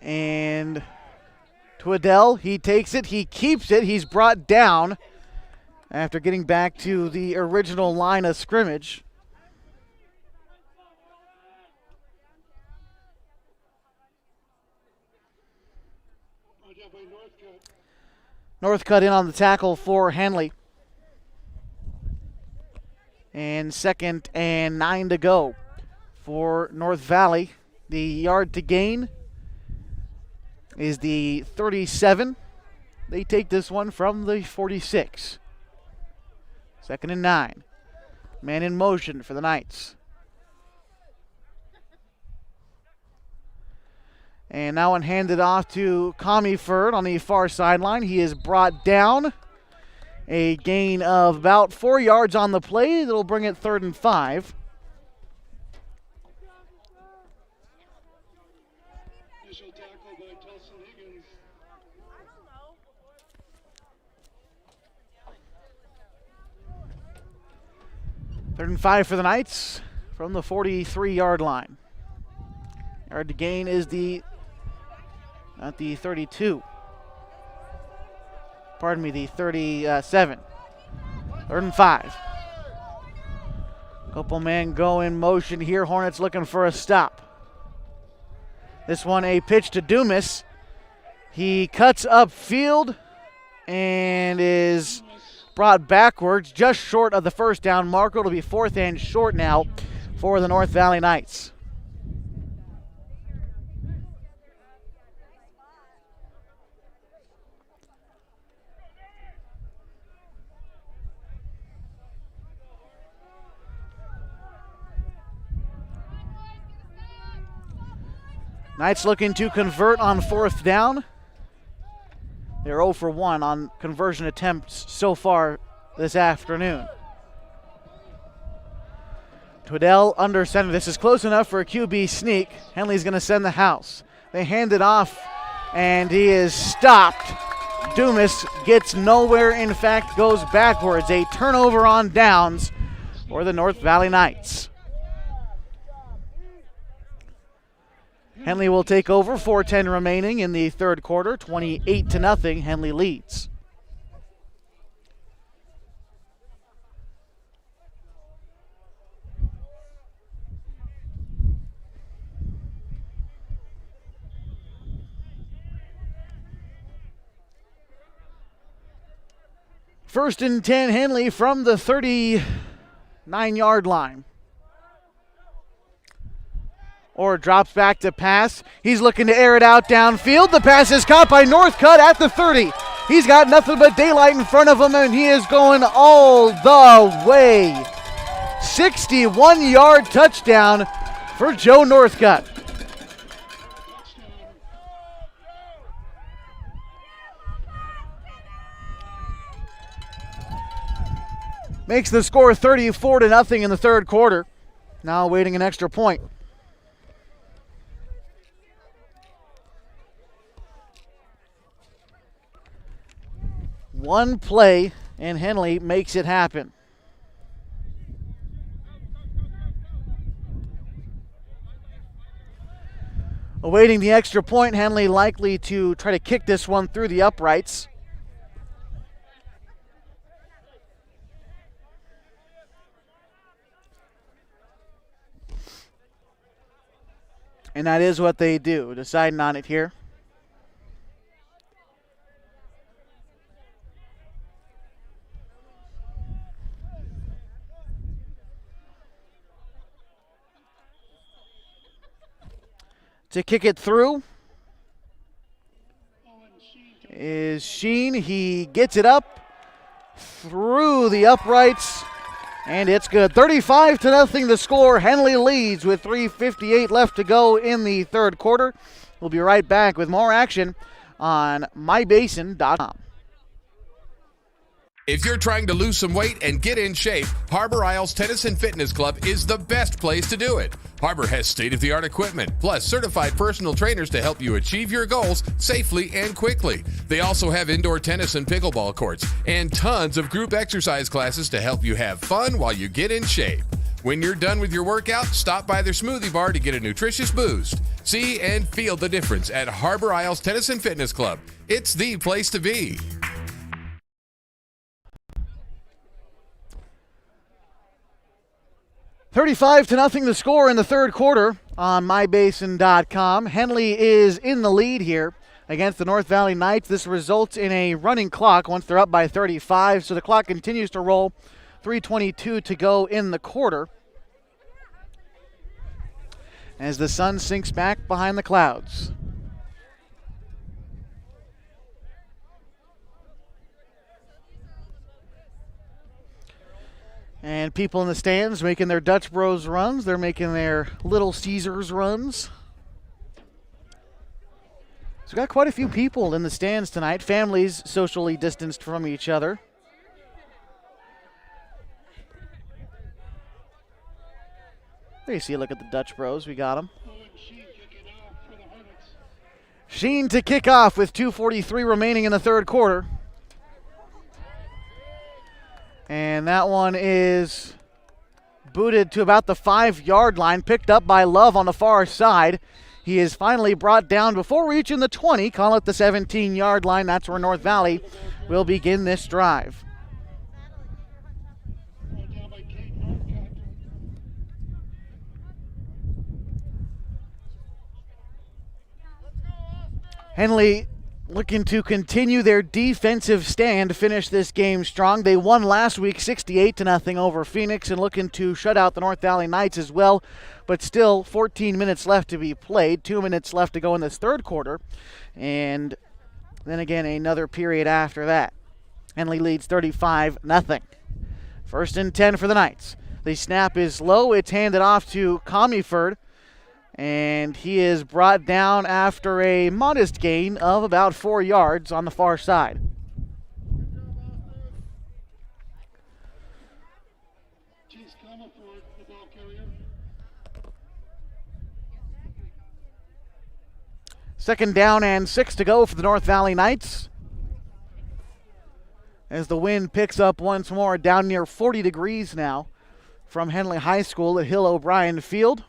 And Twiddell, he takes it. He keeps it. He's brought down after getting back to the original line of scrimmage. Northcutt in on the tackle for Henley. And 2nd and 9 to go for North Valley. The yard to gain is the 37. They take this one from the 46. 2nd and 9. Man in motion for the Knights. And now one handed off to Comeyford on the far sideline. He is brought down. A gain of about 4 yards on the play. That'll bring it 3rd and 5. Initial tackle by Tulsa Higgins. 3rd and 5 for the Knights from the 43-yard line. Yard to gain is at the 32. Pardon me, the 37. 3rd and 5. Couple man go in motion here. Hornets looking for a stop. This one a pitch to Dumas. He cuts upfield and is brought backwards just short of the first down marker. It'll be 4th and short now for the North Valley Knights. Knights looking to convert on 4th down. They're 0 for 1 on conversion attempts so far this afternoon. Twiddell under center. This is close enough for a QB sneak. Henley's going to send the house. They hand it off, and he is stopped Dumas gets nowhere, in fact goes backwards. A turnover on downs for the North Valley Knights. Henley will take over, 4:10 remaining in the third quarter, 28-0, Henley leads. First and 10, Henley from the 39-yard line. Or drops back to pass. He's looking to air it out downfield. The pass is caught by Northcutt at the 30. He's got nothing but daylight in front of him, and he is going all the way. 61-yard touchdown for Joe Northcutt. Makes the score 34-0 in the third quarter. Now awaiting an extra point. One play, and Henley makes it happen. Awaiting the extra point, Henley likely to try to kick this one through the uprights. And that is what they do, deciding on it here. To kick it through is Sheen. He gets it up through the uprights, and it's good. 35-0 the score. Henley leads with 3:58 left to go in the third quarter. We'll be right back with more action on mybasin.com. If you're trying to lose some weight and get in shape, Harbor Isles Tennis and Fitness Club is the best place to do it. Harbor has state-of-the-art equipment, plus certified personal trainers to help you achieve your goals safely and quickly. They also have indoor tennis and pickleball courts, and tons of group exercise classes to help you have fun while you get in shape. When you're done with your workout, stop by their smoothie bar to get a nutritious boost. See and feel the difference at Harbor Isles Tennis and Fitness Club. It's the place to be. 35-0 the score in the third quarter on mybasin.com. Henley is in the lead here against the North Valley Knights. This results in a running clock once they're up by 35, so the clock continues to roll. 3:22 to go in the quarter as the sun sinks back behind the clouds. And people in the stands making their Dutch Bros runs. They're making their Little Caesars runs. So we've got quite a few people in the stands tonight. Families socially distanced from each other. There you see a look at the Dutch Bros. We got them. Sheen to kick off with 2:43 remaining in the third quarter. And that one is booted to about the 5-yard line, picked up by Love on the far side. He is finally brought down before reaching the 20, call it the 17-yard line. That's where North Valley will begin this drive. Henley looking to continue their defensive stand, finish this game strong. They won last week 68-0 over Phoenix and looking to shut out the North Valley Knights as well. But still 14 minutes left to be played, 2 minutes left to go in this third quarter. And then again, another period after that. Henley leads 35-0. First and 10 for the Knights. The snap is low. It's handed off to Comeyford. And he is brought down after a modest gain of about 4 yards on the far side. Second down and 6 to go for the North Valley Knights. as the wind picks up once more, down near 40 degrees now from Henley High School at Hill O'Brien Field.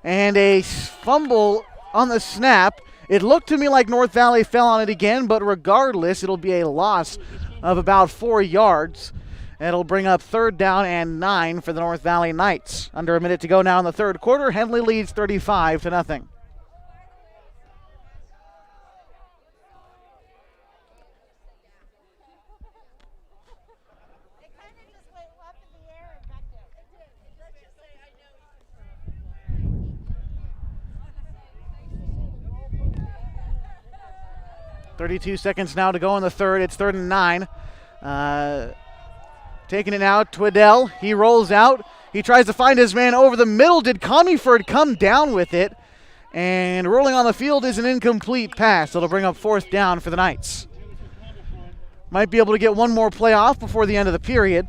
And a fumble on the snap. It looked to me like North Valley fell on it again, but regardless, it'll be a loss of about 4 yards. It'll bring up 3rd down and 9 for the North Valley Knights. Under a minute to go now in the third quarter. Henley leads 35-0. .32 now to go in the third. It's 3rd and 9. Taking it now, Twiddell. He rolls out. He tries to find his man over the middle. Did Comeyford come down with it? And rolling on the field is an incomplete pass. It'll bring up 4th down for the Knights. Might be able to get one more play off before the end of the period.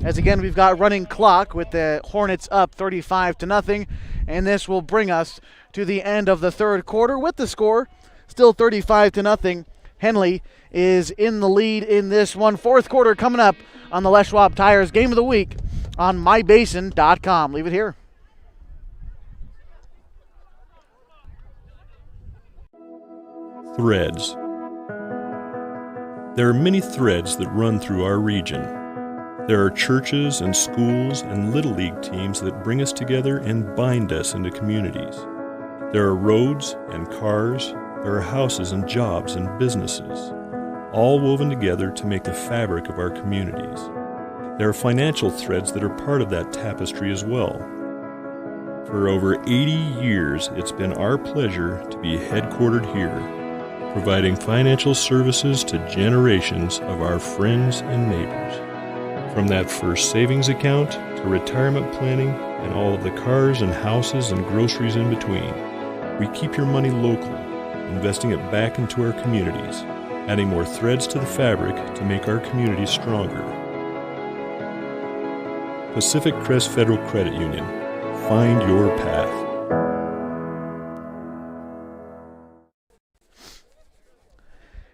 As again, we've got running clock with the Hornets up 35-0. And this will bring us to the end of the third quarter with the score still 35-0. Henley is in the lead in this one. Fourth quarter coming up on the Les Schwab Tires Game of the Week on mybasin.com. Leave it here. Threads. There are many threads that run through our region. There are churches and schools and Little League teams that bring us together and bind us into communities. There are roads and cars. There are houses and jobs and businesses, all woven together to make the fabric of our communities. There are financial threads that are part of that tapestry as well. For over 80 years, it's been our pleasure to be headquartered here, providing financial services to generations of our friends and neighbors. From that first savings account to retirement planning and all of the cars and houses and groceries in between, we keep your money local, investing it back into our communities, adding more threads to the fabric to make our communities stronger. Pacific Crest Federal Credit Union. Find your path.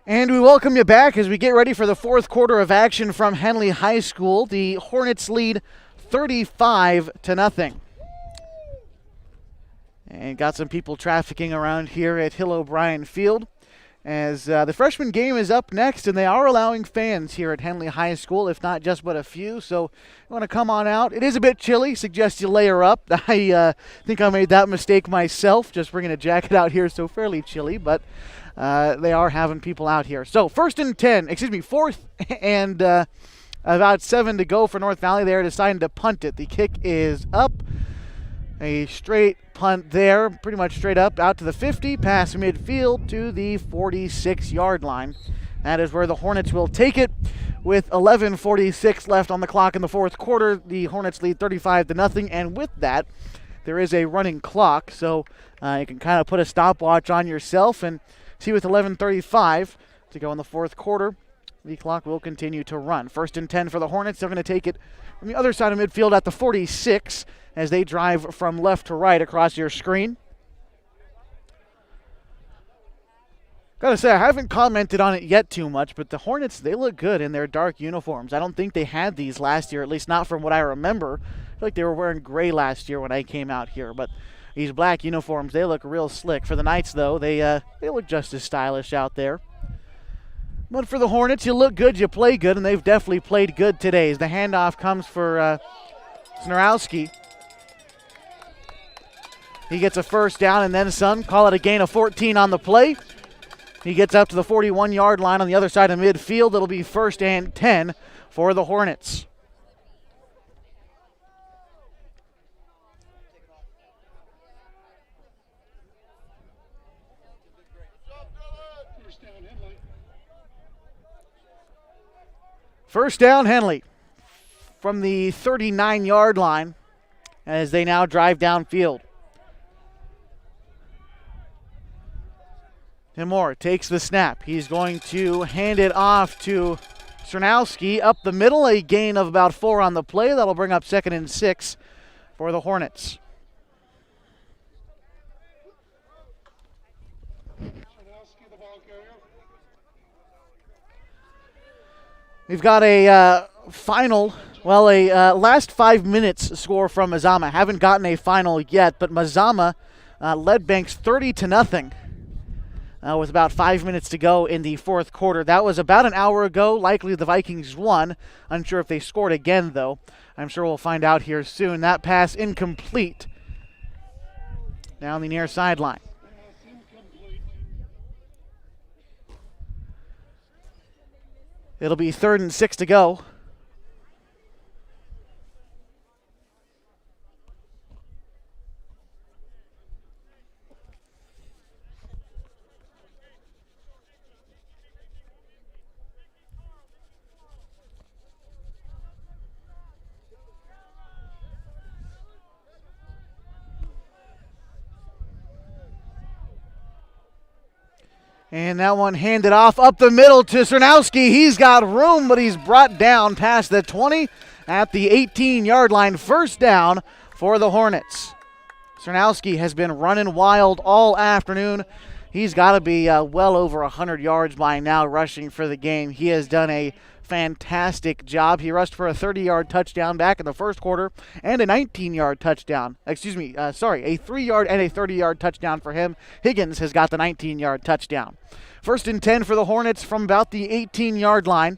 And we welcome you back as we get ready for the fourth quarter of action from Henley High School. The Hornets lead 35-0. And got some people trafficking around here at Hill O'Brien Field as the freshman game is up next, and they are allowing fans here at Henley High School, if not just but a few. So you want to come on out. It is a bit chilly. Suggest you layer up. I think I made that mistake myself, just bringing a jacket out here, so fairly chilly, but they are having people out here. So fourth and about 7 to go for North Valley. They are deciding to punt it. The kick is up. A straight punt there, pretty much straight up, out to the 50, past midfield to the 46-yard line. That is where the Hornets will take it. With 11:46 left on the clock in the fourth quarter, the Hornets lead 35-0, and with that, there is a running clock, so you can kind of put a stopwatch on yourself and see with 11:35 to go in the fourth quarter, the clock will continue to run. 1st and 10 for the Hornets. They're going to take it from the other side of midfield at the 46 as they drive from left to right across your screen. Gotta say, I haven't commented on it yet too much, but the Hornets, they look good in their dark uniforms. I don't think they had these last year, at least not from what I remember. I feel like they were wearing gray last year when I came out here, but these black uniforms, they look real slick. For the Knights, though, they look just as stylish out there. But for the Hornets, you look good, you play good, and they've definitely played good today. As the handoff comes for Snorowski. He gets a first down and then some. Call it a gain of 14 on the play. He gets up to the 41-yard line on the other side of midfield. It'll be 1st and 10 for the Hornets. First down, Henley from the 39-yard line as they now drive downfield. Tim Moore takes the snap. He's going to hand it off to Snorowski up the middle. A gain of about 4 on the play. That'll bring up 2nd and 6 for the Hornets. We've got a final, well, a last 5 minutes score from Mazama. Haven't gotten a final yet, but Mazama led Banks 30-0 with about 5 minutes to go in the fourth quarter. That was about an hour ago. Likely the Vikings won. Unsure if they scored again, though. I'm sure we'll find out here soon. That pass incomplete down the near sideline. It'll be 3rd and 6 to go. And that one handed off up the middle to Cernowski. He's got room, but he's brought down past the 20 at the 18-yard line. First down for the Hornets. Cernowski has been running wild all afternoon. He's got to be well over 100 yards by now rushing for the game. He has done a fantastic job. He rushed for a 30-yard touchdown back in the first quarter and a 19-yard touchdown. A 3-yard and a 30-yard touchdown for him. Higgins has got the 19-yard touchdown. 1st and 10 for the Hornets from about the 18-yard line.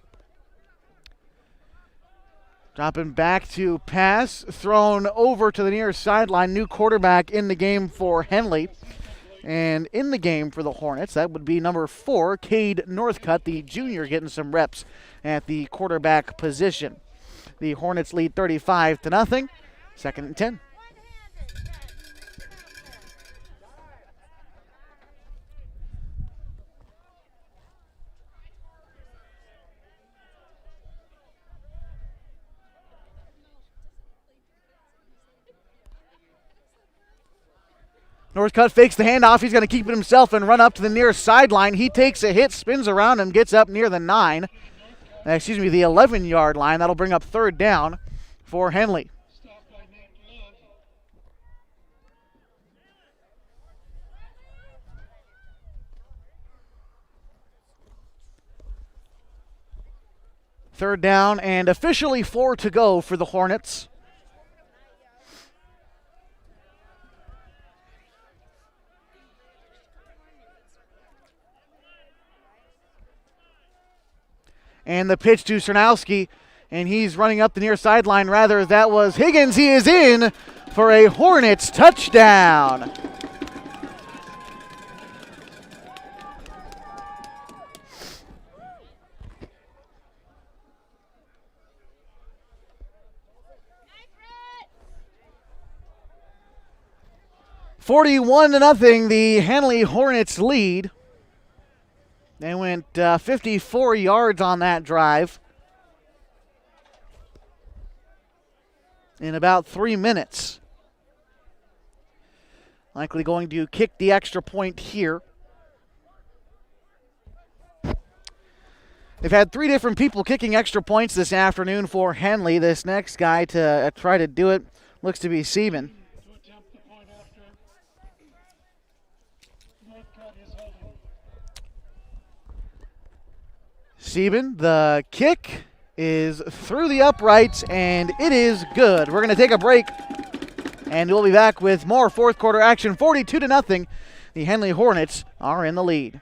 Dropping back to pass, thrown over to the near sideline. New quarterback in the game for Henley. And in the game for the Hornets, that would be number 4, Cade Northcutt, the junior, getting some reps at the quarterback position. The Hornets lead 35-0. 2nd and 10. Northcutt fakes the handoff. He's going to keep it himself and run up to the near sideline. He takes a hit, spins around, and gets up near the the 11-yard line. That'll bring up 3rd down for Henley. Third down and officially 4 to go for the Hornets. And the pitch to Cernowski, and he's running up the near sideline. Rather, that was Higgins. He is in for a Hornets touchdown. $41-0, the Henley Hornets lead. They went 54 yards on that drive in about 3 minutes. Likely going to kick the extra point here. They've had 3 different people kicking extra points this afternoon for Henley. This next guy to try to do it looks to be Sieben. Sieben, the kick is through the uprights, and it is good. We're going to take a break, and we'll be back with more fourth quarter action. 42-0. The Henley Hornets are in the lead.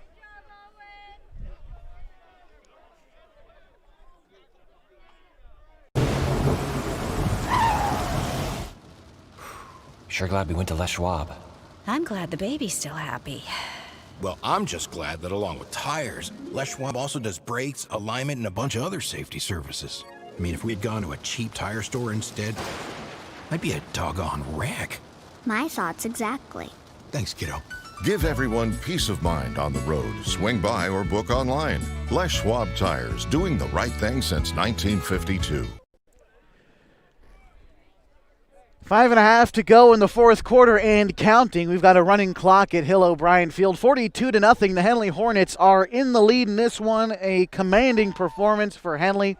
Sure glad we went to Les Schwab. I'm glad the baby's still happy. Well, I'm just glad that along with tires, Les Schwab also does brakes, alignment, and a bunch of other safety services. I mean, if we had gone to a cheap tire store instead, I'd be a doggone wreck. My thoughts exactly. Thanks, kiddo. Give everyone peace of mind on the road. Swing by or book online. Les Schwab Tires, doing the right thing since 1952. 5.5 to go in the fourth quarter and counting. We've got a running clock at Hill O'Brien Field. 42-0. The Henley Hornets are in the lead in this one. A commanding performance for Henley.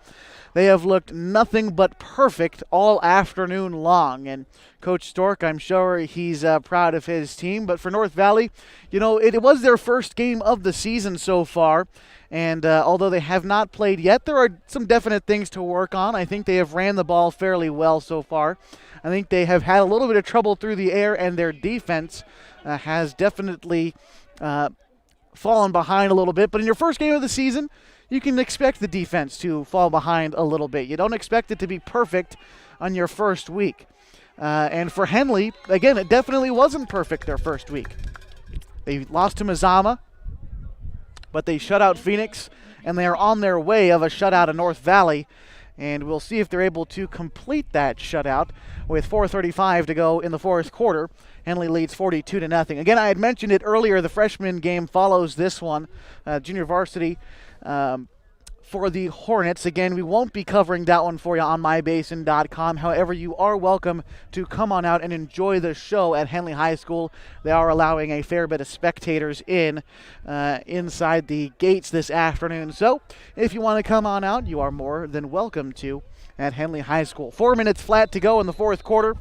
They have looked nothing but perfect all afternoon long. And Coach Stork, I'm sure he's proud of his team. But for North Valley, it was their first game of the season so far. And although they have not played yet, there are some definite things to work on. I think they have ran the ball fairly well so far. I think they have had a little bit of trouble through the air, and their defense has definitely fallen behind a little bit. But in your first game of the season, you can expect the defense to fall behind a little bit. You don't expect it to be perfect on your first week. And for Henley, again, it definitely wasn't perfect their first week. They lost to Mazama, but they shut out Phoenix, and they are on their way of a shutout of North Valley. And we'll see if they're able to complete that shutout with 4:35 to go in the fourth quarter. Henley leads 42-0. Again, I had mentioned it earlier. The freshman game follows this one, junior varsity for the Hornets. Again, we won't be covering that one for you on mybasin.com. However, you are welcome to come on out and enjoy the show at Henley High School. They are allowing a fair bit of spectators inside the gates this afternoon. So if you want to come on out, you are more than welcome to at Henley High School. 4 minutes flat to go in the fourth quarter.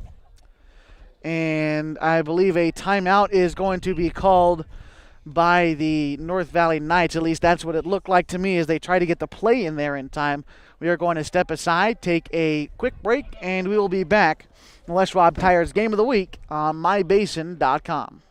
And I believe a timeout is going to be called by the North Valley Knights. At least that's what it looked like to me as they try to get the play in there in time. We are going to step aside, take a quick break, and we will be back in Les Schwab Tires Game of the Week on mybasin.com.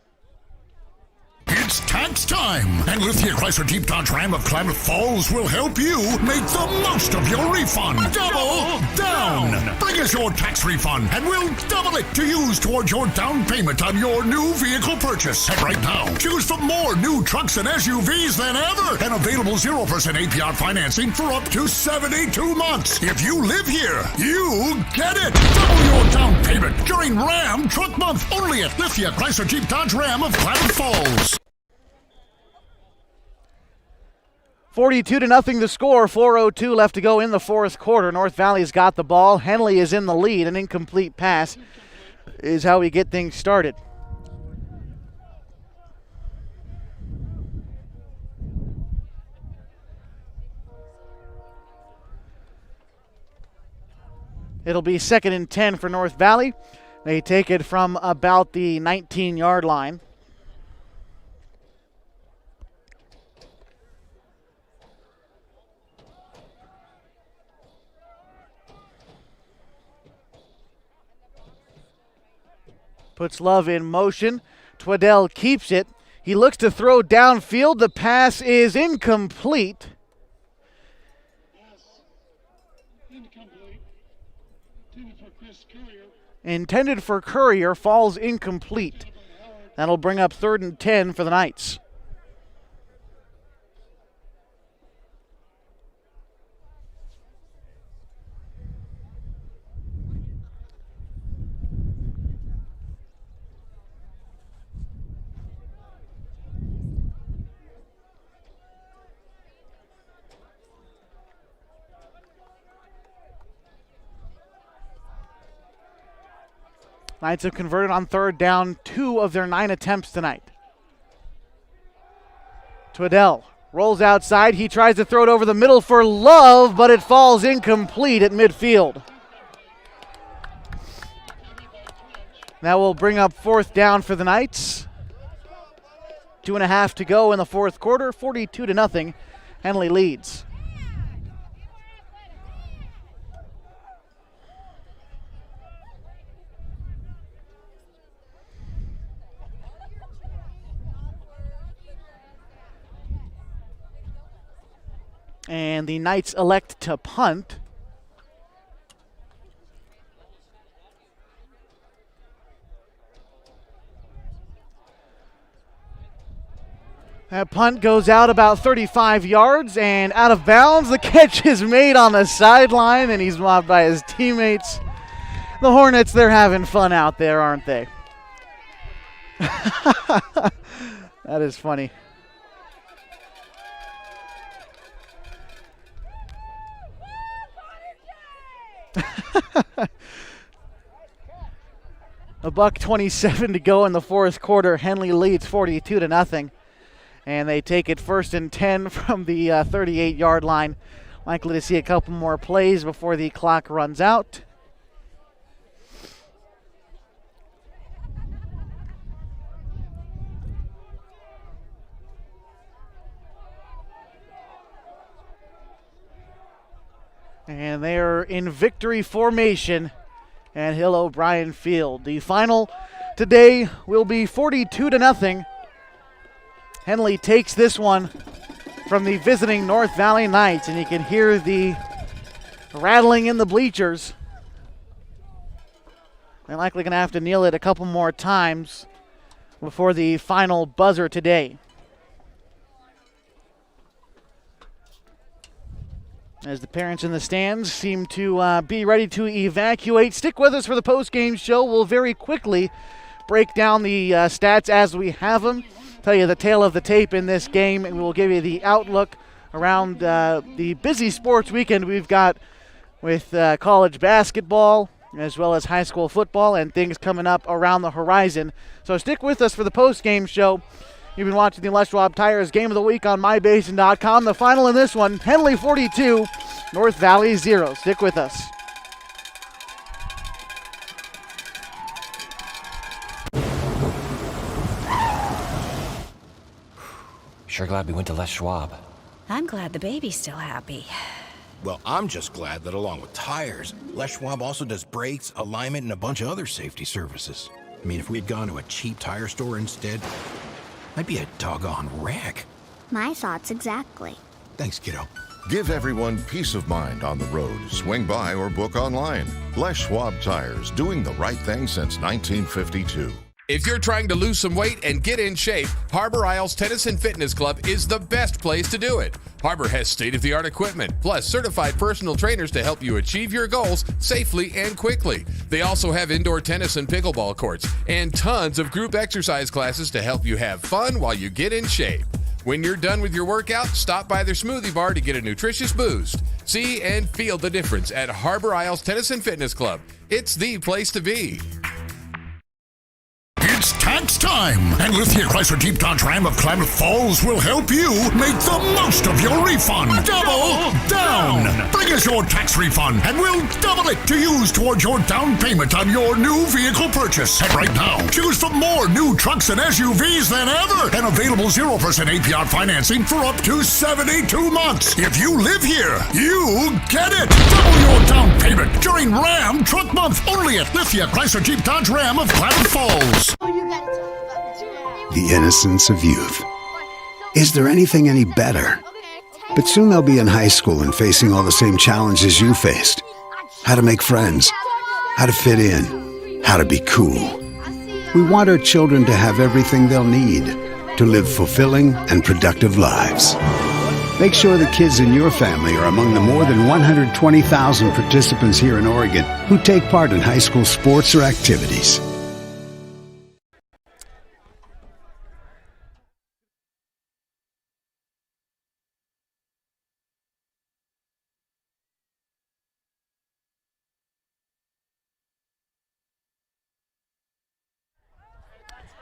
It's tax time, and Lithia Chrysler Jeep Dodge Ram of Klamath Falls will help you make the most of your refund. Double down! Bring us your tax refund, and we'll double it to use towards your down payment on your new vehicle purchase. And right now, choose from more new trucks and SUVs than ever, and available 0% APR financing for up to 72 months. If you live here, you get it. Double your down payment during Ram Truck Month, only at Lithia Chrysler Jeep Dodge Ram of Klamath Falls. 42-0 the score, 4:02 left to go in the fourth quarter. North Valley's got the ball. Henley is in the lead. An incomplete pass is how we get things started. It'll be 2nd and 10 for North Valley. They take it from about the 19-yard line. Puts Love in motion. Twaddell keeps it. He looks to throw downfield. The pass is incomplete. Intended for Courier, falls incomplete. That'll bring up 3rd and 10 for the Knights. Knights have converted on 3rd down 2 of their 9 attempts tonight. Twaddell rolls outside. He tries to throw it over the middle for Love, but it falls incomplete at midfield. That will bring up 4th down for the Knights. 2.5 to go in the fourth quarter. 42-0. Henley leads. And the Knights elect to punt. That punt goes out about 35 yards and out of bounds. The catch is made on the sideline, and he's mobbed by his teammates. The Hornets, they're having fun out there, aren't they? That is funny. $1:27 to go in the fourth quarter. Henley leads 42-0. And they take it 1st and 10 from the 38-yard line. Likely to see a couple more plays before the clock runs out. And they are in victory formation at Hill O'Brien Field. The final today will be 42-0. Henley takes this one from the visiting North Valley Knights, and you can hear the rattling in the bleachers. They're likely going to have to kneel it a couple more times before the final buzzer today. As the parents in the stands seem to be ready to evacuate. Stick with us for the post-game show. We'll very quickly break down the stats as we have them, tell you the tale of the tape in this game, and we'll give you the outlook around the busy sports weekend we've got with college basketball as well as high school football and things coming up around the horizon. So stick with us for the post-game show. You've been watching the Les Schwab Tires Game of the Week on MyBasin.com. The final in this one, Henley 42, North Valley 0. Stick with us. Sure glad we went to Les Schwab. I'm glad the baby's still happy. Well, I'm just glad that along with tires, Les Schwab also does brakes, alignment, and a bunch of other safety services. I mean, if we'd gone to a cheap tire store instead, I'd be a doggone wreck. My thoughts exactly. Thanks, kiddo. Give everyone peace of mind on the road. Swing by or book online. Les Schwab Tires, doing the right thing since 1952. If you're trying to lose some weight and get in shape, Harbor Isles Tennis and Fitness Club is the best place to do it. Harbor has state-of-the-art equipment, plus certified personal trainers to help you achieve your goals safely and quickly. They also have indoor tennis and pickleball courts, and tons of group exercise classes to help you have fun while you get in shape. When you're done with your workout, stop by their smoothie bar to get a nutritious boost. See and feel the difference at Harbor Isles Tennis and Fitness Club. It's the place to be. It's tax time, and Lithia Chrysler Jeep Dodge Ram of Klamath Falls will help you make the most of your refund. Double down! Bring us your tax refund, and we'll double it to use towards your down payment on your new vehicle purchase. And right now, choose from more new trucks and SUVs than ever, and available 0% APR financing for up to 72 months. If you live here, you get it! Double your down payment during Ram Truck Month, only at Lithia Chrysler Jeep Dodge Ram of Klamath Falls. The innocence of youth. Is there anything any better? But soon they'll be in high school and facing all the same challenges you faced. How to make friends, how to fit in, how to be cool. We want our children to have everything they'll need to live fulfilling and productive lives. Make sure the kids in your family are among the more than 120,000 participants here in Oregon who take part in high school sports or activities.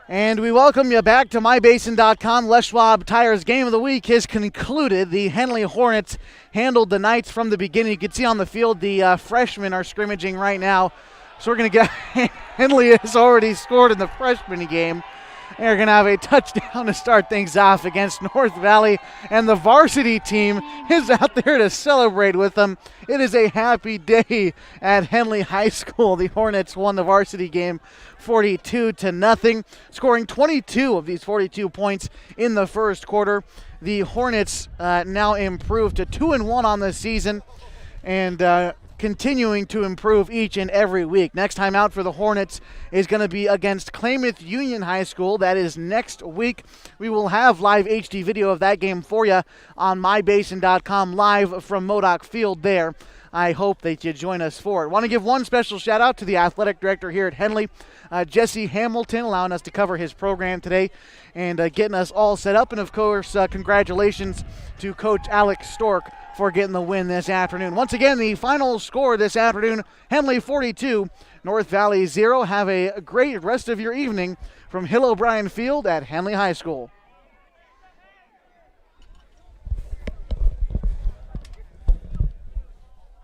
And we welcome you back to MyBasin.com. Les Schwab Tires Game of the Week has concluded. The Henley Hornets handled the Knights from the beginning. You can see on the field the freshmen are scrimmaging right now. So we're going to get Henley has already scored in the freshman game. They're going to have a touchdown to start things off against North Valley. And the varsity team is out there to celebrate with them. It is a happy day at Henley High School. The Hornets won the varsity game 42-0, scoring 22 of these 42 points in the first quarter. The Hornets now improved to 2-1 on the season and continuing to improve each and every week. Next time out for the Hornets is going to be against Klamath Union High School. That is next week. We will have live HD video of that game for you on MyBasin.com live from Modoc Field there. I hope that you join us for it. Want to give one special shout out to the athletic director here at Henley, Jesse Hamilton, allowing us to cover his program today and getting us all set up. And of course, congratulations to Coach Alex Stork for getting the win this afternoon. Once again, the final score this afternoon, Henley 42, North Valley 0. Have a great rest of your evening from Hill O'Brien Field at Henley High School.